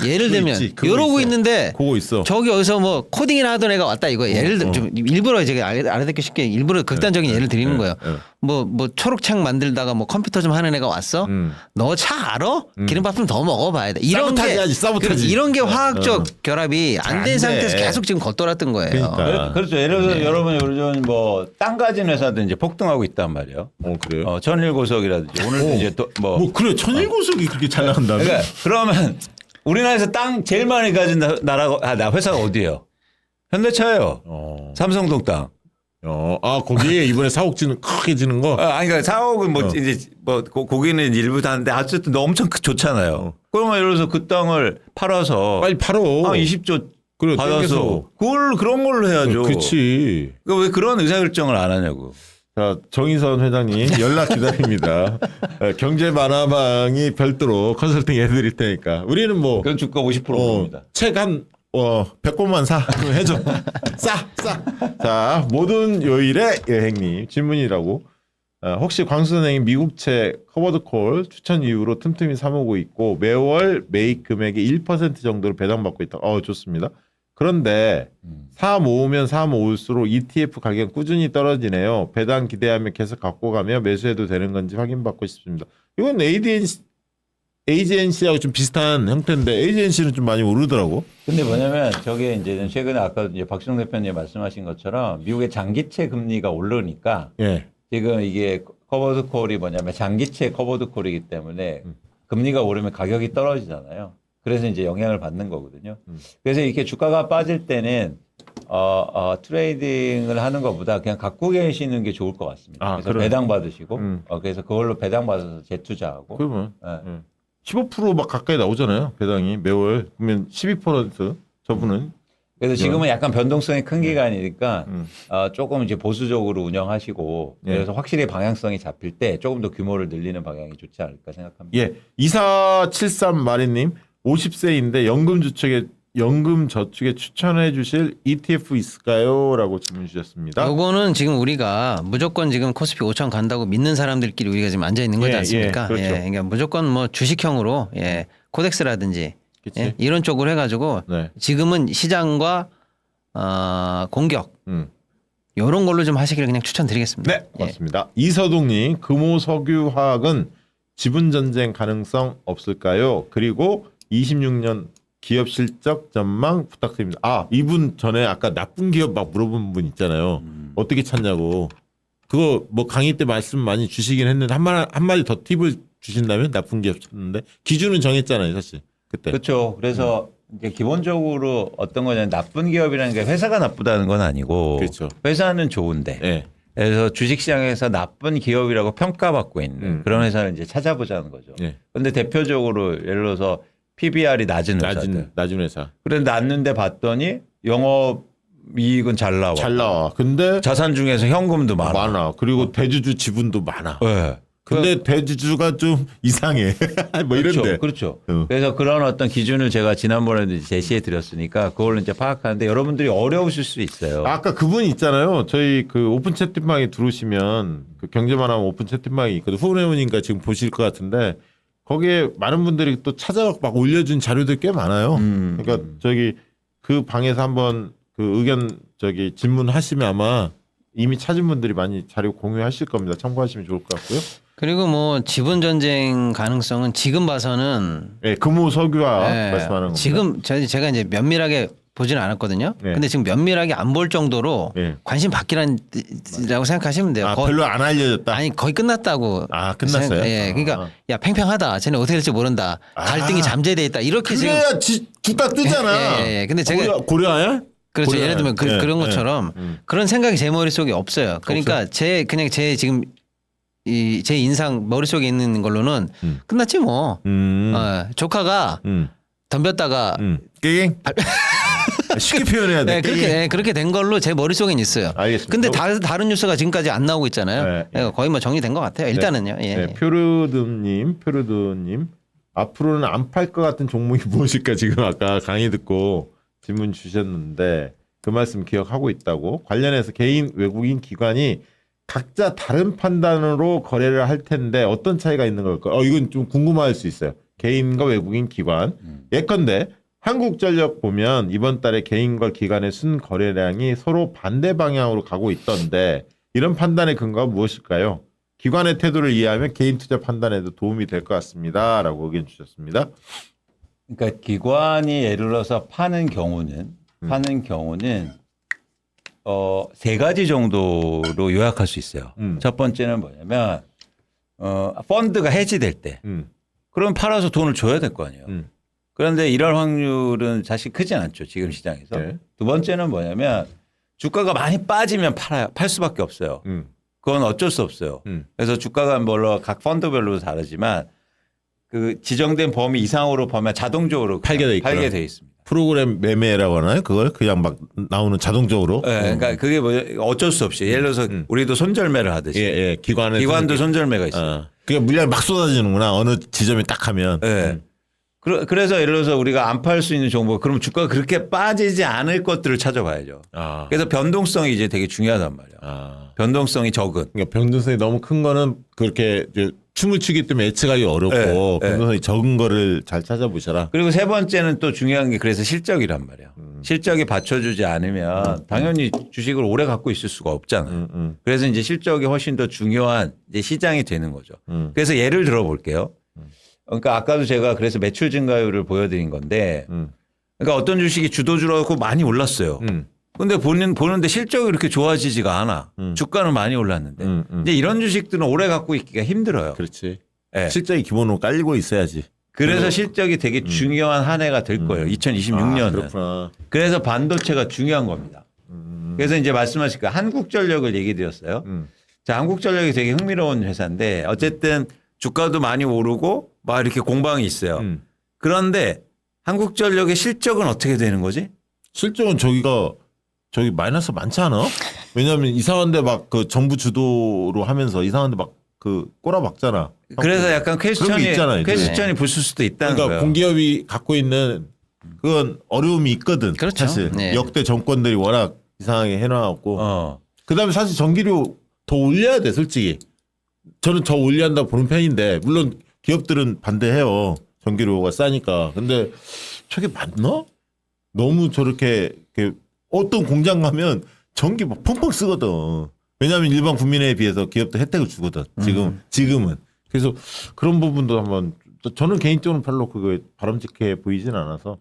C: 예를
A: 그거
C: 들면
A: 있지, 그거
C: 이러고
A: 있어.
C: 있는데
A: 그거 있어.
C: 저기 어디서 뭐 코딩이나 하던 애가 왔다 이거. 예를 들어 좀 일부러 제가 알아듣기 쉽게 일부러 극단적인 예를 드리는 거예요. 뭐 초록책 만들다가 뭐 컴퓨터 좀 하는 애가 왔어. 너 차 알아? 기름밥 좀 더 먹어봐야 돼. 이런
A: 사보타지
C: 게
A: 하지, 사보타지.
C: 이런 게 화학적 결합이 안
A: 안
C: 된
A: 돼.
C: 상태에서 계속 지금 겉돌았던 거예요.
A: 그러니까.
B: 그렇죠. 예를 들어 여러분 요즘 뭐 땅 가진 회사도 이제 폭등하고 있단 말이에요.
A: 그래요?
B: 천일고석이라든지 오늘도 이제 또
A: 뭐 그래 천일고속이 그렇게 잘 나간다면?
B: 그러니까 그러면 우리나라에서 땅 제일 많이 가진 나라가 나 회사가 어디예요? 현대차예요. 삼성동 땅.
A: 거기에 이번에 4억 지는 크게 지는 거.
B: 아니 그러니까 4억은 뭐 이제 뭐 고기는 일부 다는데 어쨌든 엄청 좋잖아요. 그러면 예를 들어서 그 땅을 팔아서
A: 빨리 팔어.
B: 20조
A: 그래,
B: 받아서
A: 땡겨서.
B: 그런 걸로 해야죠.
A: 그렇지.
B: 그러니까 왜 그런 의사결정을 안 하냐고.
A: 자, 정의선 회장님 연락 기다립니다. 경제 만화방이 별도로 컨설팅 해드릴 테니까. 우리는 뭐
B: 그건 주가 50%입니다.
A: 책 한 100권만 사. 그럼 해줘. 싸. 자, 모든 요일의 여행님 질문이라고. 혹시 광수 선생님 미국채 커버드콜 추천 이후로 틈틈이 사모으고 있고 매월 매입 금액의 1% 정도로 배당받고 있다. 좋습니다. 그런데 사 모으면 사 모을수록 ETF 가격 꾸준히 떨어지네요. 배당 기대하며 계속 갖고 가며 매수해도 되는 건지 확인받고 싶습니다. 이건 AGNC하고 좀 비슷한 형태인데 AGNC는 좀 많이 오르더라고.
B: 근데 뭐냐면 저게 이제 최근에 아까 이제 박시동 대표님 말씀하신 것처럼 미국의 장기채 금리가 오르니까
A: 예.
B: 지금 이게 커버드 콜이 뭐냐면 장기채 커버드 콜이기 때문에 금리가 오르면 가격이 떨어지잖아요. 그래서 이제 영향을 받는 거거든요. 그래서 이렇게 주가가 빠질 때는 트레이딩을 하는 것보다 그냥 갖고 계시는 게 좋을 것 같습니다. 그래서
A: 그래.
B: 배당 받으시고 그래서 그걸로 배당 받아서 재투자하고.
A: 그러면
B: 네.
A: 15% 가까이 나오잖아요. 배당이 매월. 그러면 12% 저분은
B: 그래서 지금은 약간 변동성이 큰 기간이니까 조금 이제 보수적으로 운영하시고 그래서 확실히 방향성이 잡힐 때 조금 더 규모를 늘리는 방향이 좋지 않을까 생각합니다.
A: 예. 2473 마리님 50세인데 연금 저축에 추천해 주실 ETF 있을까요? 라고 질문 주셨습니다.
C: 요거는 지금 우리가 무조건 지금 코스피 5천 간다고 믿는 사람들끼리 우리가 지금 앉아 있는 거지 않습니까?
A: 그렇죠.
C: 그러니까 무조건 뭐 주식형으로 코덱스라든지
A: 그치?
C: 이런 쪽으로 해가지고
A: 네.
C: 지금은 시장과 공격 이런 걸로 좀 하시기를 그냥 추천드리겠습니다.
A: 네, 고맙습니다. 이서동님, 금호석유화학은 지분 전쟁 가능성 없을까요? 그리고 26년 기업 실적 전망 부탁드립니다. 이분 전에 아까 나쁜 기업 막 물어본 분 있잖아요. 어떻게 찾냐고. 그거 뭐 강의 때 말씀 많이 주시긴 했는데 한마디 더 팁을 주신다면 나쁜 기업 찾는데 기준은 정했잖아요, 사실 그때.
B: 그렇죠. 그래서 이제 기본적으로 어떤 거냐면 나쁜 기업이라는 게 회사가 나쁘다는 건 아니고
A: 그렇죠.
B: 회사는 좋은데
A: 네.
B: 그래서 주식시장에서 나쁜 기업이라고 평가받고 있는 그런 회사를 이제 찾아보자는 거죠.
A: 네.
B: 그런데 대표적으로 예를 들어서 PBR이 낮은 회사들.
A: 낮은 회사.
B: 그런데 낮는데 봤더니 영업이익은 잘 나와.
A: 잘 나와. 근데
B: 자산 중에서 현금도 많아.
A: 그리고 대주주 지분도 많아.
B: 네.
A: 근데 대주주가 좀 이상해. 뭐 이런데.
B: 그렇죠. 그래서 그런 어떤 기준을 제가 지난번에도 제시해 드렸으니까 그걸로 이제 파악하는데 여러분들이 어려우실 수 있어요.
A: 아까 그분 있잖아요. 저희 그 오픈 채팅방에 들어오시면 그 경제만 하면 오픈 채팅방이 있거든. 후원회원인가 지금 보실 것 같은데 거기에 많은 분들이 또 찾아가 막 올려준 자료들 꽤 많아요. 그러니까 저기 그 방에서 한번 그 의견 질문하시면 아마 이미 찾은 분들이 많이 자료 공유하실 겁니다. 참고하시면 좋을 것 같고요.
C: 그리고 뭐 지분 전쟁 가능성은 지금 봐서는
A: 네, 금호석유화 말씀하는 겁니다.
C: 지금 제가 이제 면밀하게 보지는 않았거든요.
A: 네.
C: 근데 지금 면밀하게 안 볼 정도로
A: 네.
C: 관심 받기라고 생각하시면 돼요.
A: 별로 안 알려졌다.
C: 아니 거의 끝났다고.
A: 끝났어요?
C: 그러니까 야 팽팽하다. 쟤네 어떻게 될지 모른다. 갈등이 잠재돼 있다. 이렇게 지금.
A: 그래야 둘 다 뜨잖아.
C: 예. 근데 제가
A: 고려야?
C: 그렇죠.
A: 고려야.
C: 예를 들면 그런 것처럼 그런 생각이 제 머릿속에 없어요. 그러니까 제 지금 제 인상 머릿속에 있는 걸로는 끝났지 뭐. 조카가 덤볐다가
A: 깨갱? 쉽게 표현해야 돼.
C: 그렇게 된 걸로 제 머릿속엔 있어요.
A: 알겠습니다.
C: 근데 다른 뉴스가 지금까지 안 나오고 있잖아요.
A: 네,
C: 네, 거의 뭐 정리된 것 같아요. 일단은요. 예.
A: 네, 표르드님 앞으로는 안 팔 것 같은 종목이 무엇일까 지금 아까 강의 듣고 질문 주셨는데 그 말씀 기억하고 있다고 관련해서 개인 외국인 기관이 각자 다른 판단으로 거래를 할 텐데 어떤 차이가 있는 걸까? 이건 좀 궁금할 수 있어요. 개인과 외국인 기관. 예컨대 한국전력 보면 이번 달에 개인과 기관의 순거래량이 서로 반대 방향으로 가고 있던데 이런 판단의 근거가 무엇일까요? 기관의 태도를 이해하면 개인 투자 판단에도 도움이 될 것 같습니다. 라고 의견 주셨습니다.
B: 그러니까 기관이 예를 들어서 파는 경우는 세 가지 정도로 요약할 수 있어요. 첫 번째는 뭐냐면 펀드가 해지될 때 그럼 팔아서 돈을 줘야 될 거 아니에요. 그런데 이럴 확률은 사실 크진 않죠. 지금 시장에서.
A: 네.
B: 두 번째는 뭐냐면 주가가 많이 빠지면 팔 수밖에 없어요. 그건 어쩔 수 없어요. 그래서 주가가 물론 각 펀드별로 다르지만 그 지정된 범위 이상으로 보면 자동적으로
A: 팔게 돼
B: 있습니다.
A: 프로그램 매매라고 하나요? 그걸 그냥 막 나오는 자동적으로?
B: 네, 그러니까 그게 뭐 어쩔 수 없이 예를 들어서 우리도 손절매를 하듯이
A: 예,
B: 기관도 손절매가 있어요.
A: 그게 물량이 막 쏟아지는구나. 어느 지점에 딱 하면.
B: 네. 그래서 예를 들어서 우리가 안 팔 수 있는 종목 그러면 주가가 그렇게 빠지지 않을 것들을 찾아봐야죠. 그래서 변동성이 이제 되게 중요하단 말이야. 변동성이 적은.
A: 그러니까 변동성이 너무 큰 거는 그렇게 이제 춤을 추기 때문에 예측하기 어렵고 변동성이 적은 거를 잘 찾아보셔라.
B: 그리고 세 번째는 또 중요한 게 그래서 실적이란 말이야. 실적이 받쳐주지 않으면 당연히 주식을 오래 갖고 있을 수가 없잖아요. 그래서 이제 실적이 훨씬 더 중요한 이제 시장이 되는 거죠. 그래서 예를 들어 볼게요. 그러니까 아까도 제가 그래서 매출 증가율을 보여드린 건데 그러니까 어떤 주식이 주도주라고 많이 올랐어요. 근데 보는데 실적이 그렇게 좋아지지가 않아. 주가는 많이 올랐는데. 이제 이런 주식들은 오래 갖고 있기가 힘들어요.
A: 그렇지.
B: 네.
A: 실적이 기본으로 깔리고 있어야지.
B: 그래서 실적이 되게 중요한 한 해가 될 거예요. 2026년은.
A: 그렇구나.
B: 그래서 반도체가 중요한 겁니다. 그래서 이제 말씀하신 그 한국전력을 얘기 드렸어요. 자, 한국전력이 되게 흥미로운 회사인데 어쨌든 주가도 많이 오르고 막 이렇게 공방이 있어요. 그런데 한국전력의 실적은 어떻게 되는 거지?
A: 실적은 저기 마이너스 많지 않아? 왜냐하면 이상한데 막 그 정부 주도로 하면서 이상한데 막 그 꼬라박잖아.
B: 그래서 약간 퀘스천이 붙을 수도 있다는
A: 그러니까
B: 거예요.
A: 공기업이 갖고 있는 그건 어려움이 있거든.
C: 그렇죠.
A: 사실
C: 네.
A: 역대 정권들이 워낙 이상하게 해놔갖고. 그다음에 사실 전기료 더 올려야 돼 솔직히. 저는 더 올려야 한다고 보는 편인데 물론 기업들은 반대해요. 전기료가 싸니까. 근데 저게 맞나? 너무 저렇게 어떤 공장 가면 전기 막 펑펑 쓰거든. 왜냐하면 일반 국민에 비해서 기업도 혜택을 주거든. 지금은. 그래서 그런 부분도 한번 저는 개인적으로 별로 그거 바람직해 보이진 않아서.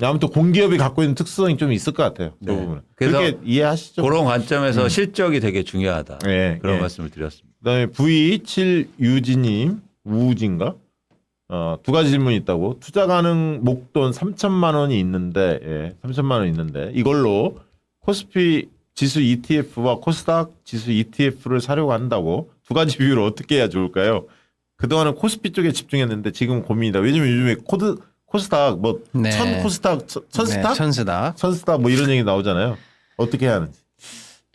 A: 아무튼 공기업이 갖고 있는 특수성이 좀 있을 것 같아요. 그 부분은.
B: 그래서
A: 그렇게 이해하시죠?
B: 그런 관점에서 실적이 되게 중요하다.
A: 네,
B: 그런
A: 네.
B: 말씀을 드렸습니다.
A: 그다음에 V7유지님 우진가? 두 가지 질문이 있다고. 투자 가능 목돈 3천만 원이 있는데, 3천만 원 있는데 이걸로 코스피 지수 ETF와 코스닥 지수 ETF를 사려고 한다고. 두 가지 비율을 어떻게 해야 좋을까요? 그동안은 코스피 쪽에 집중했는데 지금 고민이다. 왜냐면 요즘에 코스닥 뭐
C: 네.
A: 천스닥
C: 네, 천스닥.
A: 뭐 이런 얘기 나오잖아요. 어떻게 해야 하는지.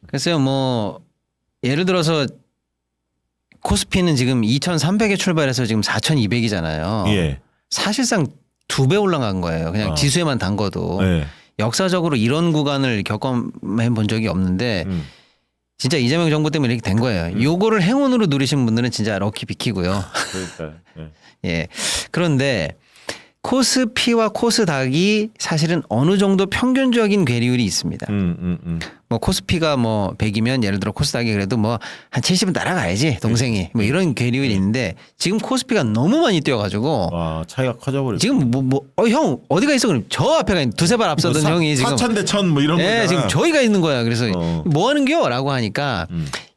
C: 글쎄요, 뭐 예를 들어서 코스피는 지금 2,300에 출발해서 지금 4,200이잖아요.
A: 예.
C: 사실상 2배 올라간 거예요. 그냥 지수에만 담궈도.
A: 예.
C: 역사적으로 이런 구간을 겪어본 적이 없는데 진짜 이재명 정부 때문에 이렇게 된 거예요. 요거를 행운으로 누리신 분들은 진짜 럭키 비키고요.
A: 그러니까. 예.
C: 예. 그런데 코스피와 코스닥이 사실은 어느 정도 평균적인 괴리율이 있습니다. 뭐 코스피가 뭐 100이면 예를 들어 코스닥이 그래도 뭐 한 70은 따라가야지 동생이 뭐 이런 괴리율이 있는데 지금 코스피가 너무 많이 뛰어가지고
A: 와 차이가 커져버렸어.
C: 지금 형 어디가 있어 그럼 저 앞에 가 있는 두세 발 앞서던 형이 지금
A: 4천 대 1,000 뭐 이런 거.
C: 예, 지금 저희가 있는 거야. 그래서 뭐 하는겨?라고 하니까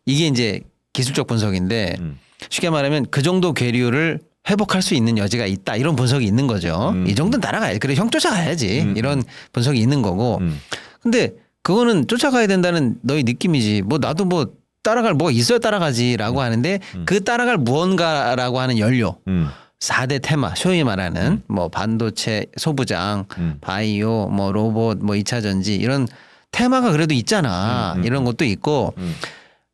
C: 이게 이제 기술적 분석인데 쉽게 말하면 그 정도 괴리율을 회복할 수 있는 여지가 있다 이런 분석이 있는 거죠. 이 정도는 따라가야지. 그래 형 쫓아가야지. 이런 분석이 있는 거고. 근데 그거는 쫓아가야 된다는 너의 느낌이지. 뭐 나도 뭐 따라갈 뭐가 있어야 따라가지라고 하는데 그 따라갈 무언가라고 하는 연료. 4대 테마, 소위 말하는 뭐 반도체 소부장, 바이오, 뭐 로봇, 뭐 2차 전지 이런 테마가 그래도 있잖아. 이런 것도 있고.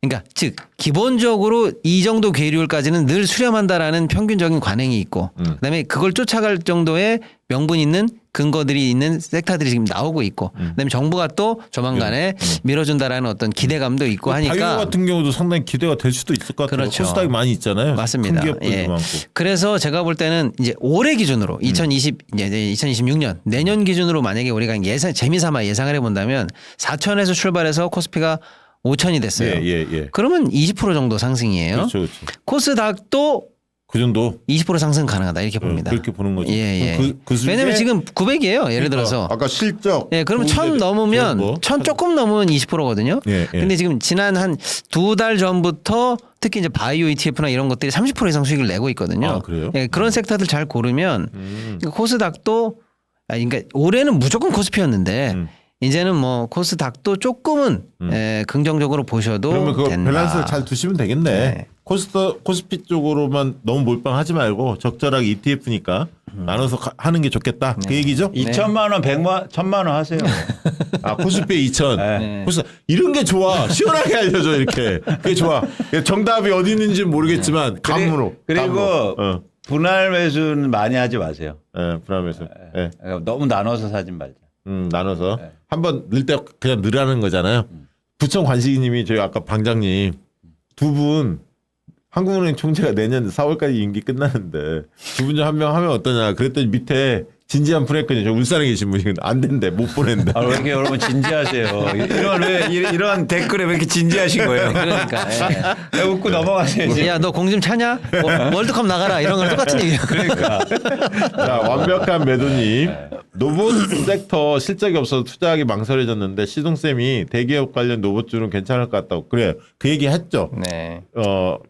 C: 그러니까 즉 기본적으로 이 정도 계율까지는 늘 수렴한다라는 평균적인 관행이 있고 그다음에 그걸 쫓아갈 정도의 명분 있는 근거들이 있는 섹터들이 지금 나오고 있고 그다음에 정부가 또 조만간에 밀어준다라는 어떤 기대감도 있고 하니까
A: 바이오 같은 경우도 상당히 기대가 될 수도 있을 것 같아요.
C: 그렇죠.
A: 코스닥이 많이 있잖아요.
C: 맞습니다.
A: 큰 기업들도
C: 예.
A: 많고.
C: 그래서 제가 볼 때는 이제 올해 기준으로 2026년 내년 기준으로 만약에 우리가 재미삼아 예상을 해본다면 4천에서 출발해서 코스피가 5천이 됐어요.
A: 예.
C: 그러면 20% 정도 상승이에요.
A: 그렇죠.
C: 코스닥도
A: 그 정도
C: 20% 상승 가능하다 이렇게 봅니다.
A: 그렇게 보는 거죠.
C: 예.
A: 그 수준에
C: 왜냐면 지금 900이에요. 예를
A: 그러니까
C: 들어서.
A: 아까 실적
C: 예, 그러면 1000 넘으면 1000 조금 넘으면 20%거든요.
A: 예.
C: 근데 지금 지난 한 2달 전부터 특히 이제 바이오 ETF나 이런 것들이 30% 이상 수익을 내고 있거든요.
A: 아, 그래요?
C: 예, 그런 섹터들 잘 고르면 코스닥도 그러니까 올해는 무조건 코스피였는데 이제는 뭐 코스닥도 조금은 긍정적으로 보셔도
A: 그러면 그거
C: 된다.
A: 밸런스를 잘 두시면 되겠네.
C: 네.
A: 코스피 쪽으로만 너무 몰빵하지 말고 적절하게 ETF니까 나눠서 하는 게 좋겠다. 그 얘기죠?
B: 2천만 원, 1,000만 원 하세요.
A: 아, 코스피에 2천.
B: 네.
A: 이런 게 좋아. 시원하게 알려줘 이렇게. 그게 좋아. 정답이 어디 있는지 모르겠지만 감으로.
B: 그리고
A: 감으로.
B: 분할 매수는 많이 하지 마세요.
A: 불안해서. 예.
B: 너무 나눠서 사진 말자.
A: 나눠서 한번 넣을 때 그냥 넣으라는 거잖아요. 부천 관식이님이 저희 아까 방장님 두 분 한국은행 총재가 내년 4월까지 임기 끝나는데 두 분 중 한 명 하면 어떠냐 그랬더니 밑에 진지한 프레거든요. 저 울산에 계신 분이 안 된대 못 보낸다.
B: 왜 이렇게 여러분 진지하세요? 이런 댓글에 왜 이렇게 진지하신 거예요?
C: 그러니까.
B: 왜 웃고 넘어가세요.
C: 야, 너 공 좀 차냐? 월드컵 나가라. 이런 거랑 똑같은 얘기예요.
B: 그러니까.
A: 자, 완벽한 매도님. 로봇 섹터 실적이 없어서 투자하기 망설여졌는데 시동쌤이 대기업 관련 로봇주는 괜찮을 것 같다고. 그래요. 그 얘기 했죠.
C: 네.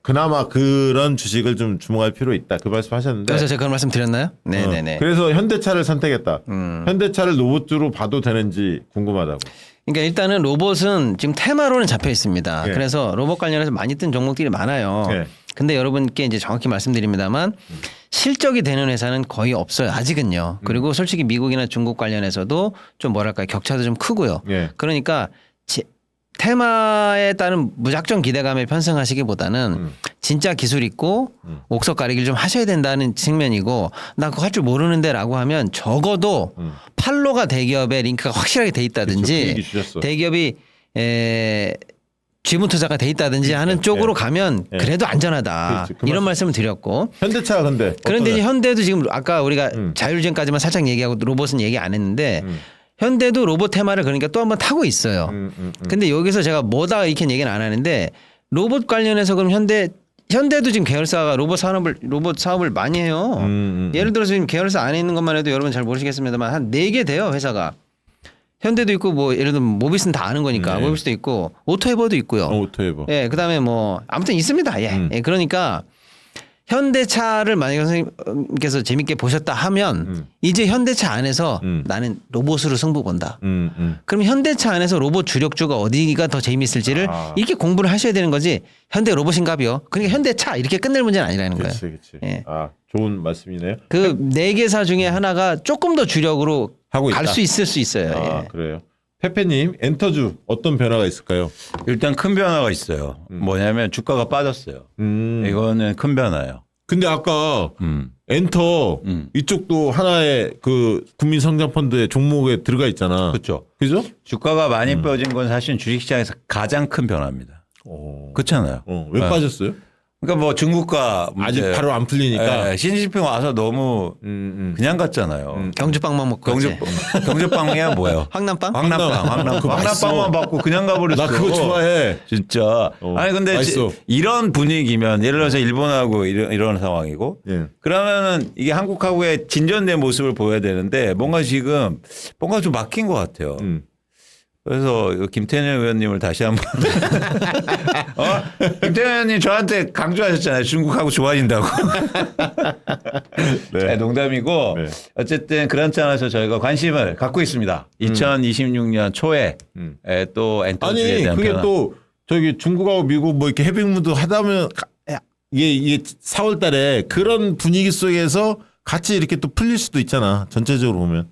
A: 그나마 그런 주식을 좀 주목할 필요 있다. 그 말씀 하셨는데.
C: 그래서 제가 그런 말씀 드렸나요? 네네네.
A: 그래서 현대차를 선택했다. 현대차를 로봇주로 봐도 되는지 궁금하다고.
C: 그러니까 일단은 로봇은 지금 테마로는 잡혀 있습니다.
A: 네.
C: 그래서 로봇 관련해서 많이 뜬 종목들이 많아요.
A: 네.
C: 근데 여러분께 이제 정확히 말씀드립니다만 실적이 되는 회사는 거의 없어요. 아직은요. 그리고 솔직히 미국이나 중국 관련해서도 좀 뭐랄까요. 격차도 좀 크고요.
A: 예.
C: 그러니까 테마에 따른 무작정 기대감에 편승하시기보다는 진짜 기술 있고 옥석 가리기를 좀 하셔야 된다는 측면이고 나 그거 할 줄 모르는데라고 하면 적어도 팔로가 대기업에 링크가 확실하게 돼
A: 그쵸, 그
C: 있다든지
A: 얘기 주셨어.
C: 대기업이 지분 투자가 돼 있다든지 하는 쪽으로 가면 그래도 안전하다.
A: 그렇지. 그
C: 이런 말씀을 드렸고
A: 현대차가 근데
C: 그런데
A: 어떠냐?
C: 이제 현대도 지금 아까 우리가 자율주행까지만 살짝 얘기하고 로봇은 얘기 안 했는데 현대도 로봇 테마를 그러니까 또 한번 타고 있어요. 근데 여기서 제가 뭐다 이렇게 얘기는 안 하는데 로봇 관련해서 그럼 현대도 지금 계열사가 로봇 사업을 많이 해요. 예를 들어서 지금 계열사 안에 있는 것만 해도 여러분 잘 모르시겠습니다만 한 4개 돼요, 회사가. 현대도 있고 뭐 예를 들면 모비스는 다 아는 거니까
A: 네.
C: 모비스도 있고 오토에버도 있고요.
A: 오토에버.
C: 예, 그다음에 뭐 아무튼 있습니다. 예. 예, 그러니까 현대차를 만약에 선생님께서 재밌게 보셨다 하면 이제 현대차 안에서 나는 로봇으로 승부 본다. 그럼 현대차 안에서 로봇 주력주가 어디가 더 재미있을지를 이렇게 공부를 하셔야 되는 거지. 현대 로봇인가요? 그러니까 현대차 이렇게 끝낼 문제는 아니라는 거예요.
A: 그렇지.
C: 예.
A: 아, 좋은 말씀이네요.
C: 그 4개사 중에 하나가 조금 더 주력으로
A: 하고
C: 갈
A: 있다.
C: 수 있을 수 있어요.
A: 아,
C: 예.
A: 그래요. 페페님, 엔터주 어떤 변화가 있을까요?
B: 일단 큰 변화가 있어요. 뭐냐면 주가가 빠졌어요. 이거는 큰 변화예요.
A: 근데 아까 엔터 이쪽도 하나의 그 국민성장펀드의 종목에 들어가 있잖아.
B: 그렇죠.
A: 그죠?
B: 주가가 많이 빠진 건 사실 주식시장에서 가장 큰 변화입니다. 그렇잖아요.
A: 왜
B: 네.
A: 빠졌어요?
B: 그러니까 뭐 중국과
A: 아직
B: 문제,
A: 바로 안 풀리니까.
B: 신진핑 와서 너무 그냥 갔잖아요.
C: 경주빵만 먹고 가지.
B: 경주빵이야 뭐예요?
C: 황남빵?
A: 그거 맛있어.
B: 황남빵만 받고 그냥 가버렸어.
A: 나 그거 좋아해.
B: 진짜. 아니 근데
A: 맛있어.
B: 이런 분위기면 예를 들어서 일본하고 이런 상황이고
A: 예.
B: 그러면은 이게 한국하고의 진전된 모습을 보여야 되는데 뭔가 지금 뭔가 좀 막힌 것 같아요. 그래서 김태년 의원님을 다시 한번 김태년 의원님 저한테 강조하셨잖아요. 중국하고 좋아진다고.
A: 네.
B: 농담이고
A: 네.
B: 어쨌든 그런 차원에서 저희가 관심을 갖고 있습니다. 2026년 초에 또 엔터주에
A: 아니
B: 대한
A: 그게
B: 변화.
A: 또 저기 중국하고 미국 뭐 이렇게 해빙무드 하다면 이게 4월 달에 그런 분위기 속에서 같이 이렇게 또 풀릴 수도 있잖아. 전체적으로 보면.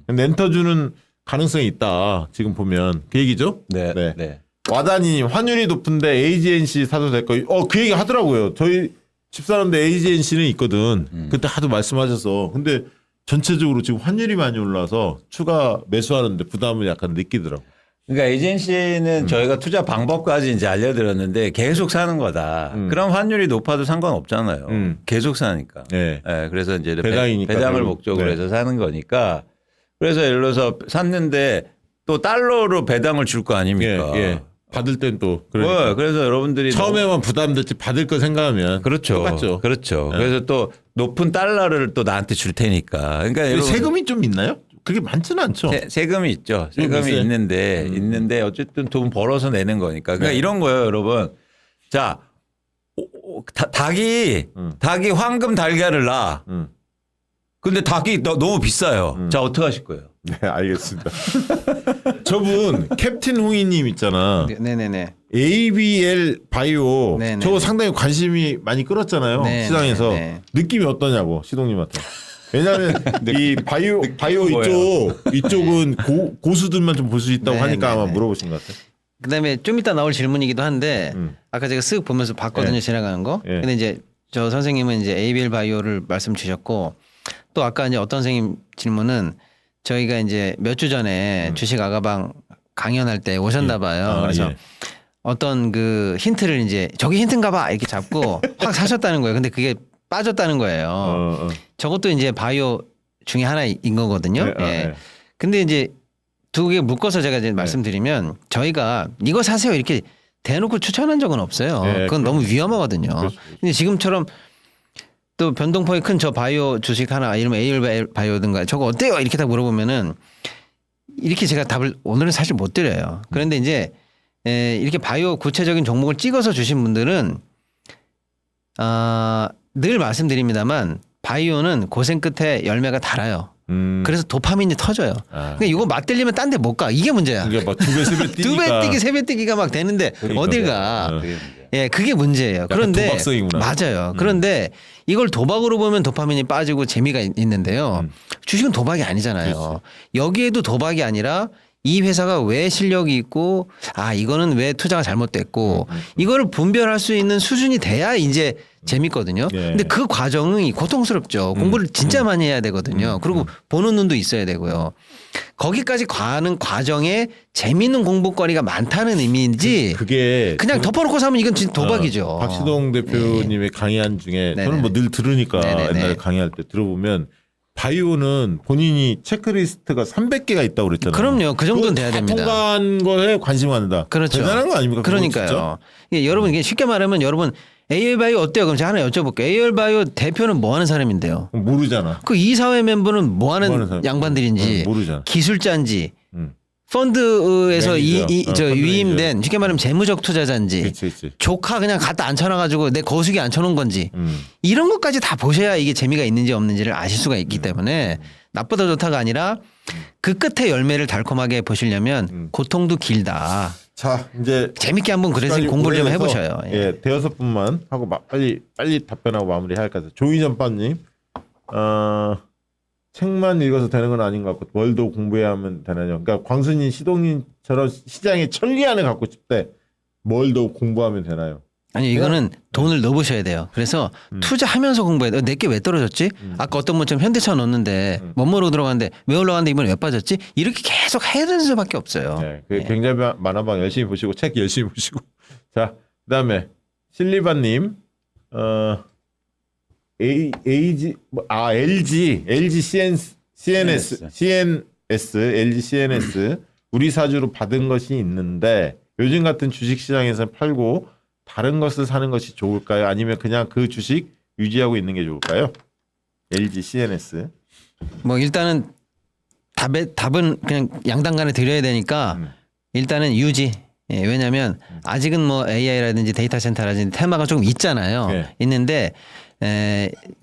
A: 렌터주는 가능성이 있다. 지금 보면. 그 얘기죠?
B: 네.
A: 네.
B: 네.
A: 와다니 환율이 높은데 AGNC 사도 될 거. 그 얘기 하더라고요. 저희 집사람들 AGNC는 있거든. 그때 하도 말씀하셔서. 근데 전체적으로 지금 환율이 많이 올라서 추가 매수하는데 부담을 약간 느끼더라고.
B: 그러니까 에이전시는 저희가 투자 방법까지 이제 알려드렸는데 계속 사는 거다. 그럼 환율이 높아도 상관없잖아요. 계속 사니까.
A: 네.
B: 네, 그래서 이제
A: 배당이니까
B: 배당을
A: 결국.
B: 목적으로
A: 네.
B: 해서 사는 거니까. 그래서 예를 들어서 샀는데 또 달러로 배당을 줄 거 아닙니까?
A: 예, 예. 받을 땐 또 그러니까.
B: 그래서 여러분들이
A: 처음에만 부담됐지 받을 거 생각하면
B: 그렇죠.
A: 똑같죠.
B: 그렇죠.
A: 네.
B: 그래서 또 높은 달러를 또 나한테 줄 테니까. 그러니까
A: 근데
B: 여러분
A: 세금이 좀 있나요? 그게 많지는 않죠.
B: 세금이 있죠. 세금이
A: 있어요?
B: 있는데 어쨌든 돈 벌어서 내는 거니까. 그러니까
A: 네.
B: 이런 거예요, 여러분. 자, 닭이 황금 달걀을 낳아.
A: 음.
B: 근데 닭이 너무 비싸요. 자, 어떻게 하실 거예요?
A: 네, 알겠습니다. 저분 캡틴 홍이님 있잖아.
C: 네네네.
A: ABL 바이오
C: 네네.
A: 저거 상당히 관심이 많이 끌었잖아요.
C: 네,
A: 시장에서.
C: 네, 네.
A: 느낌이 어떠냐고 시동님한테. 왜냐하면 이 바이오
B: 뭐예요?
A: 이쪽은 고수들만 좀 볼 수 있다고
C: 네,
A: 하니까
C: 네,
A: 아마
C: 네.
A: 물어보신 것 같아요.
C: 그다음에 좀 이따 나올 질문이기도 한데 아까 제가 쓱 보면서 봤거든요.
A: 예.
C: 지나가는 거.
A: 예.
C: 근데 이제 저 선생님은 이제 ABL 바이오를 말씀 주셨고 또 아까 이제 어떤 선생님 질문은 저희가 이제 몇 주 전에 주식 아가방 강연할 때 오셨나 봐요. 그래서
A: 예.
C: 어떤 그 힌트를 이제 저기 힌트인가 봐 이렇게 잡고 확 사셨다는 거예요. 근데 그게 빠졌다는 거예요. 저것도 이제 바이오 중에 하나인 거거든요.
A: 네,
C: 예.
A: 네.
C: 근데 이제 두 개 묶어서 제가 이제 말씀드리면 저희가 이거 사세요 이렇게 대놓고 추천한 적은 없어요.
A: 네,
C: 그건 너무 위험하거든요.
A: 그렇죠.
C: 근데 지금처럼 또 변동폭이 큰 저 바이오 주식 하나 이러면 AL 바이오든가 저거 어때요? 이렇게 다 물어보면은 이렇게 제가 답을 오늘은 사실 못 드려요. 그런데 이제 이렇게 바이오 구체적인 종목을 찍어서 주신 분들은 늘 말씀드립니다만 바이오는 고생 끝에 열매가 달아요. 그래서 도파민이 터져요. 그러니까 이거 맞들리면 딴 데 못 가. 이게 문제야.
A: 이게 막 2배, 3배 뛰니까.
C: 두 배 뛰기, 세 배 뛰기가 막 되는데
A: 그러니까.
C: 어딜 가.
A: 어.
C: 예, 그게 문제예요. 그런데
A: 도박성이구나.
C: 맞아요. 그런데 이걸 도박으로 보면 도파민이 빠지고 재미가 있는데요. 주식은 도박이 아니잖아요.
A: 그렇지.
C: 여기에도 도박이 아니라 이 회사가 왜 실력이 있고 이거는 왜 투자가 잘못됐고 이거를 분별할 수 있는 수준이 돼야 이제 재밌거든요.
A: 예.
C: 근데 그 과정이 고통스럽죠. 공부를 진짜 많이 해야 되거든요. 그리고 보는 눈도 있어야 되고요. 거기까지 가는 과정에 재밌는 공부거리가 많다는 의미인지
A: 그게
C: 그냥 덮어놓고 사면 이건 진짜 도박이죠.
A: 박시동 대표님의 강의한 중에
C: 네네.
A: 저는 뭐 늘 들으니까
C: 네네네.
A: 옛날에 강의할 때 들어보면 바이오는 본인이 체크리스트가 300개가 있다고 그랬잖아요.
C: 그럼요. 그 정도는 돼야
A: 그거 다
C: 됩니다.
A: 통과한 거에 관심 갖는다.
C: 그렇죠.
A: 대단한 거 아닙니까? 그거 진짜?
C: 그러니까요. 이게 여러분 이게 쉽게 말하면 여러분 AL바이오 어때요? 그럼 제가 하나 여쭤볼게요. AL바이오 대표는 뭐 하는 사람인데요?
A: 모르잖아.
C: 그 이사회 멤버는 뭐 하는
A: 뭐 하는 사람?
C: 양반들인지
A: 모르잖아.
C: 기술자인지
A: 음.
C: 펀드에서
A: 매니저.
C: 저
A: 펀드
C: 위임된 쉽게 말하면 재무적 투자자인지
A: 그렇지.
C: 조카 그냥 갖다 앉혀놔가지고 내 거수기 앉혀놓은 건지 이런 것까지 다 보셔야 이게 재미가 있는지 없는지를 아실 수가 있기 때문에 나쁘다 좋다가 아니라 그 끝에 열매를 달콤하게 보시려면 고통도 길다.
A: 자, 이제
C: 재밌게 한번 그래서
A: 시간이
C: 공부를 좀
A: 오래돼서,
C: 해보셔요. 예.
A: 예, 대여섯 분만 하고 빨리 답변하고 마무리해야 할 것 같아요. 조이전빠님, 책만 읽어서 되는 건 아닌 것 같고 뭘 더 공부해야 하면 되나요? 그러니까 광순이 시동님처럼 시장에 천리안을 갖고 싶대. 뭘 더 공부하면 되나요?
C: 아니 이거는 돈을 넣어보셔야 돼요. 그래서 투자하면서 공부해야 돼요. 내게 왜 떨어졌지? 아까 어떤 분처럼 현대차 넣었는데 뭐뭐로 들어갔는데 왜 올라갔는데 이번에 왜 빠졌지? 이렇게 계속 해야 되는 수밖에 없어요.
A: 네, 그 굉장히 만화방 열심히 보시고 책 열심히 보시고. 자, 그다음에 실리바님, LG CNS 우리 사주로 받은 것이 있는데 요즘 같은 주식 시장에서 팔고 다른 것을 사는 것이 좋을까요? 아니면 그냥 그 주식 유지하고 있는 게 좋을까요? LG CNS.
C: 뭐 일단은 답은 그냥 양당간에 드려야 되니까 일단은 유지. 예, 왜냐하면 아직은 뭐 AI라든지 데이터 센터라든지 테마가 조금 있잖아요.
A: 네.
C: 있는데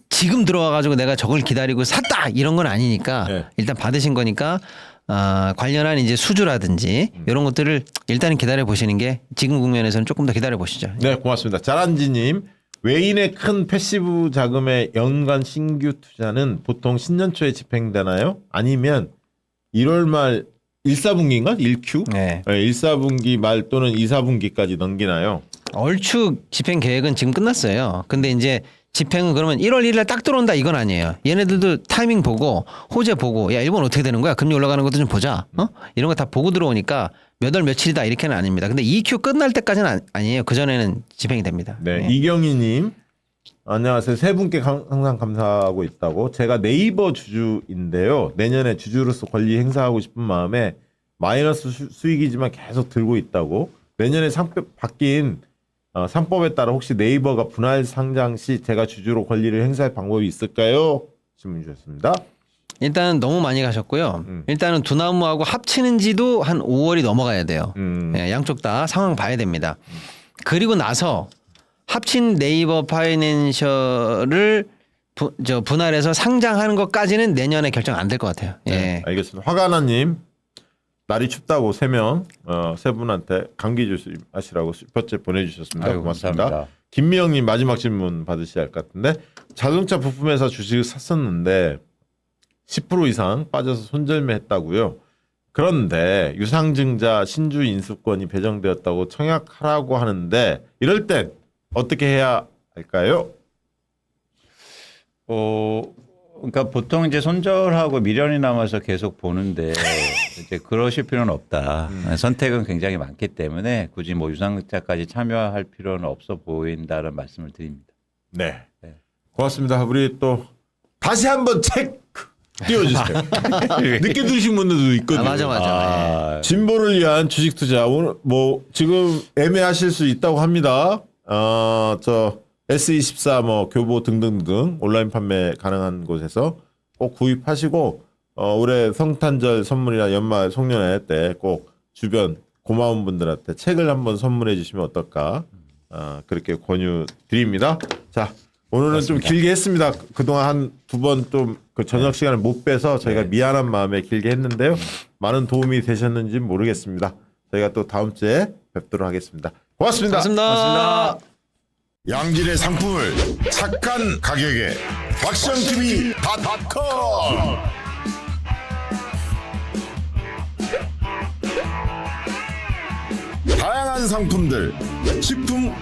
C: 지금 들어와가지고 내가 저걸 기다리고 샀다 이런 건 아니니까
A: 네.
C: 일단 받으신 거니까 관련한 이제 수주라든지 이런 것들을 일단은 기다려 보시는 게 지금 국면에서는 조금 더 기다려 보시죠.
A: 네, 고맙습니다. 자란지님, 외인의 큰 패시브 자금의 연간 신규 투자는 보통 신년 초에 집행되나요? 아니면 1월 말 1, 4분기인가? 1Q?
C: 네.
A: 1, 4분기 말 또는 2, 4분기까지 넘기나요?
C: 얼추 집행 계획은 지금 끝났어요. 근데 이제 집행은 그러면 1월 1일 딱 들어온다 이건 아니에요. 얘네들도 타이밍 보고 호재 보고 야 일본 어떻게 되는 거야? 금리 올라가는 것도 좀 보자. 이런 거 다 보고 들어오니까 몇 월 며칠이다 이렇게는 아닙니다. 근데 2Q 끝날 때까지는 아니에요. 그 전에는 집행이 됩니다.
A: 네, 이경희님 안녕하세요. 세 분께 항상 감사하고 있다고. 제가 네이버 주주인데요. 내년에 주주로서 권리 행사하고 싶은 마음에 마이너스 수익이지만 계속 들고 있다고. 내년에 바뀐 상법에 따라 혹시 네이버가 분할 상장 시 제가 주주로 권리를 행사할 방법이 있을까요? 질문 주셨습니다.
C: 일단은 너무 많이 가셨고요. 일단은 두나무하고 합치는지도 한 5월이 넘어가야 돼요. 네, 양쪽 다 상황 봐야 됩니다. 그리고 나서 합친 네이버 파이낸셜을 분할해서 상장하는 것까지는 내년에 결정 안 될 것 같아요. 예.
A: 네, 알겠습니다. 화가나님 날이 춥다고 세 분한테 감기 조심하시라고 슈퍼챗 보내주셨습니다.
B: 아이고,
A: 고맙습니다.
B: 감사합니다.
A: 김미영님 마지막 질문 받으셔야 할 것 같은데 자동차 부품회사 주식을 샀었는데 10% 이상 빠져서 손절매했다고요. 그런데 유상증자 신주 인수권이 배정되었다고 청약하라고 하는데 이럴 땐 어떻게 해야 할까요?
B: 그러니까 보통 이제 손절하고 미련이 남아서 계속 보는데 이제 그러실 필요는 없다. 선택은 굉장히 많기 때문에 굳이 뭐 유상증자까지 참여할 필요는 없어 보인다는 말씀을 드립니다.
A: 네. 고맙습니다. 우리 또 다시 한번 책 띄워주세요. 늦게 들으신 분들도 있거든요.
C: 맞아.
A: 진보를 위한 주식 투자 오늘 뭐 지금 애매하실 수 있다고 합니다. 저 S24 뭐 교보 등등등 온라인 판매 가능한 곳에서 꼭 구입하시고 올해 성탄절 선물이나 연말 송년회 때 꼭 주변 고마운 분들한테 책을 한번 선물해 주시면 어떨까 그렇게 권유 드립니다. 자 오늘은
B: 맞습니다.
A: 좀 길게 했습니다. 그동안 한 두 번 좀 그 저녁 시간을 못 빼서 저희가 미안한 마음에 길게 했는데요. 많은 도움이 되셨는지 모르겠습니다. 저희가 또 다음 주에 뵙도록 하겠습니다. 고맙습니다.
C: 고맙습니다.
D: 양질의 상품을 착한 가격에 박시영TV.com 다양한 상품들 식품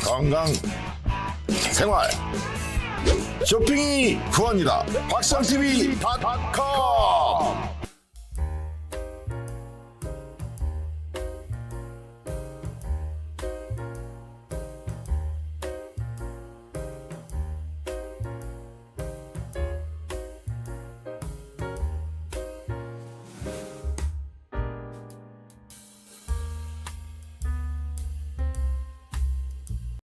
D: 건강 생활 쇼핑이 후원이다 박시영TV.com